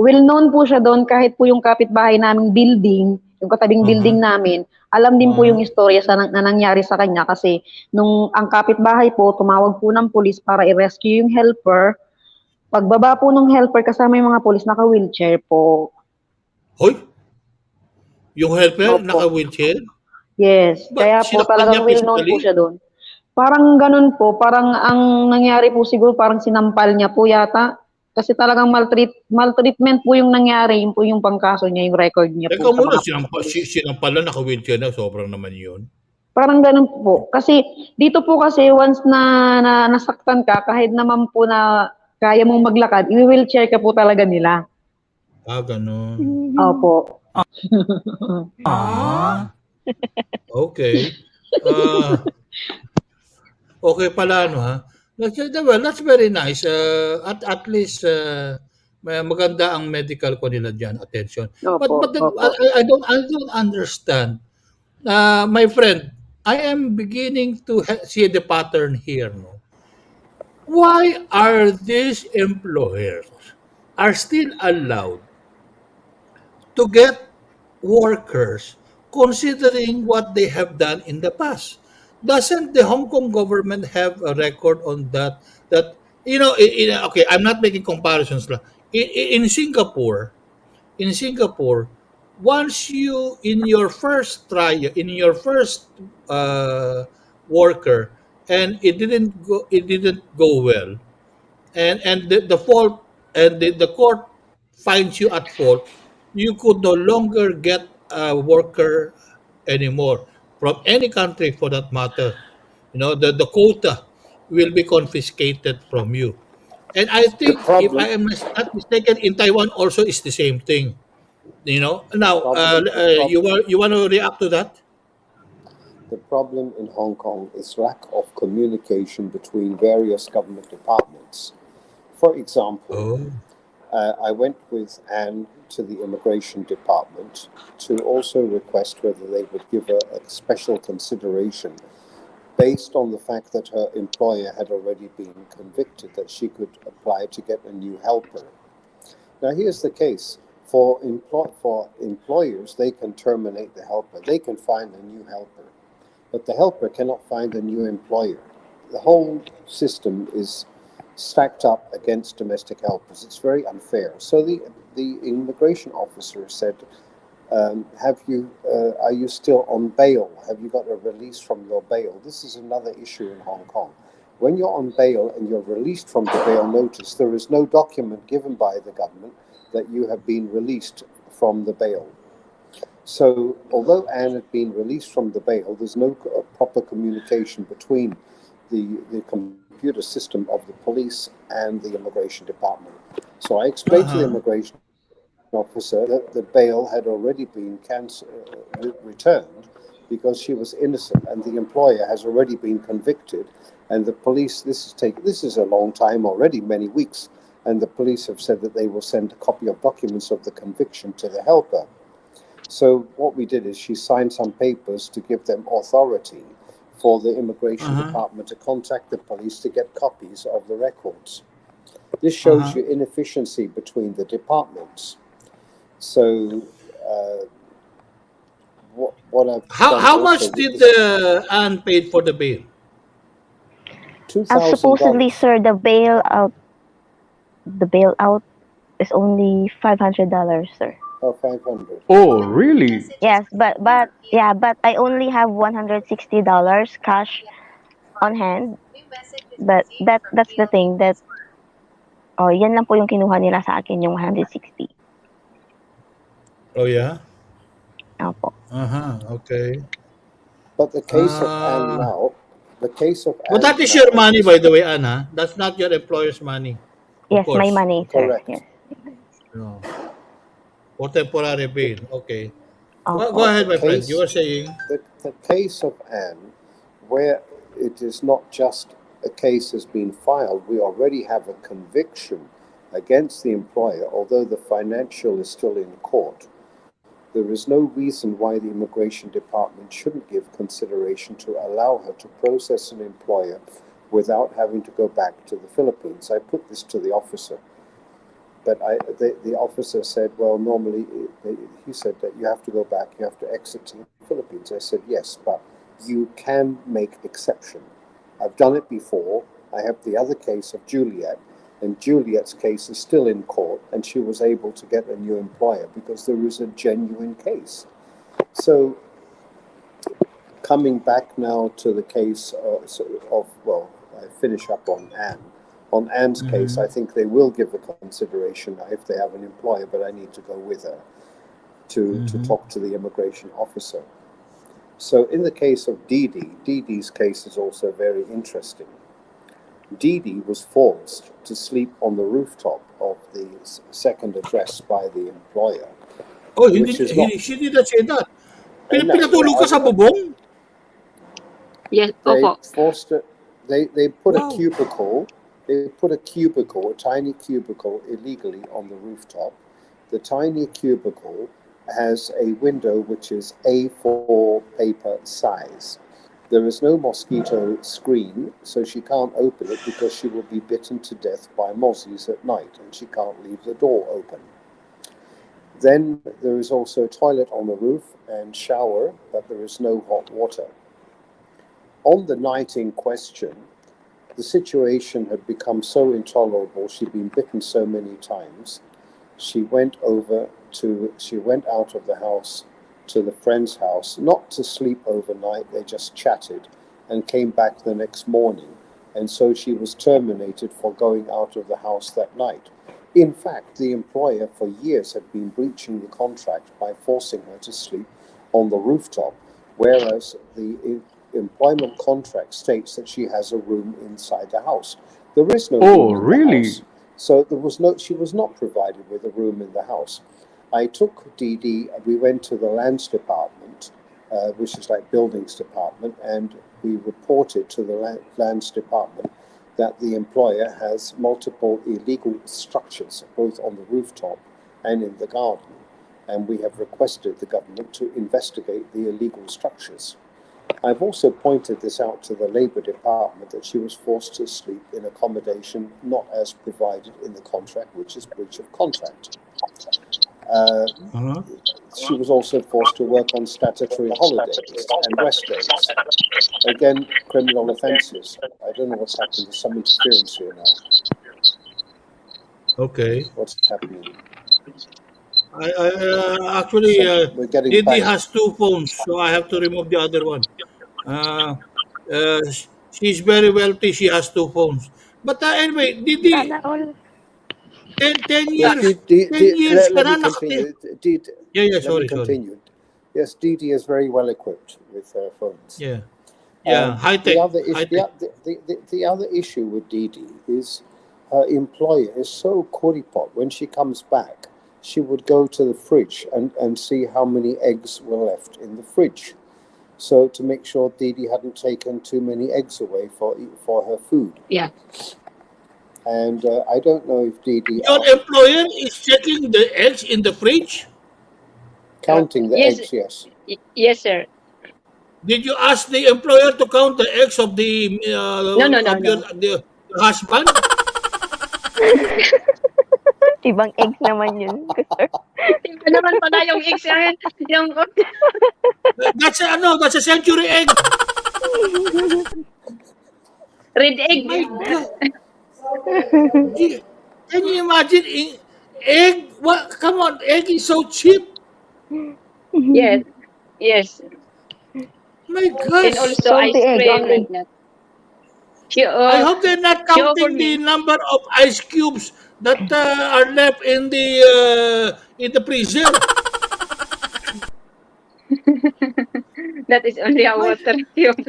Well known po siya doon kahit po yung kapitbahay naming building, yung katabing building namin, alam din po yung istorya na nangyari sa kanya kasi nung ang kapitbahay po tumawag po ng pulis para i-rescue yung helper. Pagbaba po ng helper kasama yung mga pulis, naka-wheelchair po. Hoy? Yung helper naka-wheelchair? Yes. Kaya po talagang well known po siya doon. Parang ganun po, parang ang nangyari po siguro parang sinampal niya po yata. Kasi talagang maltreatment po yung nangyari, yun po yung pangkaso niya, yung record niya po. Teka muna, sinampal na naka-wheelchair na, sobrang naman yun. Parang ganun po. Kasi dito po kasi once na nasaktan ka, kahit naman po na kaya mong maglakad, i-wheelchair ka po talaga nila. Ganun. Opo. Okay. Okay pala, no ha? Well, that's very nice. At least maganda ang medical ko nila dyan, attention. But I don't understand. My friend, I am beginning to see the pattern here. No? Why are these employers are still allowed to get workers considering what they have done in the past? Doesn't the Hong Kong government have a record on that? That okay, I'm not making comparisons. In Singapore, once you in your first worker, and it didn't go well, and the fault and the court finds you at fault, you could no longer get a worker anymore from any country for that matter. The quota will be confiscated from you. And I The think, if I problem, am not mistaken, in Taiwan also is the same thing. Now, the problem, you want to react to that? the problem in Hong Kong is lack of communication between various government departments. For example, Oh. I went with Anne to the immigration department to also request whether they would give her a special consideration based on the fact that her employer had already been convicted, that she could apply to get a new helper. Now, here's the case. For employers, they can terminate the helper. They can find a new helper. But the helper cannot find a new employer. The whole system is stacked up against domestic helpers. It's very unfair. So the immigration officer said, are you still on bail? Have you got a release from your bail? This is another issue in Hong Kong. When you're on bail and you're released from the bail notice, there is no document given by the government that you have been released from the bail. So although Anne had been released from the bail, there's no proper communication between the computer system of the police and the immigration department. So I explained to the immigration officer that the bail had already been returned because she was innocent, and the employer has already been convicted, and the police, this is a long time already, many weeks, and the police have said that they will send a copy of documents of the conviction to the helper. So what we did is she signed some papers to give them authority for the immigration department to contact the police to get copies of the records. This shows you inefficiency between the departments. So what I've How much did Anne paid for the bail? Supposedly, $2,000. sir, the bailout is only $500, sir. Oh, 500. Oh, really? Yes, but I only have $160 cash on hand. But that's the thing that yan lang po yung kinuha nila sa akin, yung 160. Oh yeah. Opo. Okay. But the case of Anne now, But that is your money, by the way, Anna. That's not your employer's money. Yes, course. my money, sir. Correct. Yes. No. For temporary bail. Okay. Opo. Go ahead, my friend. You were saying. The case of Anne, where it is not just a case has been filed, we already have a conviction against the employer, although the financial is still in court. There is no reason why the immigration department shouldn't give consideration to allow her to process an employer without having to go back to the Philippines. I put this to the officer, but the officer said, well, normally, he said that you have to go back, you have to exit to the Philippines. I said, yes, but you can make exception. I've done it before. I have the other case of Juliet, and Juliet's case is still in court, and she was able to get a new employer because there is a genuine case. So, coming back now to the case I finish up on Anne. On Anne's case, I think they will give a consideration if they have an employer, but I need to go with her to talk to the immigration officer. So in the case of Didi's case is also very interesting. Didi was forced to sleep on the rooftop of the second address by the employer. Oh, she didn't say that. Pinatulog ka sa bubong? Yes, They opo. forced it. They put a cubicle. They put a tiny cubicle, illegally on the rooftop. The tiny cubicle has a window which is A4 paper size. There is no mosquito screen, so she can't open it because she will be bitten to death by mozzies at night, and she can't leave the door open. Then there is also a toilet on the roof and shower, but there is no hot water. On the night in question, the situation had become so intolerable, she'd been bitten so many times, she went out of the house to the friend's house, not to sleep overnight, they just chatted, and came back the next morning. And so she was terminated for going out of the house that night. In fact, the employer for years had been breaching the contract by forcing her to sleep on the rooftop. whereas the employment contract states that she has a room inside the house. There is no room in the house, so she was not provided with a room in the house. I took Dee, we went to the lands department, which is like buildings department, and we reported to the lands department that the employer has multiple illegal structures, both on the rooftop and in the garden. And we have requested the government to investigate the illegal structures. I've also pointed this out to the Labour Department that she was forced to sleep in accommodation not as provided in the contract, which is breach of contract. She was also forced to work on statutory holidays and rest days. Again, criminal offences. I don't know what's happened. There's some interference here now. Okay. What's happening? Actually, Didi back. has two phones, so I have to remove the other one. She's very wealthy. She has two phones. But anyway, Didi, 10 years. 10 years let me continue. Let me continue. Yes, Didi is very well equipped with her phones. Yeah. High tech. The other issue with Didi is her employer is so kuripot. When she comes back, she would go to the fridge and see how many eggs were left in the fridge. So to make sure Didi hadn't taken too many eggs away for her food. Yeah. And I don't know if Didi... Your employer is checking the eggs in the fridge? Counting the eggs, yes. Yes, sir. Did you ask the employer to count the eggs of the the husband? Ibang eggs naman yun. Iba naman pala yung eggs yan. That's a century egg. Red egg. My God. Can you imagine egg? What? Come on, egg is so cheap. Yes. Yes. My gosh. And also ice cream like that. I hope they're not counting the number of ice cubes that are left in the freezer. That is only a water cube.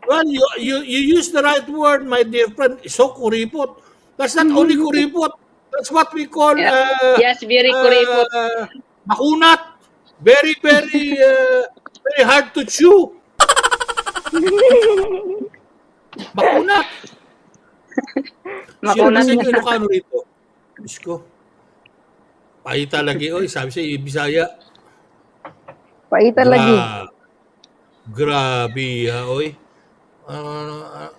Well, you use the right word, my dear friend. So kuripot. That's not only kuripot. That's what we call yes, very kuripot. Makunat. Very, very, very hard to chew. Makunat. Sino ba sa inyo Ilocano rito? Diyos ko. Paita lagi. Oy, sabi siya, Bisaya. Paita lagi. Grabe, oy. I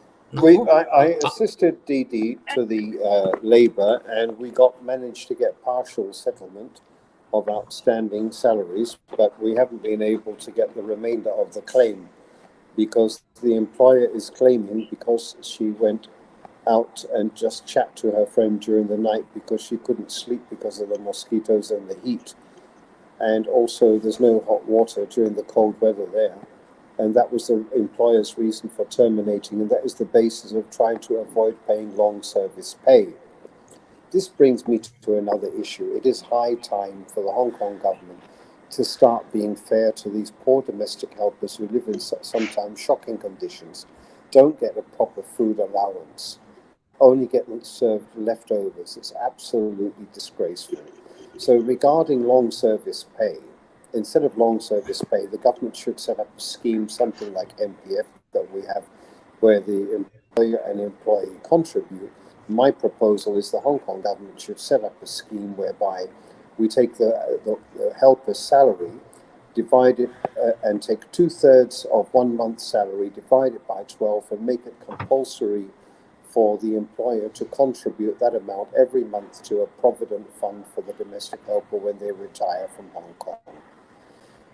assisted Didi to the Labour, and we managed to get partial settlement of outstanding salaries, but we haven't been able to get the remainder of the claim because the employer is claiming because she went out and just chat to her friend during the night because she couldn't sleep because of the mosquitoes and the heat. And also there's no hot water during the cold weather there. And that was the employer's reason for terminating, and that is the basis of trying to avoid paying long service pay. This brings me to another issue. It is high time for the Hong Kong government to start being fair to these poor domestic helpers who live in sometimes shocking conditions, don't get a proper food allowance, only get served leftovers. It's absolutely disgraceful. So regarding long service pay, instead of long service pay, the government should set up a scheme, something like MPF that we have, where the employer and employee contribute. My proposal is the Hong Kong government should set up a scheme whereby we take the helper's salary, divide it and take 2/3 of 1 month's salary, divide it by 12 and make it compulsory for the employer to contribute that amount every month to a provident fund for the domestic helper when they retire from Hong Kong.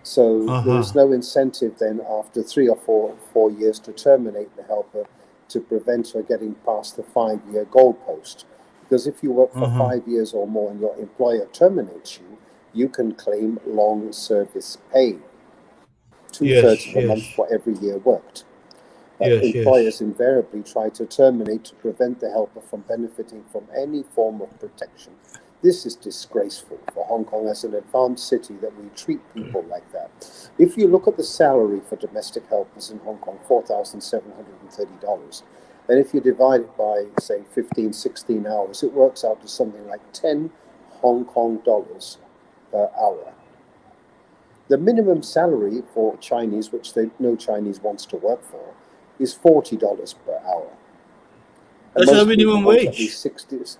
So there's no incentive then after 3 or 4 years to terminate the helper to prevent her getting past the 5-year goalpost. Because if you work for 5 years or more and your employer terminates you, you can claim long service pay, 2/3 of a month for every year worked. Employers invariably try to terminate to prevent the helper from benefiting from any form of protection. This is disgraceful for Hong Kong as an advanced city that we treat people like that. If you look at the salary for domestic helpers in Hong Kong, $4,730. And if you divide it by, say, 15, 16 hours, it works out to something like 10 Hong Kong dollars per hour. The minimum salary for Chinese, which no Chinese wants to work for, is $40 per hour. That's a minimum wage. 60s.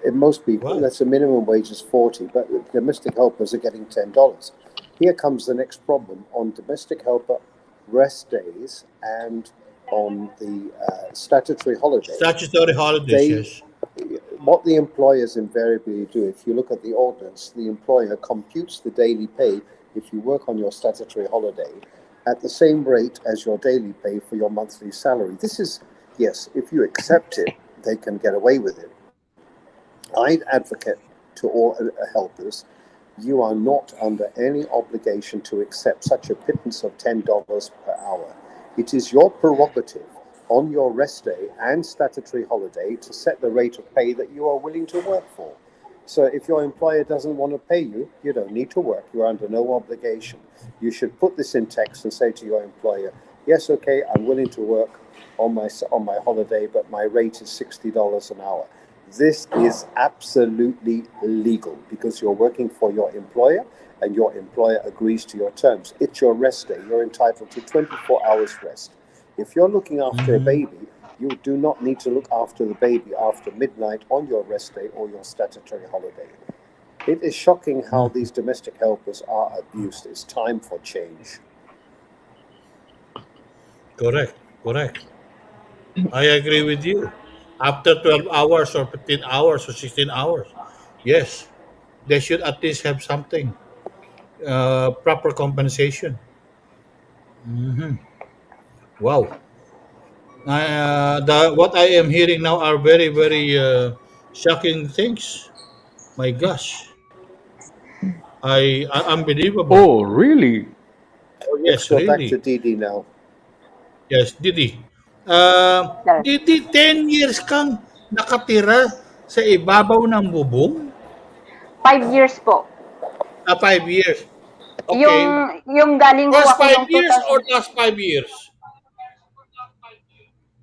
In most people, that's the minimum wage is 40, but the domestic helpers are getting $10. Here comes the next problem on domestic helper rest days and on the statutory holidays. Statutory holidays, yes. What the employers invariably do, if you look at the ordinance, the employer computes the daily pay if you work on your statutory holiday at the same rate as your daily pay for your monthly salary. This is, yes, if you accept it, they can get away with it. I'd advocate to all helpers, you are not under any obligation to accept such a pittance of $10 per hour. It is your prerogative on your rest day and statutory holiday to set the rate of pay that you are willing to work for. So if your employer doesn't want to pay you, you don't need to work. You're under no obligation. You should put this in text and say to your employer, yes, okay, I'm willing to work on my holiday, but my rate is $60 an hour. This is absolutely legal because you're working for your employer and your employer agrees to your terms. It's your rest day. You're entitled to 24 hours rest. If you're looking after a baby, you do not need to look after the baby after midnight on your rest day or your statutory holiday. It is shocking how these domestic helpers are abused. It's time for change. Correct. I agree with you. After 12 hours or 15 hours or 16 hours, yes, they should at least have something, proper compensation. Wow. What I am hearing now are very, very shocking things. My gosh. Unbelievable. Oh, really? Oh, Let's yes, go back to really. Didi now. Yes, Didi. Didi, 10 years kang nakatira sa ibabaw ng bubong? 5 years po. 5 years. Okay. Yung galing po First ako 5 nung years or last 5 years?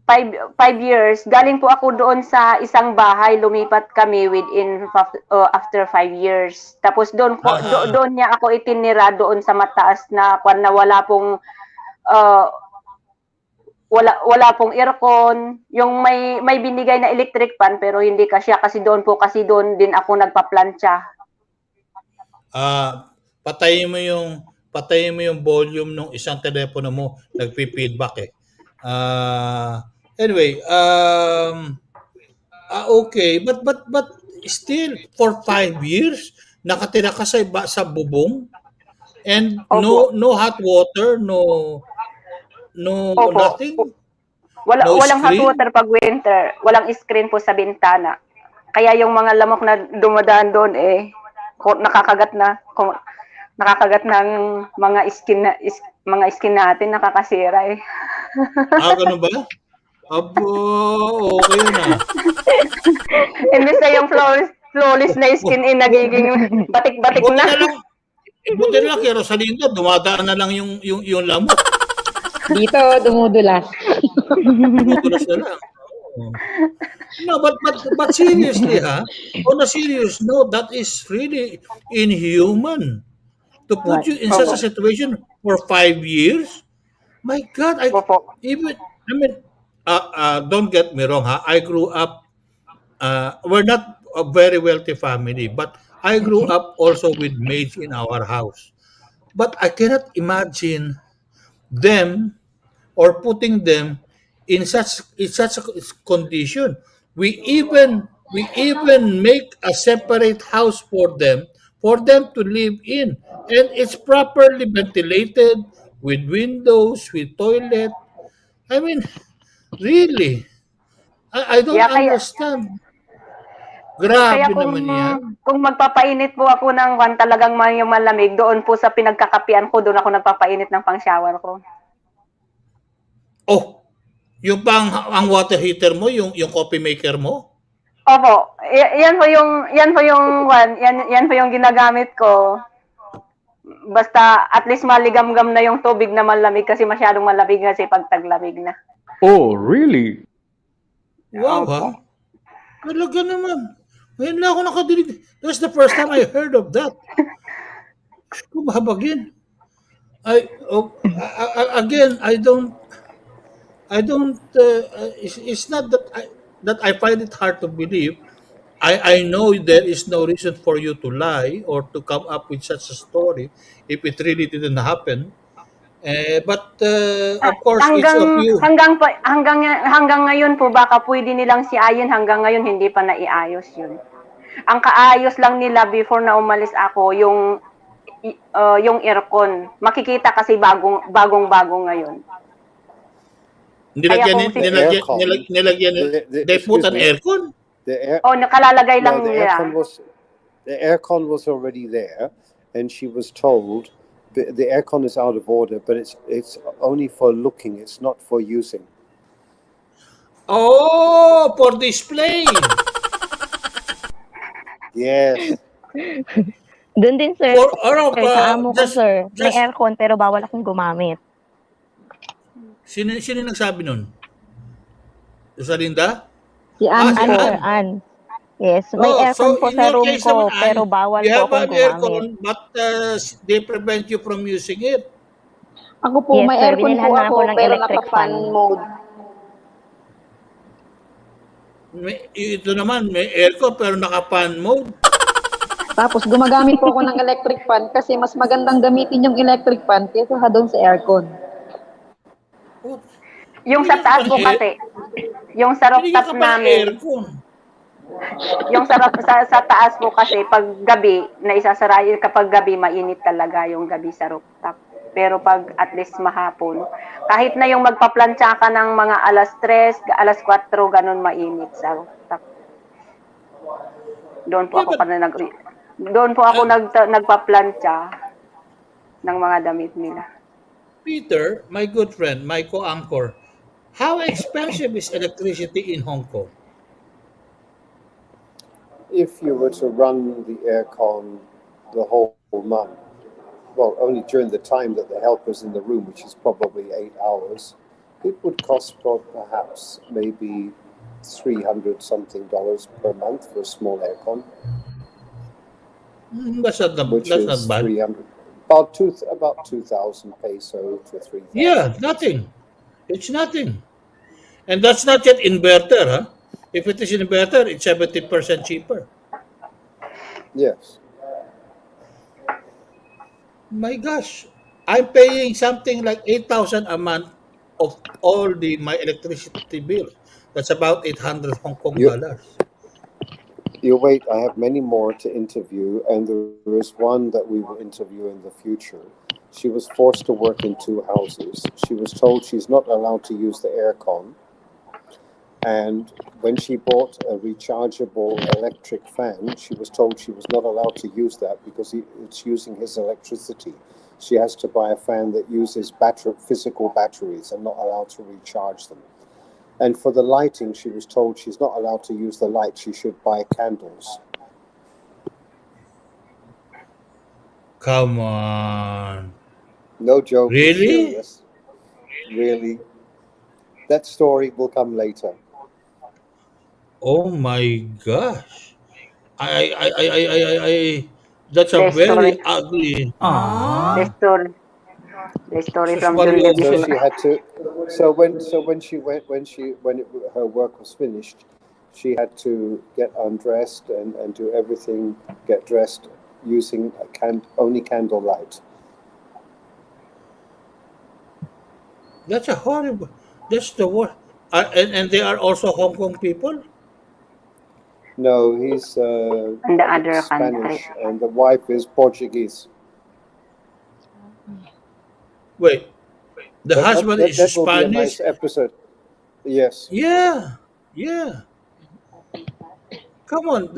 5 years. Galing po ako doon sa isang bahay, lumipat kami within after 5 years. Tapos doon po doon niya ako itinira doon sa mataas na kwan na wala pong wala pong aircon, yung may binigay na electric fan pero hindi kasya kasi doon din ako nagpaplantsa. Patayin mo yung volume ng isang telepono mo, nagpi-feedback eh. Anyway, okay, but still for 5 years nakatira ka sa bubong and no hot water, no nothing. Walang hot water pag winter, walang screen po sa bintana. Kaya yung mga lamok na dumadaan doon nakakagat ng mga skin natin, nakakasira eh. Ganun ba? Abo, okay na. Imbes na yung flawless na skin nagiging batik-batik na. Buti na lang kay Rosalinda, dumadaan na lang yung lamok. Dito, dumudulas. Dumudulas na lang. No, but seriously, on a serious note, that is really inhuman to put you in such a situation for 5 years. My God, don't get me wrong, I grew up. We're not a very wealthy family, but I grew up also with maids in our house. But I cannot imagine them or putting them in such a condition. We even make a separate house for them to live in, and it's properly ventilated with windows, with toilet. I mean, really, I don't understand. Grabe naman yan. Kung magpapainit po ako ng talagang yung malamig, doon po sa pinagkakapian ko, doon ako nagpapainit ng pang-shower ko. Oh, yung ang water heater mo, yung coffee maker mo? Opo, yan po yung ginagamit ko. Basta at least maligam-gam na yung tubig na malamig kasi masyadong malamig kasi pag taglamig na. Oh, really? Wow, ha? Talaga naman. Ngayon na ako nakadinig. That's the first time I heard of that. Kumabagin. Again, it's not that I find it hard to believe. I know there is no reason for you to lie or to come up with such a story if it really didn't happen. But of course, each of you. Hanggang ngayon po baka pwede nilang siayin, hanggang ngayon hindi pa naiayos yun. Ang kaayos lang nila before na umalis ako yung aircon. Makikita kasi bagong-bago ngayon. Nilagyan, they put an aircon? Nakalalagay lang nila. The aircon was already there, and she was told the aircon is out of order, but it's only for looking. It's not for using. Oh, for display. Yes. Doon din, sir. Sa amo ko, sir. May aircon pero bawal akong gumamit. Sino nagsabi nun? Sa Linda? Si Ann po, Ann. Yes, may aircon po sa room ko, pero bawal po akong gumamit. Aircon, but they prevent you from using it. Ako po, may aircon po ako, pero naka-fan mode. Ito naman, may aircon, pero naka-fan mode. Tapos gumagamit po ako ng electric fan kasi mas magandang gamitin yung electric fan kaysa doon sa aircon. Yung sa taas po kasi, yung sa rooftop namin, yung sa taas po kasi pag gabi, na isasara, kapag gabi, mainit talaga yung gabi sa rooftop. Pero pag at least mahapon, kahit na yung magpaplantsa ka ng mga alas 3, alas 4, ganun mainit sa rooftop. Doon po ako nagpaplantsa ng mga damit nila. Peter, my good friend, my co-anchor, how expensive is electricity in Hong Kong? If you were to run the aircon the whole month, well, only during the time that the helper's in the room, which is probably 8 hours, it would cost perhaps maybe $300 something per month for a small aircon. That's not bad. About 2,000 peso to 3,000. Yeah, nothing. It's nothing. And that's not yet inverter, huh? If it is inverter, it's 70% cheaper. Yes. My gosh, I'm paying something like 8,000 a month of all my electricity bill. That's about 800 Hong Kong dollars. You wait, I have many more to interview, and there is one that we will interview in the future. She was forced to work in 2 houses. She was told she's not allowed to use the aircon. And when she bought a rechargeable electric fan, she was told she was not allowed to use that because it's using his electricity. She has to buy a fan that uses physical batteries and not allowed to recharge them. And for the lighting, she was told she's not allowed to use the light. She should buy candles. Come on. No joke. Really? Really. That story will come later. Oh my gosh. That's a very ugly. The story from so she had to. So when her work was finished, she had to get undressed and do everything, get dressed using only candlelight. That's a horrible. That's the worst. And they are also Hong Kong people. No, he's in the other Spanish, country. and the wife is Portuguese. Wait, the husband is that Spanish. Will be a nice episode. Yes. Yeah. Come on,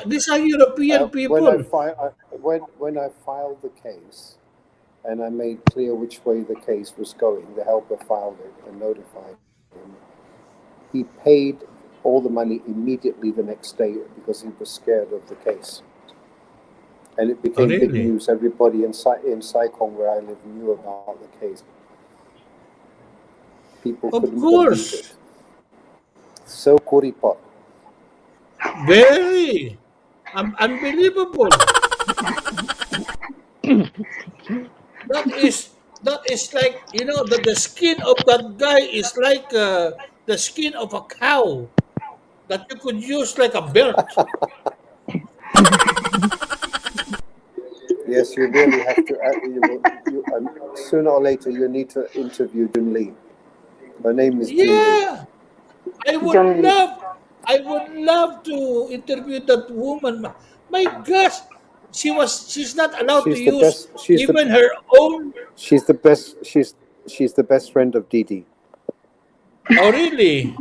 these are European people. When I filed the case, and I made clear which way the case was going, the helper filed it and notified him. He paid all the money immediately the next day because he was scared of the case. And it became big news. Everybody in Saikong, where I live, knew about the case. People couldn't believe it. So kuripot. Very unbelievable. That is like, you know, the skin of that guy is like the skin of a cow that you could use like a belt. Yes, you really have to. Sooner or later, you need to interview Jun Lee. Her name is Jun Lee. Yeah, I would love to interview that woman. My gosh, she's not allowed to use even her own. She's the best. She's the best friend of Didi. Oh, really?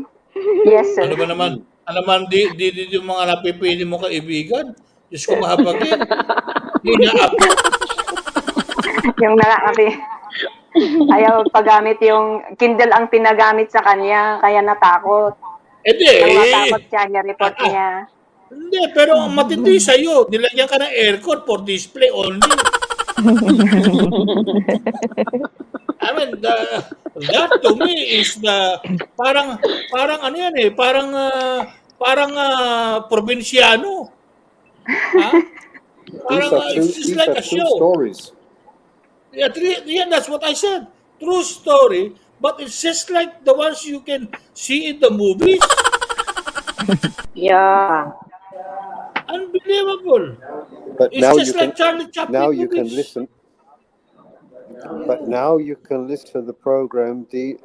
Yes, sir. Ano ba naman? Ano naman di yung mga napipili mo kaibigan? Diyos ko mahabagin. Ina-apo. Yung nakakapi. Ayaw paggamit yung Kindle ang pinagamit sa kanya, kaya natakot. Hindi. Natakot siya, niya-report niya. Hindi, pero matindi sa'yo. Nilagyan ka ng aircon for display only. I mean, that to me is the parang ano yan eh, parang probinsyano. Parang it's just like a show. Stories. Yeah, that's what I said. True story, but it's just like the ones you can see in the movies. Yeah. Unbelievable. But it's just like Charlie Chaplin now movies. You can listen. But now you can listen to the program, the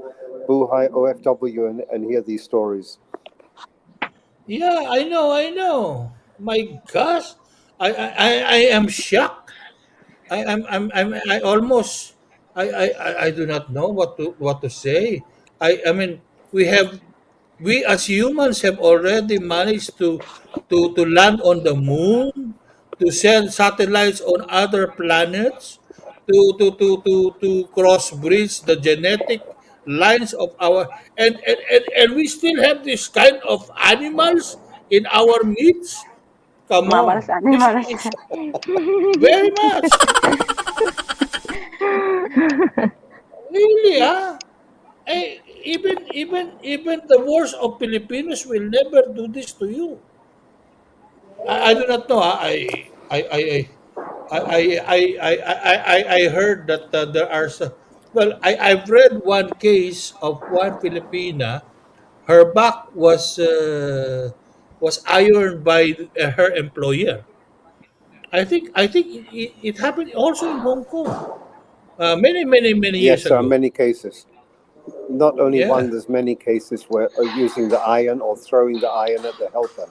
BAHAY OFW, and hear these stories. Yeah, I know. My gosh, I am shocked. I almost I do not know what to say. I mean, we as humans have already managed to land on the moon, to send satellites on other planets, to crossbreed the genetic lines of our and we still have this kind of animals in our midst. Come on. It's very much. Really, even the worst of Filipinos will never do this to you. I do not know. I heard that there are I've read one case of one Filipina. Her back was ironed by her employer. I think it happened also in Hong Kong. Many years ago. Yes, there are many cases. Not only one, there's many cases where using the iron or throwing the iron at the helper.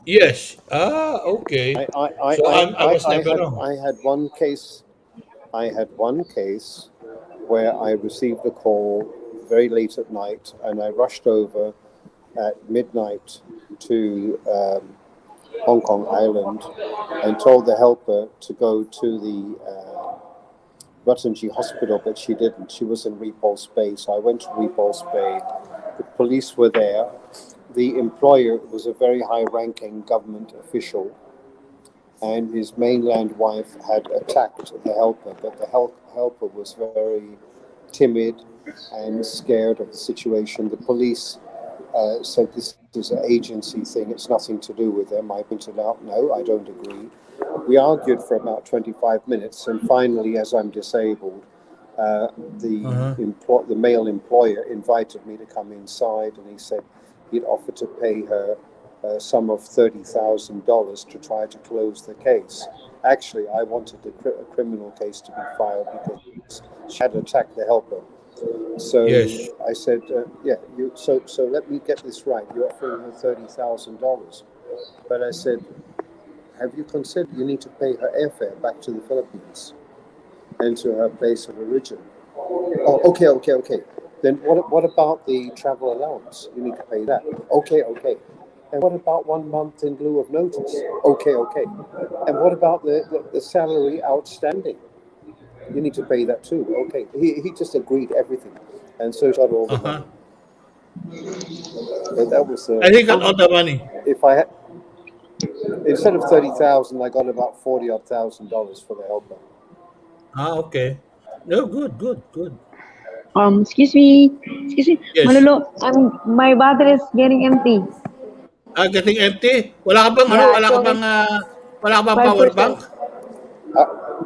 Yes. Okay. I had one case. I had one case where I received a call very late at night, and I rushed over at midnight to Hong Kong Island and told the helper to go to the Ratanji Hospital, but she didn't. She was in Repulse Bay, so I went to Repulse Bay. The police were there. The employer was a very high-ranking government official, and his mainland wife had attacked the helper, but the helper was very timid and scared of the situation. The police said this is an agency thing, it's nothing to do with them. I pointed out, no, I don't agree. We argued for about 25 minutes, and finally, as I'm disabled, the male employer invited me to come inside, and he said he'd offer to pay her a sum of $30,000 to try to close the case. Actually, I wanted a criminal case to be filed because she had attacked the helper. So yes. I said, so let me get this right. You're offering her $30,000. But I said, have you considered you need to pay her airfare back to the Philippines and to her place of origin? Oh, okay. Then what about the travel allowance? You need to pay that. Okay. And what about 1 month in lieu of notice? Okay. And what about the salary outstanding? You need to pay that too. Okay. He just agreed everything. And so got all the money. But that was. I think got all the money. If I had, instead of 30,000, I got about $40,000 for the helper. Okay. No, good. Excuse me. Yes. Manolo, my battery is getting empty. Getting empty? Wala ka bang wala ka bang power 5%. bank?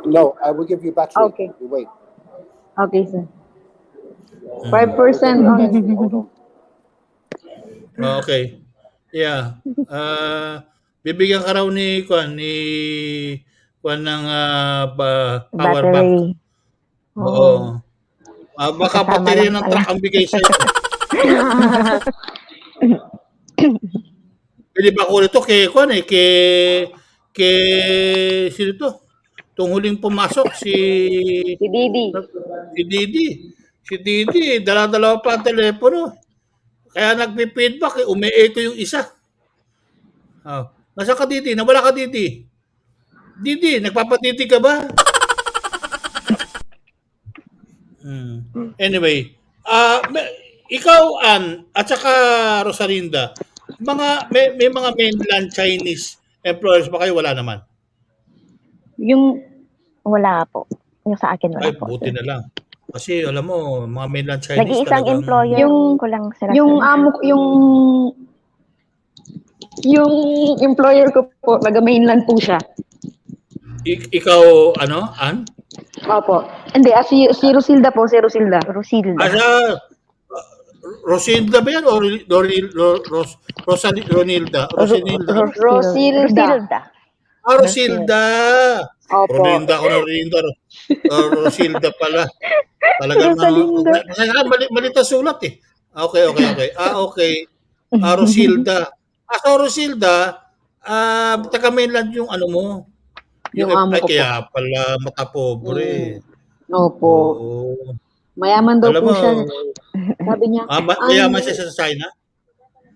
No, I will give you battery. Okay. You wait. Okay, sir. 5% only. Hold on. Okay. Yeah. Bibigyan ka raw ni Kwan ng power Battery. bank. Oo. Baka Kasama baterya lang ng pala. truck ang bigay sa'yo. Pwede ba ko nito kay Kwan kay sino to? Tung huling pumasok si Didi. Si Didi, dala-dalawa pa ang telepono. Kaya nagpi-feedback, umi-echo yung isa. Nasa ka Didi? Nawala ka Didi? Didi, nagpapatiti ka ba? Anyway, ikaw, Ann, at saka Rosalinda, may mga mainland Chinese employers ba kayo? Wala naman. Wala po. Yung sa akin wala po. Buti na lang. Kasi alam mo, mga mainland Chinese Nag-iisang talagang... employer ko lang sila. Yung employer ko po, taga-mainland po siya. Ikaw, Ann? Opo. Hindi, si Rosilda po, si Rosilda. Rosilda ba yan? O Ronilda? Rosilda. Rosilda! Opo. Roninda. Rosilda pala. Talagang mali ta sulat eh. Okay. Okay. Rosilda. So Rosilda, taga-mainland yung ano mo. Yung amo ko kaya pala matapobre. Opo. Mayaman daw po siya. Sabi niya. Mayaman siya sa China?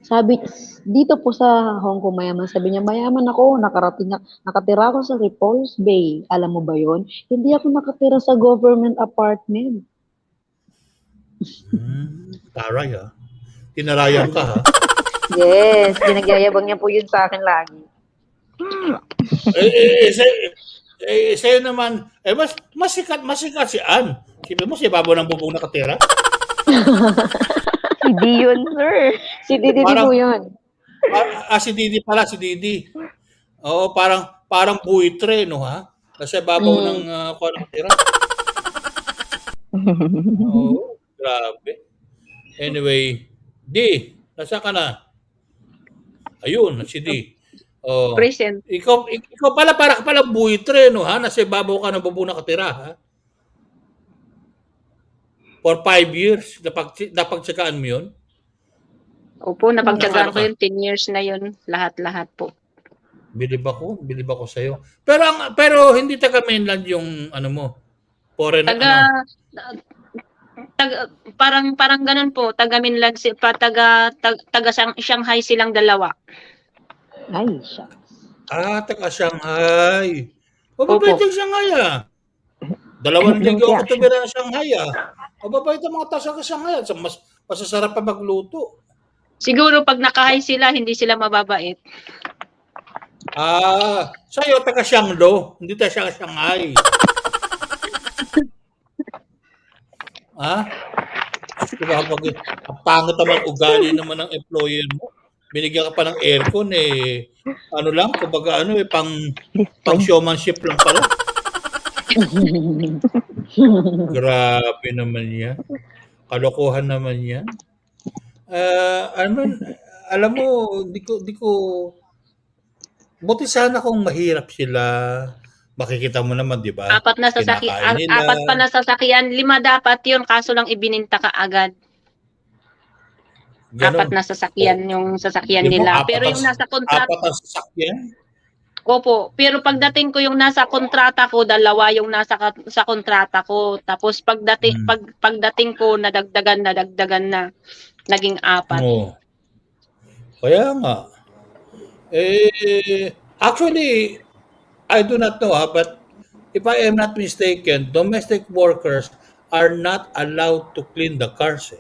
Sabi, dito po sa Hong Kong mayaman. Sabi niya, mayaman ako. Nakatira ako sa Repulse Bay. Alam mo ba yon? Hindi ako nakatira sa government apartment. Taray ha. Tinarayan ka ha. Yes, pinagyayabang niya po yun sa akin lagi. Sa'yo naman, mas sikat si Ann. Sabi mo, si Babo ng bubong nakatira? Si Didi yun, sir. Si Didi po yun. Si Didi pala, si Didi. Oo, parang buitre, no ha? Nasa babaw ng nakatira. Oo, grabe. Anyway, Di, nasa ka na? Ayun, si Di. Present. Ikaw pala palang buitre, no ha? Nasa babaw ka ng bubong nakatira, ha? For 5 years, napagtsagaan mo yun? Opo, napagtsagaan ko yun. 10 years na yun. Lahat-lahat po. Bilib ako sa'yo. Pero hindi taga-mainland yung ano mo? Foreign parang ganun po. Taga-mainland, taga Shanghai silang dalawa. Ay, shucks. Taga Shanghai. Mababait yung Shanghai ah. 2 linggo ako tumira ng Shanghai ah. Mababait ang mga tasa ka Shanghai. Mas masasarap pa magluto. Siguro pag nakahay sila, hindi sila mababait. Sa'yo taga Shanglo, hindi tayo siya Shanghai. Diba, ang pangit naman ugali naman ng employer mo. Binigyan ka pa ng aircon ano lang, kumbaga pang showmanship lang pala. Grabe naman yan. Kalokohan naman yan. Alam mo, di ko buti sana kung mahirap sila. Makikita mo naman, di ba? 4 na sasakyan, 4 pa na sasakyan, 5 dapat yun, kaso lang ibininta ka agad. Ganon. 4 na sasakyan yung sasakyan nila. Pero yung nasa kontrata... 4 ang sasakyan? Opo. Pero pagdating ko yung nasa kontrata ko, 2 yung nasa sa kontrata ko. Tapos pagdating ko, nadagdagan na. Naging 4. Kaya nga. Actually, I do not know but if I am not mistaken, domestic workers are not allowed to clean the cars.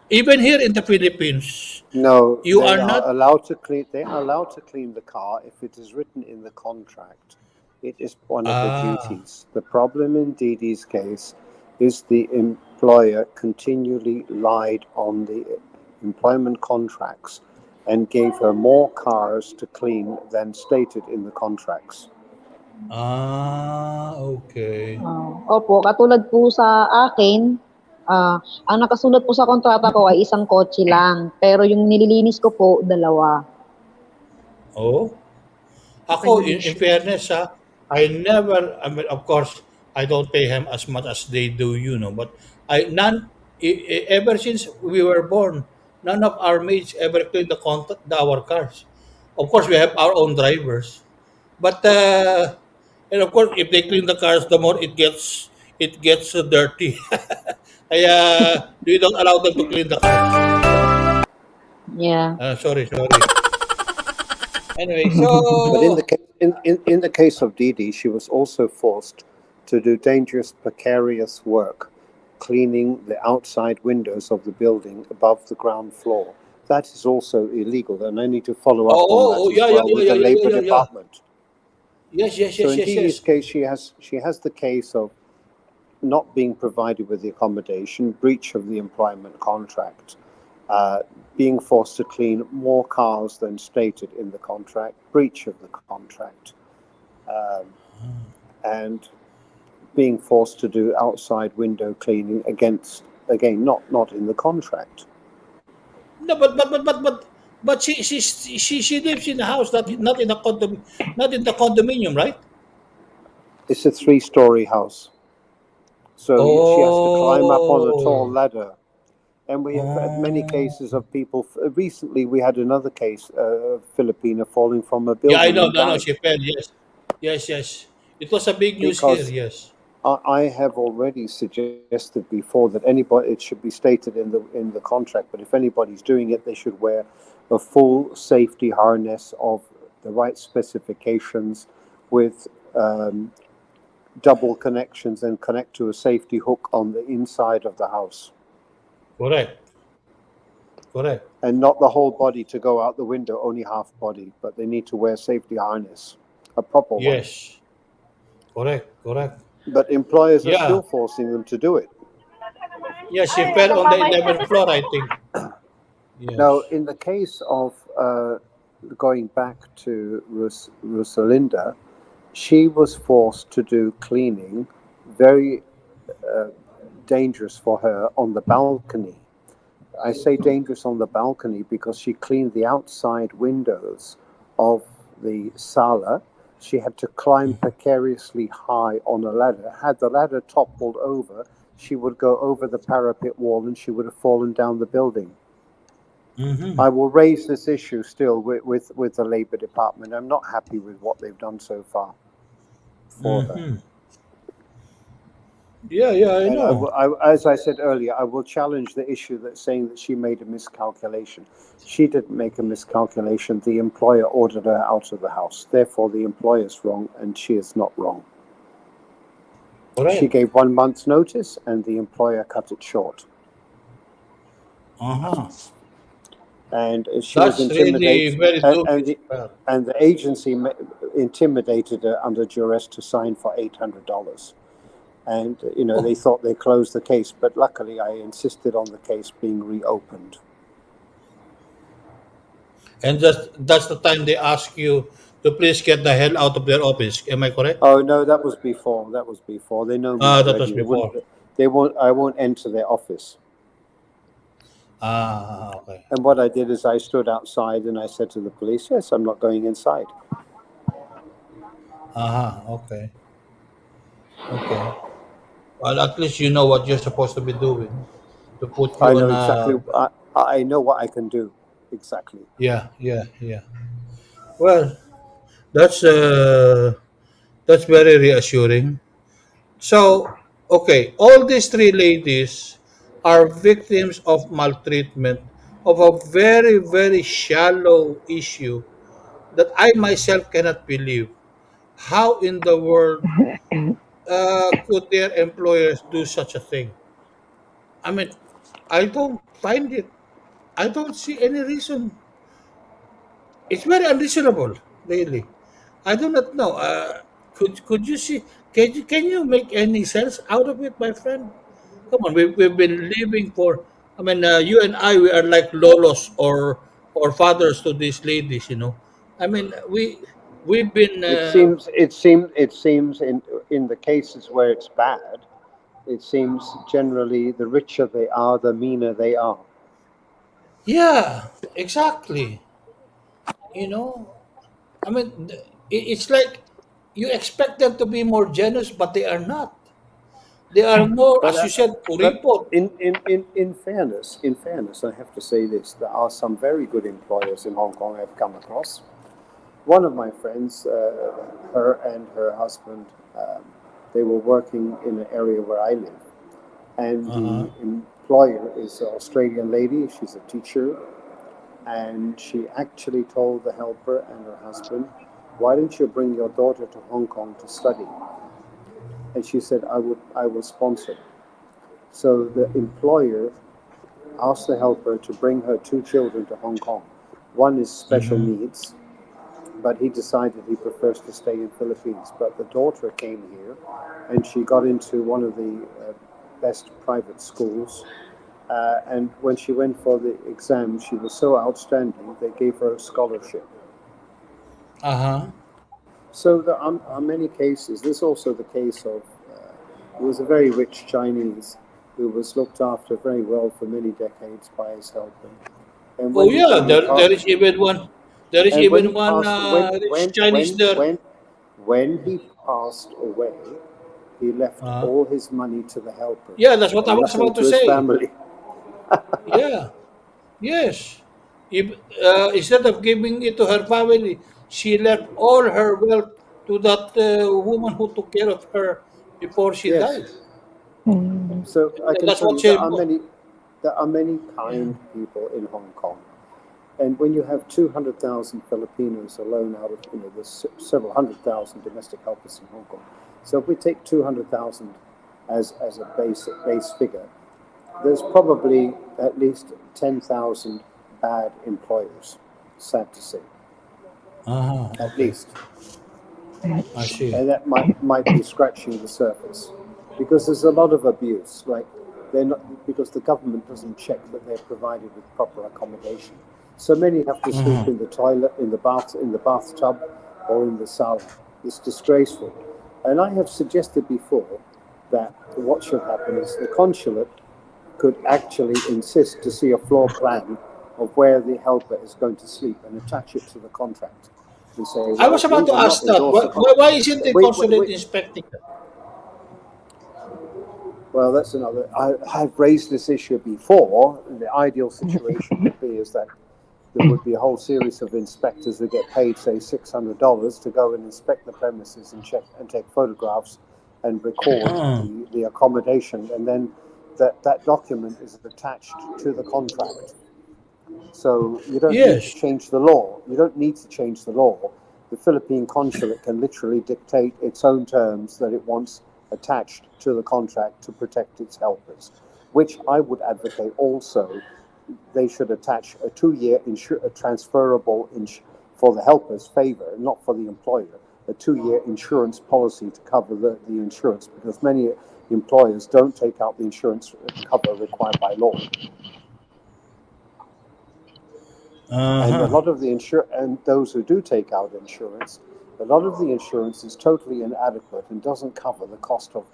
Even here in the Philippines, No, you they are are not. allowed to clean. They are allowed to clean the car if it is written in the contract. It is one of the Ah, duties. The problem in Didi's case is the employer continually lied on the employment contracts and gave her more cars to clean than stated in the contracts. Okay. Opo, katulad po sa akin, ang nakasulat po sa kontrata ko ay isang kotse lang, pero yung nililinis ko po, 2. Oh, ako, in fairness, I mean, of course, I don't pay him as much as they do, but ever since we were born, none of our mates ever cleaned our cars. Of course, we have our own drivers, but and of course, if they clean the cars, the more it gets dirty. Kaya we don't allow them to clean the cars. Yeah. Sorry. Anyway, But in the so in the case of Didi, she was also forced to do dangerous, precarious work, cleaning the outside windows of the building above the ground floor. That is also illegal, and I need to follow up on that as yeah, well with the Labor yeah. Department. Yes, So in Didi's case, she has the case of not being provided with the accommodation, breach of the employment contract, being forced to clean more cars than stated in the contract, breach of the contract, and being forced to do outside window cleaning not in the contract. No, but she lives in a house not in a not in the condominium, right? It's a 3-story house, so she has to climb up on a tall Oh. ladder. And we have had many cases of people. Recently, we had another case of Filipina falling from a Yeah, I building know. and No, dying. she fell. Yes. It was a big news here. Because Yes. I have already suggested before that it should be stated in the contract. But if anybody's doing it, they should wear a full safety harness of the right specifications with double connections and connect to a safety hook on the inside of the house. Correct. And not the whole body to go out the window, only half body, but they need to wear safety harness, a proper one. Yes. Correct. But employers are Yeah. still forcing them to do it. Yeah, she fell on the 11th floor, I think. Yes. Now, in the case of going back to Rosalinda, she was forced to do cleaning, very dangerous for her, on the balcony. I say dangerous on the balcony because she cleaned the outside windows of the sala. She had to climb precariously high on a ladder. Had the ladder toppled over, she would go over the parapet wall and she would have fallen down the building. Mm-hmm. I will raise this issue still with the Labor Department. I'm not happy with what they've done so far for her. Yeah, I And know. as I said earlier, I will challenge the issue that's saying that she made a miscalculation. She didn't make a miscalculation. The employer ordered her out of the house. Therefore, the employer's wrong and she is not wrong. Correct. She gave 1 month's notice and the employer cut it short. And she That's was intimidated. really very dubious. And the agency intimidated her under duress to sign for $800. And, they thought they closed the case. But luckily, I insisted on the case being reopened. And that's the time they ask you to please get the hell out of their office. Am I correct? Oh, no, that was before. They know me already. That was before. I won't enter their office. Okay. And what I did is I stood outside and I said to the police, yes, I'm not going inside. Okay. Well, at least you know what you're supposed to be doing to put you I know on exactly. I know what I can do. Exactly. Yeah. Well, that's very reassuring. So, okay, all these 3 ladies are victims of maltreatment of a very, very shallow issue that I myself cannot believe. How in the world could their employers do such a thing? I mean, I don't find it. I don't see any reason. It's very unreasonable, really. I do not know. Could you see? Can you make any sense out of it, my friend? Come on, we've been living for. I mean, you and I, we are like lolos or fathers to these ladies. I mean, we've been. It seems in the cases where it's bad, it seems generally the richer they are, the meaner they are. Yeah, exactly. You know, I mean, it's like you expect them to be more generous, but they are not. They are more, But as you said, but kuripot. in fairness, I have to say this: there are some very good employers in Hong Kong I've come across. One of my friends, her and her husband, they were working in an area where I live, and the employer is an Australian lady. She's a teacher, and she actually told the helper and her husband, "Why don't you bring your daughter to Hong Kong to study?" And she said, I will sponsor." So the employer asked the helper to bring her 2 children to Hong Kong. One is special needs, but he decided he prefers to stay in Philippines. But the daughter came here, and she got into one of the best private schools. And when she went for the exam, she was so outstanding, they gave her a scholarship. So there are many cases. There's also the case of, he was a very rich Chinese who was looked after very well for many decades by his helper. And Oh yeah, there is even one. There is even one rich Chinese there. when he passed away, he left all his money to the helper. Yeah, that's what I was about to his say. family. Yeah, yes. Instead of giving it to her family, she left all her wealth to that woman who took care of her before she died. So I can That's tell what you she. there are many kind people in Hong Kong. And when you have 200,000 Filipinos alone out of, there's several 100,000 domestic helpers in Hong Kong. So if we take 200,000 as a base figure, there's probably at least 10,000 bad employers, sad to say. At least. I see. And that might be scratching the surface. Because there's a lot of abuse, like because the government doesn't check that they're provided with proper accommodation. So many have to sleep in the toilet, in the bathtub, or in the sala. It's disgraceful. And I have suggested before that what should happen is the consulate could actually insist to see a floor plan of where the helper is going to sleep and attach it to the contract. And say, I was about to ask that. Why isn't the consulate inspecting that? Well, that's another. I've raised this issue before. The ideal situation would be is that there would be a whole series of inspectors who get paid, say, $600 to go and inspect the premises and check and take photographs and record the accommodation, and then that document is attached to the contract. So you don't need to change the law. You don't need to change the law. The Philippine consulate can literally dictate its own terms that it wants attached to the contract to protect its helpers, which I would advocate also. They should attach a 2-year transferable for the helper's favor, not for the employer, a 2-year insurance policy to cover the insurance, because many employers don't take out the insurance cover required by law. And a lot of the and those who do take out insurance, a lot of the insurance is totally inadequate and doesn't cover the cost of.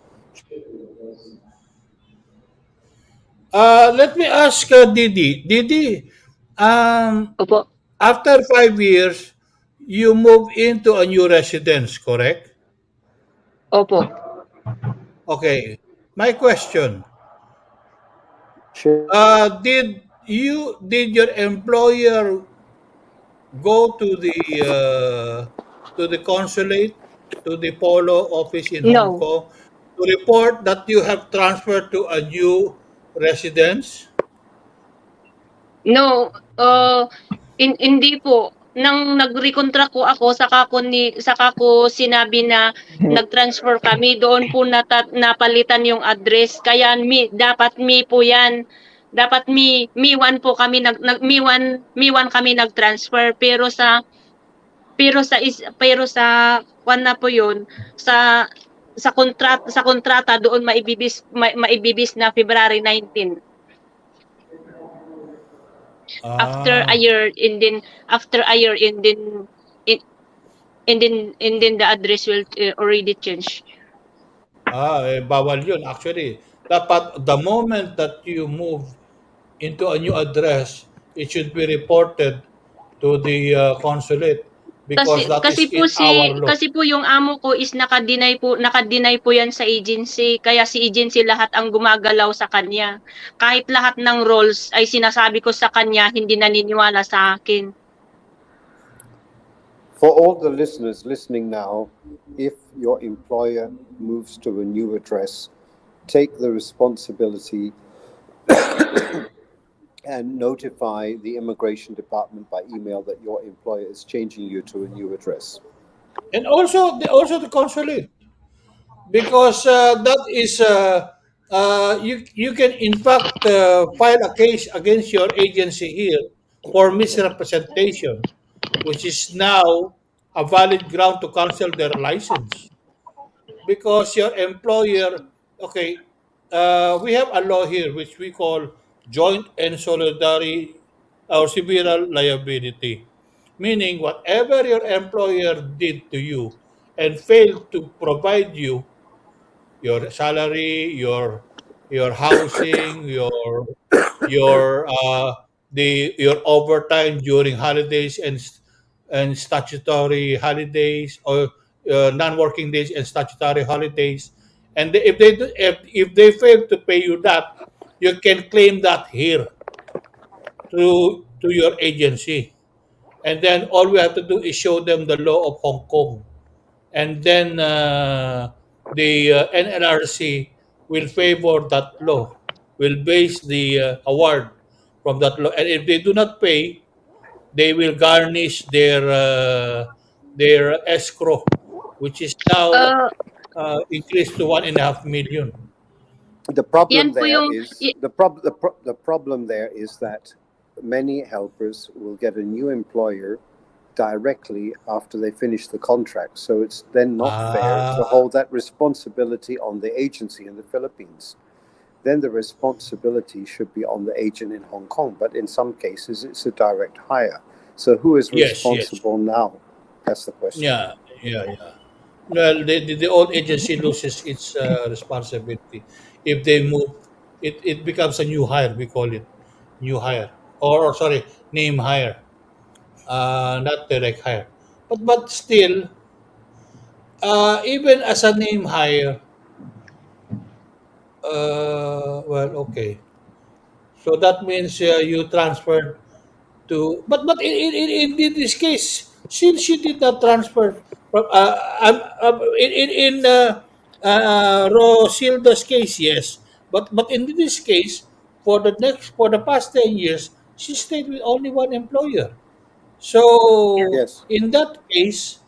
Let me ask Didi. Didi, Opo. after 5 years, you move into a new residence, correct? Opo. Okay. My question, did your employer go to the consulate, to the polo office in Hong No. Kong to report that you have transferred to a new residence? No, hindi po. Nang nag-recontract ko ako, saka ko sinabi na nag-transfer kami, doon po napalitan yung address. Kaya dapat po yan. Dapat Mi 1 po kami Mi 1 kami nag-transfer, pero sa kuwan na po 'yun, sa kontrata doon maibibis na February 19. After a year, and then the address will already change. Bawal yun. Actually, dapat the moment that you move into a new address, it should be reported to the consulate because that is in our law. Kasi po yung amo ko is naka-deny po yan sa agency. Kaya si agency lahat ang gumagalaw sa kanya. Kahit lahat ng roles ay sinasabi ko sa kanya, hindi naniniwala sa akin. For all the listeners listening now, if your employer moves to a new address, take the responsibility and notify the immigration department by email that your employer is changing you to a new address. And also the consulate, because that is you can in fact file a case against your agency here for misrepresentation, which is now a valid ground to cancel their license because your employer, okay, we have a law here which we call joint and solidary or several liability, meaning whatever your employer did to you and failed to provide you your salary, your housing, your overtime during holidays and statutory holidays, or non-working days and statutory holidays. And if they fail to pay you that, you can claim that here to your agency. And then all we have to do is show them the law of Hong Kong. And then the NLRC will favor that law, will base the award from that law. And if they do not pay, they will garnish their escrow, which is now increased to 1.5 million. The problem the problem there is that many helpers will get a new employer directly after they finish the contract. So it's then not fair to hold that responsibility on the agency in the Philippines. Then the responsibility should be on the agent in Hong Kong. But in some cases, it's a direct hire. So who is responsible now? That's the question. Yeah. Well, the old agency loses its responsibility. If they move, it becomes a new hire. We call it new hire. Or sorry, name hire. Not direct hire. But still, even as a name hire, well, okay. So that means you transferred to, but in this case, since she did not transfer from, in Rosilda's case, yes, but in this case, for the past 10 years, she stayed with only one employer. So Yes. in that case,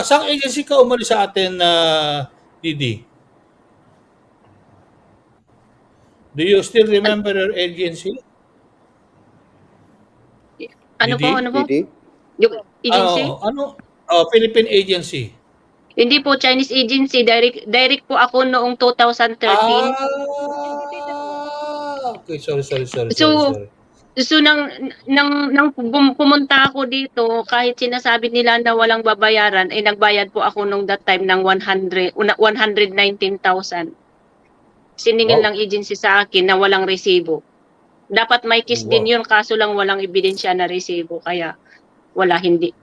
saan agency ka umalis sa atin, Didi? Do you still remember your agency? Ano po? Didi? Yung agency? Philippine agency. Hindi po Chinese agency, direct po ako noong 2013. Okay, sorry. So nang pumunta ako dito, kahit sinasabi nila na walang babayaran, ay nagbayad po ako nung that time ng 119,000. Siningil ng agency sa akin na walang resibo. Dapat may kiss din yun, kaso lang walang ebidensya na resibo, kaya hindi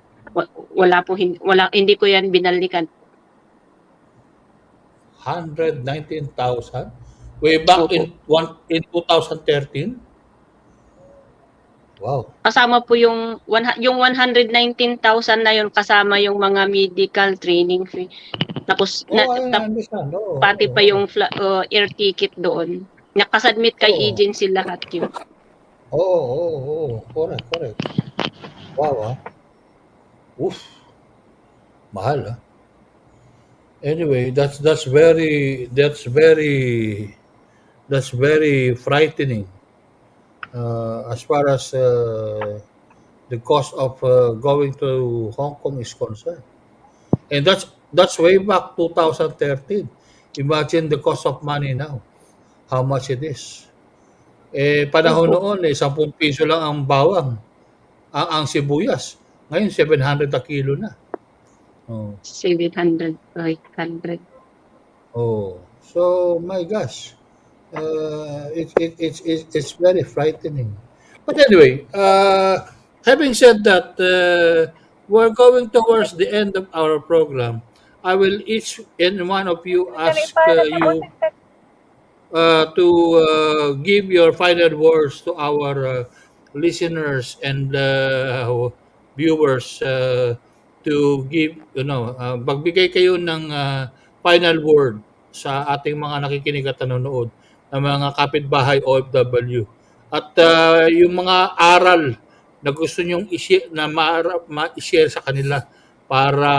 ko yan binalikan. 119,000? Way back in 2013? Wow. Kasama po yung 119,000 na yun, kasama yung mga medical training fee. Tapos pati pa yung air ticket doon. Nakasubmit kay agency lahat yun. Correct. Wow. Oof. Mahal, Anyway, that's very frightening. as far as the cost of going to Hong Kong is concerned. And that's way back 2013. Imagine the cost of money now, how much it is. Panahon Opo. noon, 10 piso lang ang bawang, ang sibuyas. Ngayon, 700 a kilo na. Oh. 700, 500. Oh. So, my gosh. It's very frightening. But anyway, having said that, we're going towards the end of our program. I will each and one of you ask you to give your final words to our listeners and viewers to give, magbigay kayo ng final word sa ating mga nakikinig at nanonood ng mga kapitbahay OFW. At yung mga aral na gusto nyong ma-share sa kanila para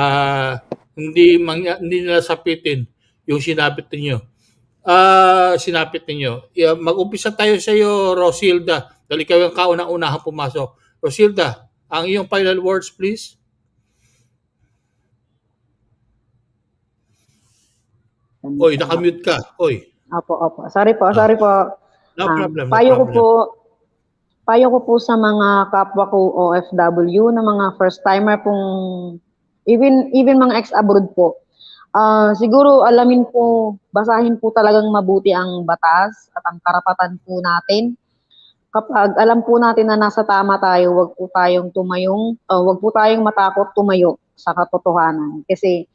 hindi nila sapitin yung sinapit ninyo. Mag-umpisa tayo sa iyo, Rosilda. Dahil ikaw yung kaunang-unahang pumasok. Rosilda, ang iyong final words, please. Oy, nakamute ka. Oy. Opo. Sorry po. No problem. Payo ko po sa mga kapwa ko OFW na mga first timer pong even mga ex-abroad po. Siguro basahin po talagang mabuti ang batas at ang karapatan po natin. Kapag alam po natin na nasa tama tayo, wag po tayong matakot tumayo sa katotohanan. Kasi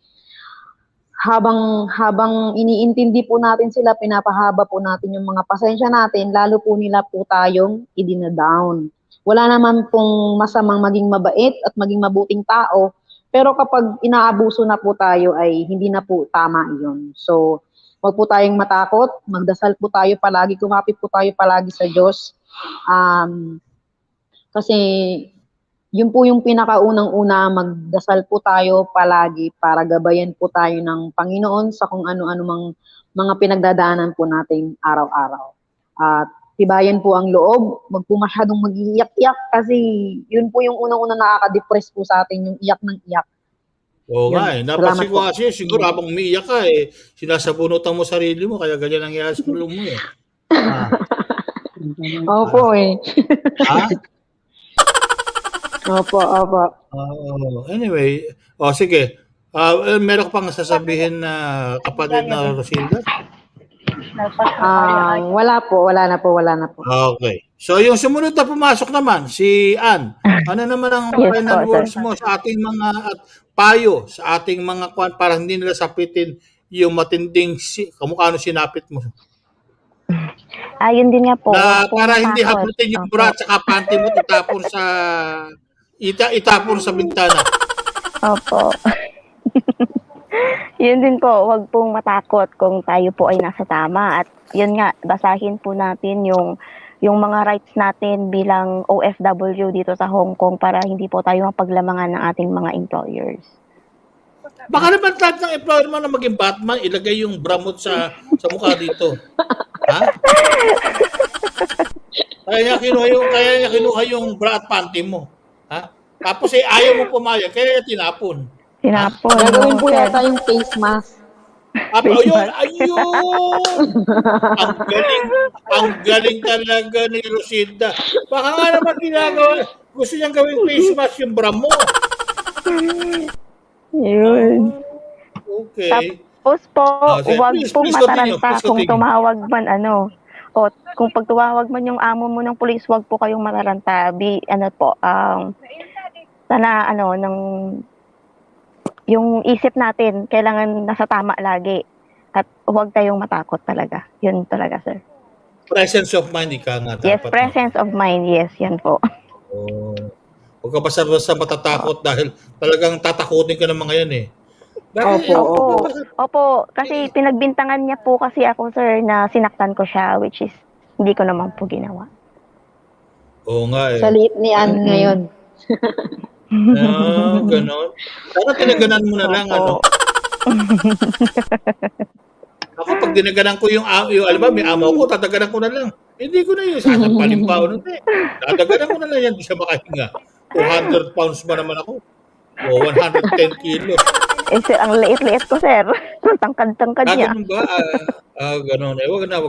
habang iniintindi po natin sila, pinapahaba po natin yung mga pasensya natin, lalo po nila po tayong idina-down. Wala naman pong masamang maging mabait at maging mabuting tao, pero kapag inaabuso na po tayo ay hindi na po tama yun. So, wag po tayong matakot, magdasal po tayo palagi, kumapit po tayo palagi sa Diyos. Kasi yun po yung pinakaunang-una, magdasal po tayo palagi para gabayan po tayo ng Panginoon sa kung ano-ano mang mga pinagdadaanan po natin araw-araw. At tibayan po ang loob, wag po masyadong mag-iiyak-iyak kasi yun po yung unang-una nakaka-depress po sa atin, yung iyak ng iyak. Oo nga napansin ko kasi siguro habang umiiyak ka sinasabunutan mo sarili mo kaya ganyan ang nangyayari sa ulo mo Opo Opo. Anyway, sige. Meron ka pang sasabihin na kapatid na Rosilda? Wala na po. Okay. So yung sumunod na pumasok naman, si Ann. Ano naman ang final words mo sa ating mga at payo sa ating mga para hindi nila sapitin yung matinding kamukha ano sinapit mo? Yun din nga po. Na para hindi habutin yung bra at saka panty mo itapon sa bintana. Opo. Yun din po, wag pong matakot kung tayo po ay nasa tama. At yun nga, basahin po natin yung mga rights natin bilang OFW dito sa Hong Kong para hindi po tayo mapaglamangan ng ating mga employers. Baka naman lahat ng employer mo na maging Batman, ilagay yung bramot sa mukha dito. Ha? Kaya niya kinuha yung bra at panty mo. Ha? Tapos ayaw mo pumayag, kaya tinapon. Gagawin po yata yung face mask. Ayun! Ang galing talaga ni Rosilda. Baka nga naman gusto niyang gawing face mask yung bra mo. Yun. Okay. Tapos po, huwag pong mataranta kung tumawag man o kung pag tumawag man yung amo mo ng pulis, huwag po kayong mataranta. Sana yung isip natin, kailangan nasa tama lagi. At huwag tayong matakot talaga. Yun talaga, sir. Presence of mind, ika nga dapat. Yes, presence of mind. Yes, yan po. Huwag ka basta matatakot dahil talagang tatakutin ka ng mga yan Opo. Kasi pinagbintangan niya po kasi ako, sir, na sinaktan ko siya, which is hindi ko naman po ginawa. Oo nga Sa liit ni Ann ngayon. Ganon. Sana tinaganan mo na lang, Ako pag dinaganan ko yung alam mo, may amo ko, tataganan ko na lang. Hindi ko na yun sasampalin pa ako nun eh. Dadaganan ko na lang yan, di siya makahinga. 200 pounds ba naman ako? O 110 kilos. Eh, sir, ang liit-liit ko, sir. Tangkad-tangkad niya. Ganun ba? Ganun. Wag na.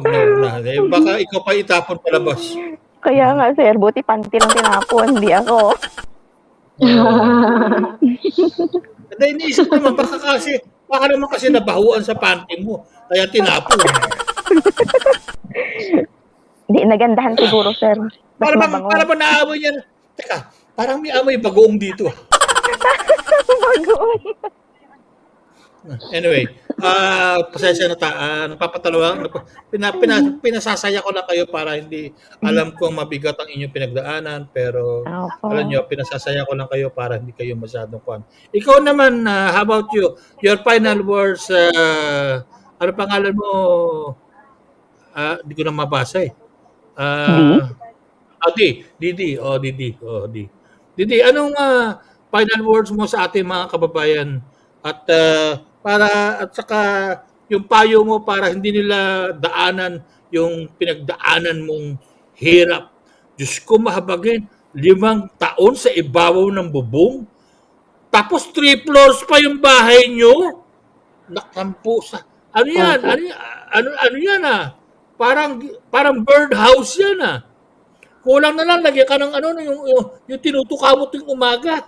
Baka ikaw pa itapon palabas. Kaya nga, sir, buti panty lang tinapon, hindi ako. Hindi, iniisip naman, baka naman kasi nabahuan sa panty mo, kaya tinapon. Hindi, nagandahan siguro, sir. Para ba naamoy yan? Teka, parang may amoy bagoong dito. Bagoong. Anyway, pasensya na napapatalawa. Pinasasaya ko lang kayo para hindi alam kong mabigat ang inyong pinagdaanan, pero alam nyo, pinasasaya ko lang kayo para hindi kayo masyadong kwan. Ikaw naman, how about you? Your final words, ano pangalan mo? Hindi ko na mabasa eh. Didi. Didi, anong final words mo sa ating mga kababayan? At saka yung payo mo para hindi nila daanan yung pinagdaanan mong hirap. Diyos ko, mahabagin, 5 taon sa ibabaw ng bubong. Tapos 3 floors pa yung bahay nyo. Nakampusa. Ano yan? Ano yan Parang birdhouse yan Kulang na lang, lagyan ka ng yung tinutukamot yung umaga.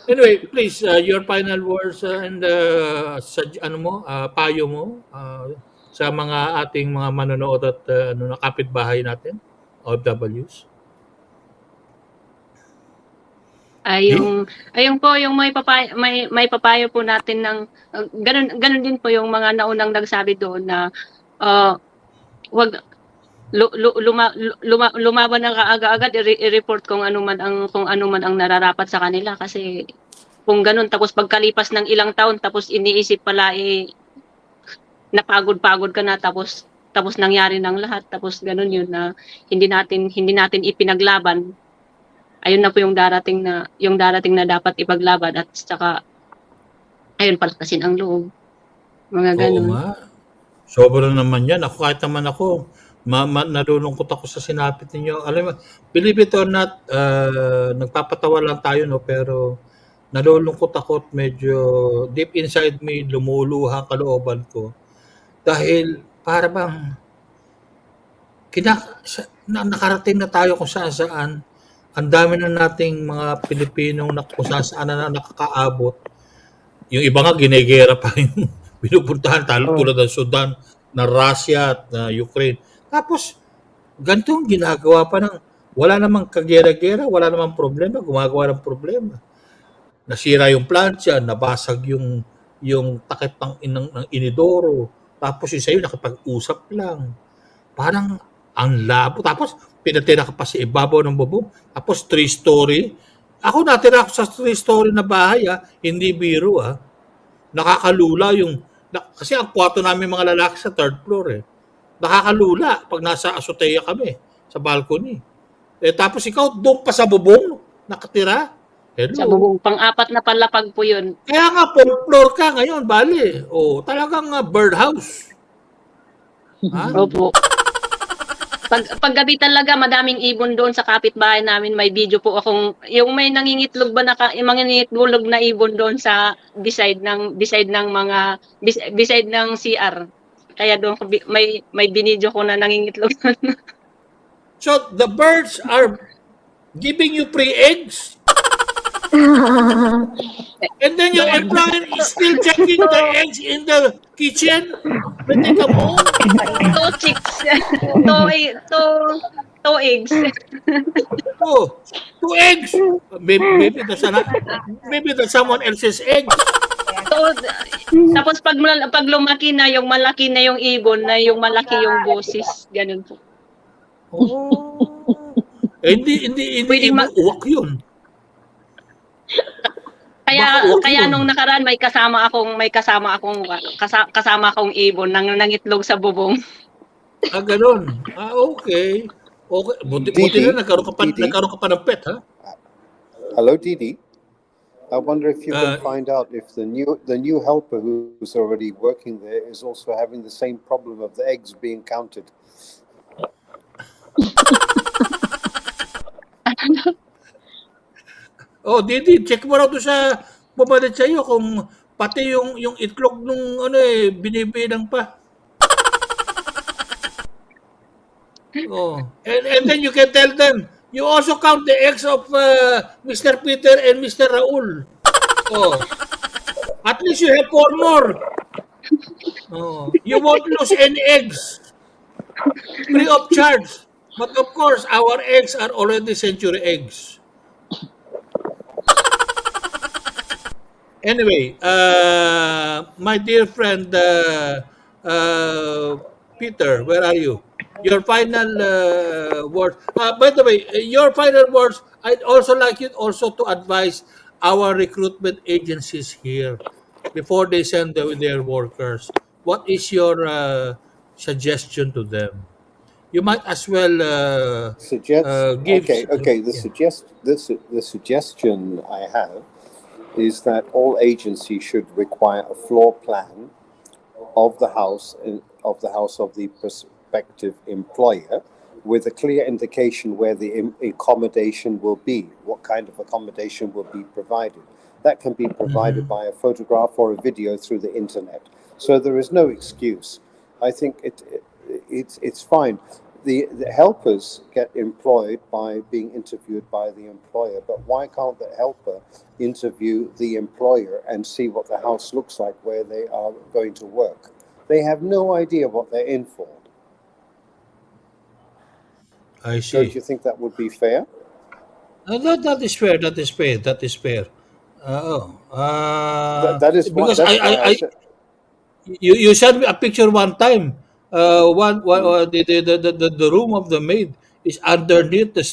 Anyway, please, your final words and payo mo sa mga ating mga manonood at kapitbahay natin, OFWs. Ayun po yung may papayo po natin ng ganun din po yung mga naunang nagsabi doon na wag lumaban ng kaagad-agad i-report kung ano man ang nararapat sa kanila, kasi kung ganun tapos pagkalipas ng ilang taon tapos iniisip pala napagod ka na tapos nangyari ng lahat, tapos ganun yun na hindi natin ipinaglaban. Ayun na po yung darating na dapat ipaglaban, at saka ayun, palakasin ang loob. Mga ganun. Oo nga. Sobra naman yan. Kahit naman ako, nalulungkot ako sa sinapit ninyo. Alam mo, believe it or not, nagpapatawa lang tayo, pero nalulungkot ako at medyo deep inside me, lumuluha ang kalooban ko. Dahil para bang nakarating na tayo kung saan. Ang dami na nating mga Pilipinong kung saan na nakakaabot. Yung iba nga, ginegera pa yung pinupuntahan, tulad ng Sudan, na Russia at na Ukraine. Tapos, ganitong ginagawa pa wala namang kagera-gera, wala namang problema, gumagawa ng problema. Nasira yung plancha, nabasag yung takip ng inidoro, tapos yung sa'yo nakipag-usap lang. Parang ang labo. Tapos, pinatira ka pa sa ibabaw ng bubong. Tapos 3-story. Ako natira ako sa 3-story na bahay hindi biro Nakakalula kasi ang kwarto namin mga lalaki sa 3rd floor Nakakalula pag nasa azotea kami sa balcony. Tapos ikaw doon pa sa bubong nakatira. Hello. Sa bubong, pang-4 na palapag po yun. Kaya nga 4th floor ka ngayon, bali. Talagang birdhouse. Opo. Paggabi talaga, madaming ibon doon sa kapitbahay namin. May video po akong, yung may nangingitlog na ibon doon sa beside ng CR. Kaya doon may binidyo ko na nangingitlog. So the birds are giving you free eggs? And then your employer is still checking the eggs in the kitchen when they come home? 2 chicks. 2 eggs. 2 eggs? Maybe that's someone else's eggs. Tapos pag lumaki na, yung malaki na yung ibon, na yung malaki yung boses. Ganun po. Hindi uwak yun. Kaya nung nakaraan may kasama akong ibon nangitlog sa bubong. Ganun. Okay. Buti na nagkaroon ka pa ng pet, Hello, Didi. I wonder if you can find out if the new helper who's already working there is also having the same problem of the eggs being counted. Oh, Didi, check mo raw doon sa pumalit sa iyo kung pati yung itlog nung binibilang pa. Oh, and then you can tell them, you also count the eggs of Mr. Peter and Mr. Raul. Oh, at least you have 4 more. Oh, you won't lose any eggs. Free of charge. But of course, our eggs are already century eggs. Anyway, my dear friend Peter, where are you? Your final words. By the way, your final words. I'd also like you also to advise our recruitment agencies here before they send their workers. What is your suggestion to them? You might as well give. Okay. The suggestion I have is that all agencies should require a floor plan of the house of the prospective employer, with a clear indication where the accommodation will be, what kind of accommodation will be provided. That can be provided by a photograph or a video through the internet. So there is no excuse. I think it's fine. The helpers get employed by being interviewed by the employer, but why can't the helper interview the employer and see what the house looks like where they are going to work? They have no idea what they're in for. I see. Don't you think that would be fair? That is fair. That is fair. That is fair. That is because why you sent me a picture one time. The room of the maid is underneath the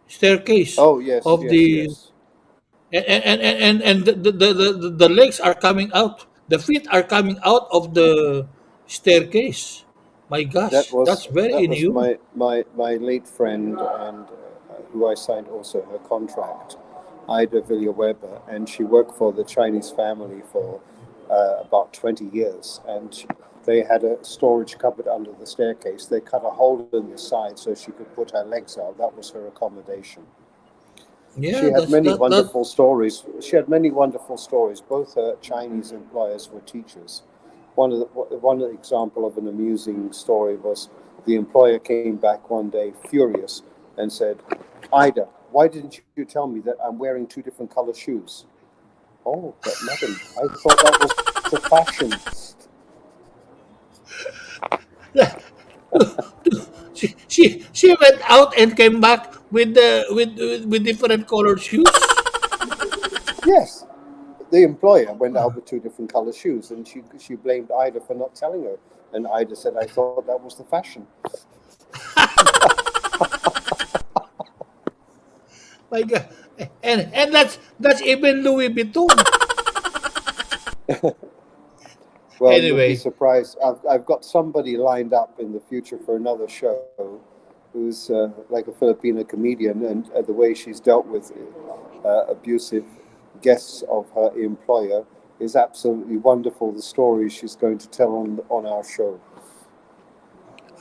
staircase Oh yes, of yes. and the legs are coming out. The feet are coming out of the staircase. My gosh, that's very that was inhuman. my late friend, and who I signed also her contract, Ida Villaweber, and she worked for the Chinese family for about 20 years, and they had a storage cupboard under the staircase. They cut a hole in the side so she could put her legs out. That was her accommodation. Yeah, She had many wonderful stories. Both her Chinese employers were teachers. One example of an amusing story was the employer came back one day furious and said, "Ida, why didn't you tell me that I'm wearing 2 different color shoes?" "Oh, but madam, I thought that was the fashion." She went out and came back with different colored shoes. Yes. The employer went out with 2 different color shoes, and she blamed Ida for not telling her. And Ida said, "I thought that was the fashion." My God, and that's even Louis Vuitton. Well, Anyway. you'll be surprised. I've got somebody lined up in the future for another show who's like a Filipino comedian, and the way she's dealt with abusive guests of her employer is absolutely wonderful. The stories she's going to tell on our show.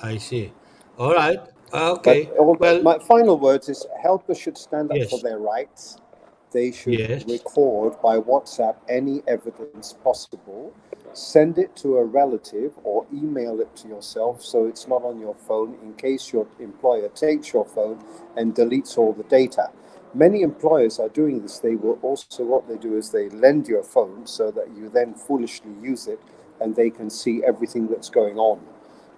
I see. All right. Okay. But my final words is helpers should stand up Yes. for their rights. They should Yes. record by WhatsApp any evidence possible, send it to a relative or email it to yourself so it's not on your phone in case your employer takes your phone and deletes all the data. Many employers are doing this. What they do is they lend your phone so that you then foolishly use it and they can see everything that's going on.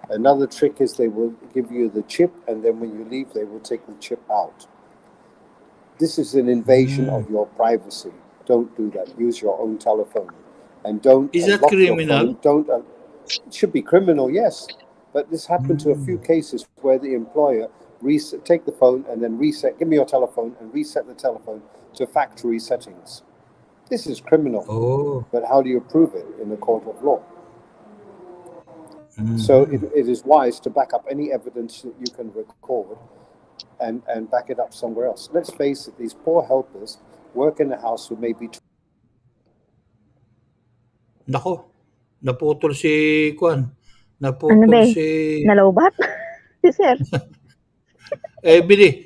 Another trick is they will give you the chip, and then when you leave, they will take the chip out. This is an invasion of your privacy. Don't do that. Use your own telephone, and don't. Is that unlock your criminal? phone. Don't. It should be criminal, yes. But this happened to a few cases where the employer take the phone and then reset. Give me your telephone and reset the telephone to factory settings. This is criminal. Oh. But how do you prove it in a court of law? So it is wise to back up any evidence that you can record and back it up somewhere else. Let's face it, these poor helpers work in the house who may be... Nako, naputol si Kwan. Naputol si... Nalobat? Si Sir.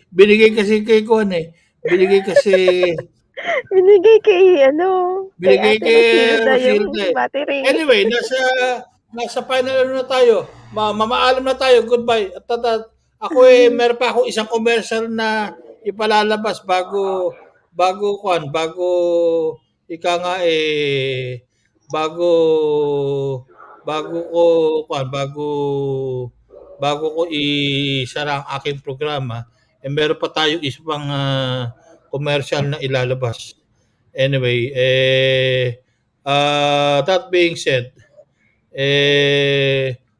Binigay kasi kay Kwan eh. Binigay kay Ate Rosilda yung battery. Anyway, nasa final na tayo. Mamaalam na tayo. Goodbye. At ako meron pa ako isang commercial na ipalalabas bago ika nga bago ko isara ang aking programa, meron pa tayo isang commercial na ilalabas. Anyway, that being said,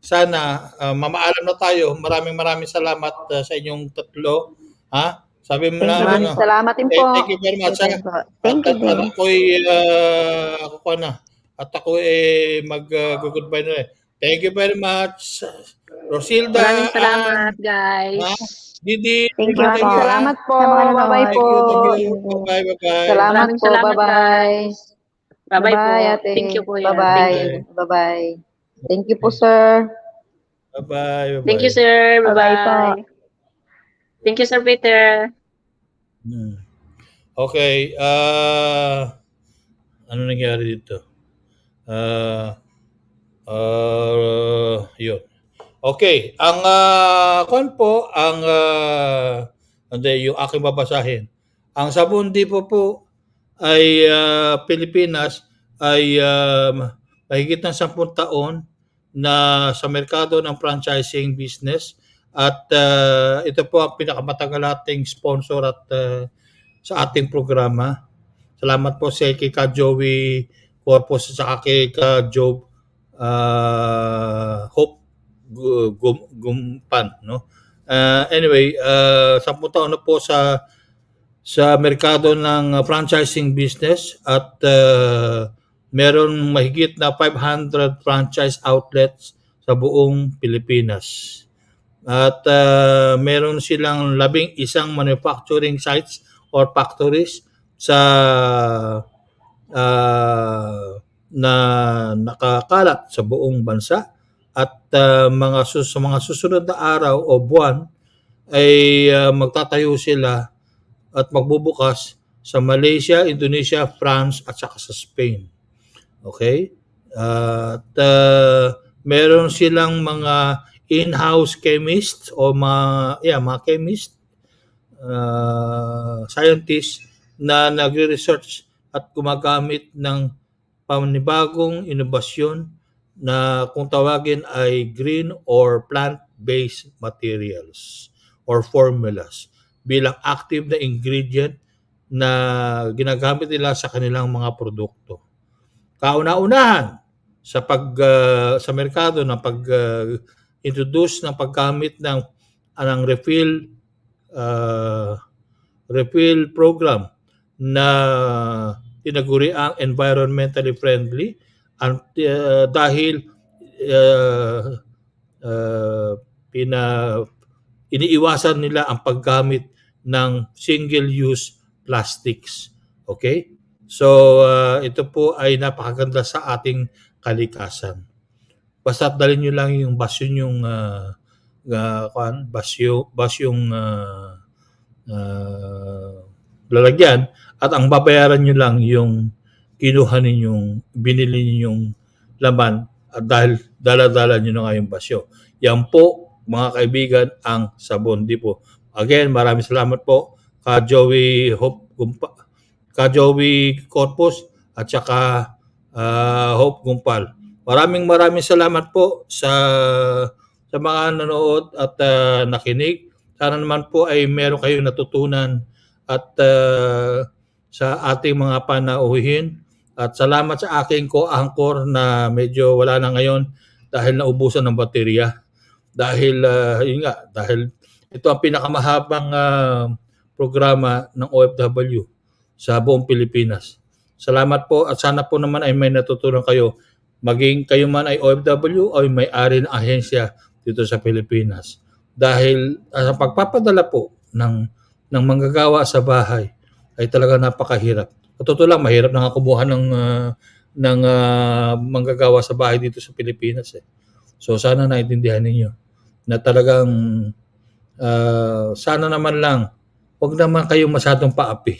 sana mamaalam na tayo. Maraming salamat sa inyong tatlo. Ha? Sabi mo na Maraming salamat din po. Thank you very much. Thank you din. Ako mag-goodbye na. Thank you very much. Rosilda. Maraming salamat, guys. Didi. Thank you. Salamat po. Bye-bye po. Bye-bye. Salamat po. Bye-bye. Bye-bye po. Ate. Thank you po. Bye-bye. Bye-bye. Thank you po, sir. Bye-bye. Thank you, sir. Bye-bye po. Thank you, Sir Peter. Okay. Ano nangyari dito? Yun. Okay. Ang yung aking babasahin. Ang Sabundi po ay Pilipinas ay mahigit ng 10 taon na sa merkado ng franchising business at ito po ang pinakamatagal nating sponsor at sa ating programa. Salamat po sa kay Joey Corpus sa kay Job Hope Gumpan, no? Anyway, 10 taon na po sa merkado ng franchising business at meron mahigit na 500 franchise outlets sa buong Pilipinas. At meron silang 11 manufacturing sites or factories sa na nakakalat sa buong bansa at mga susunod na araw o buwan ay magtatayo sila at magbubukas sa Malaysia, Indonesia, France at saka sa Spain. Okay? At meron silang mga in-house chemists o mga chemist, scientists na nagre-research at gumagamit ng panibagong inobasyon na kung tawagin ay green or plant-based materials or formulas bilang active na ingredient na ginagamit nila sa kanilang mga produkto. Kauna-unahan sa sa merkado ng pag-introduce ng paggamit ng refill program na tinaguri ang environmentally friendly dahil iniiwasan nila ang paggamit ng single-use plastics. Okay? So, ito po ay napakaganda sa ating kalikasan. Basta dalhin nyo lang yung basyong lalagyan at ang babayaran nyo lang yung kinuha ninyong, binili ninyong laman at dahil dala-dala nyo na nga yung basyo. Yan po, mga kaibigan, ang Sabundi po. Again, maraming salamat po ka Joey Corpus at saka Hope Gumpal. Maraming salamat po sa mga nanood at nakinig. Sana naman po ay meron kayong natutunan at sa ating mga panauhin. At salamat sa aking co-anchor na medyo wala na ngayon dahil naubusan ng baterya. Dahil ito ang pinakamahabang programa ng OFW sa buong Pilipinas. Salamat po at sana po naman ay may natutunan kayo. Maging kayo man ay OFW o may-ari ng agencia dito sa Pilipinas. Dahil sa pagpapadala po ng manggagawa sa bahay, ay talaga napakahirap. Sa totoo lang, mahirap na nga kumuha ng manggagawa sa bahay dito sa Pilipinas eh. So sana naintindihan ninyo na talagang sana naman lang wag naman kayong masyadong paapi.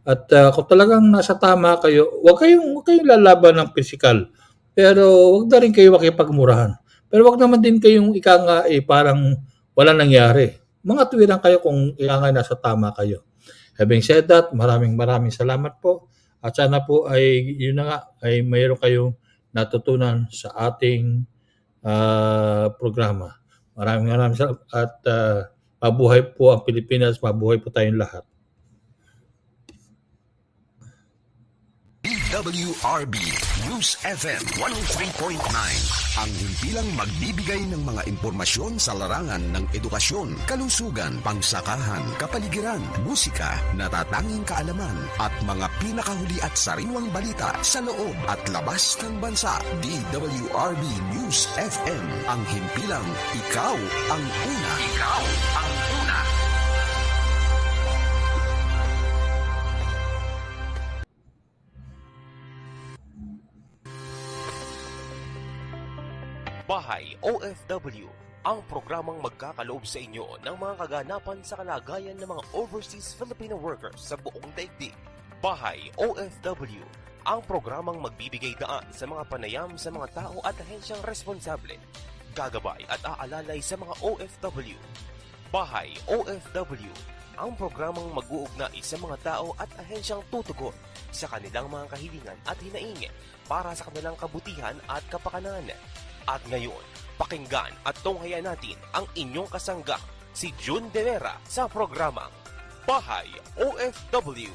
At kung talagang nasa tama kayo, wag kayong lalaban ng pisikal. Pero wag na rin kayo makipagmurahan. Pero wag naman din kayong parang wala nangyari. Mga tuwiran kayo kung nasa tama kayo. Having said that, maraming salamat po. At sana po ay yun na nga ay mayroon kayong natutunan sa ating programa. Maraming salamat at mabuhay po ang Pilipinas, mabuhay po tayong lahat. WRB News FM 103.9 ang himpilang magbibigay ng mga impormasyon sa larangan ng edukasyon, kalusugan, pangsakahan, kapaligiran, musika, natatanging kaalaman at mga pinakahuli at sariwang balita sa loob at labas ng bansa. DWRB News FM ang himpilang ikaw ang una. Ikaw ang una. Bahay OFW, ang programang magkakaloob sa inyo ng mga kaganapan sa kalagayan ng mga Overseas Filipino Workers sa buong daigdig. Bahay OFW, ang programang magbibigay daan sa mga panayam sa mga tao at ahensyang responsable, gagabay at aalalay sa mga OFW. Bahay OFW, ang programang mag-uugnay sa mga tao at ahensyang tutugon sa kanilang mga kahilingan at hinaingin para sa kanilang kabutihan at kapakanan. At ngayon, pakinggan at tunghayan natin ang inyong kasangga, si June De Vera, sa programang Bahay OFW.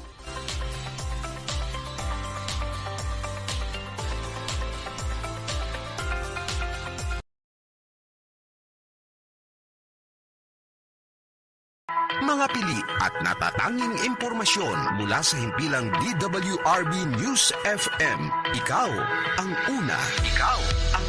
Mga pili at natatanging impormasyon mula sa himpilang DWRB News FM. Ikaw ang una. Ikaw ang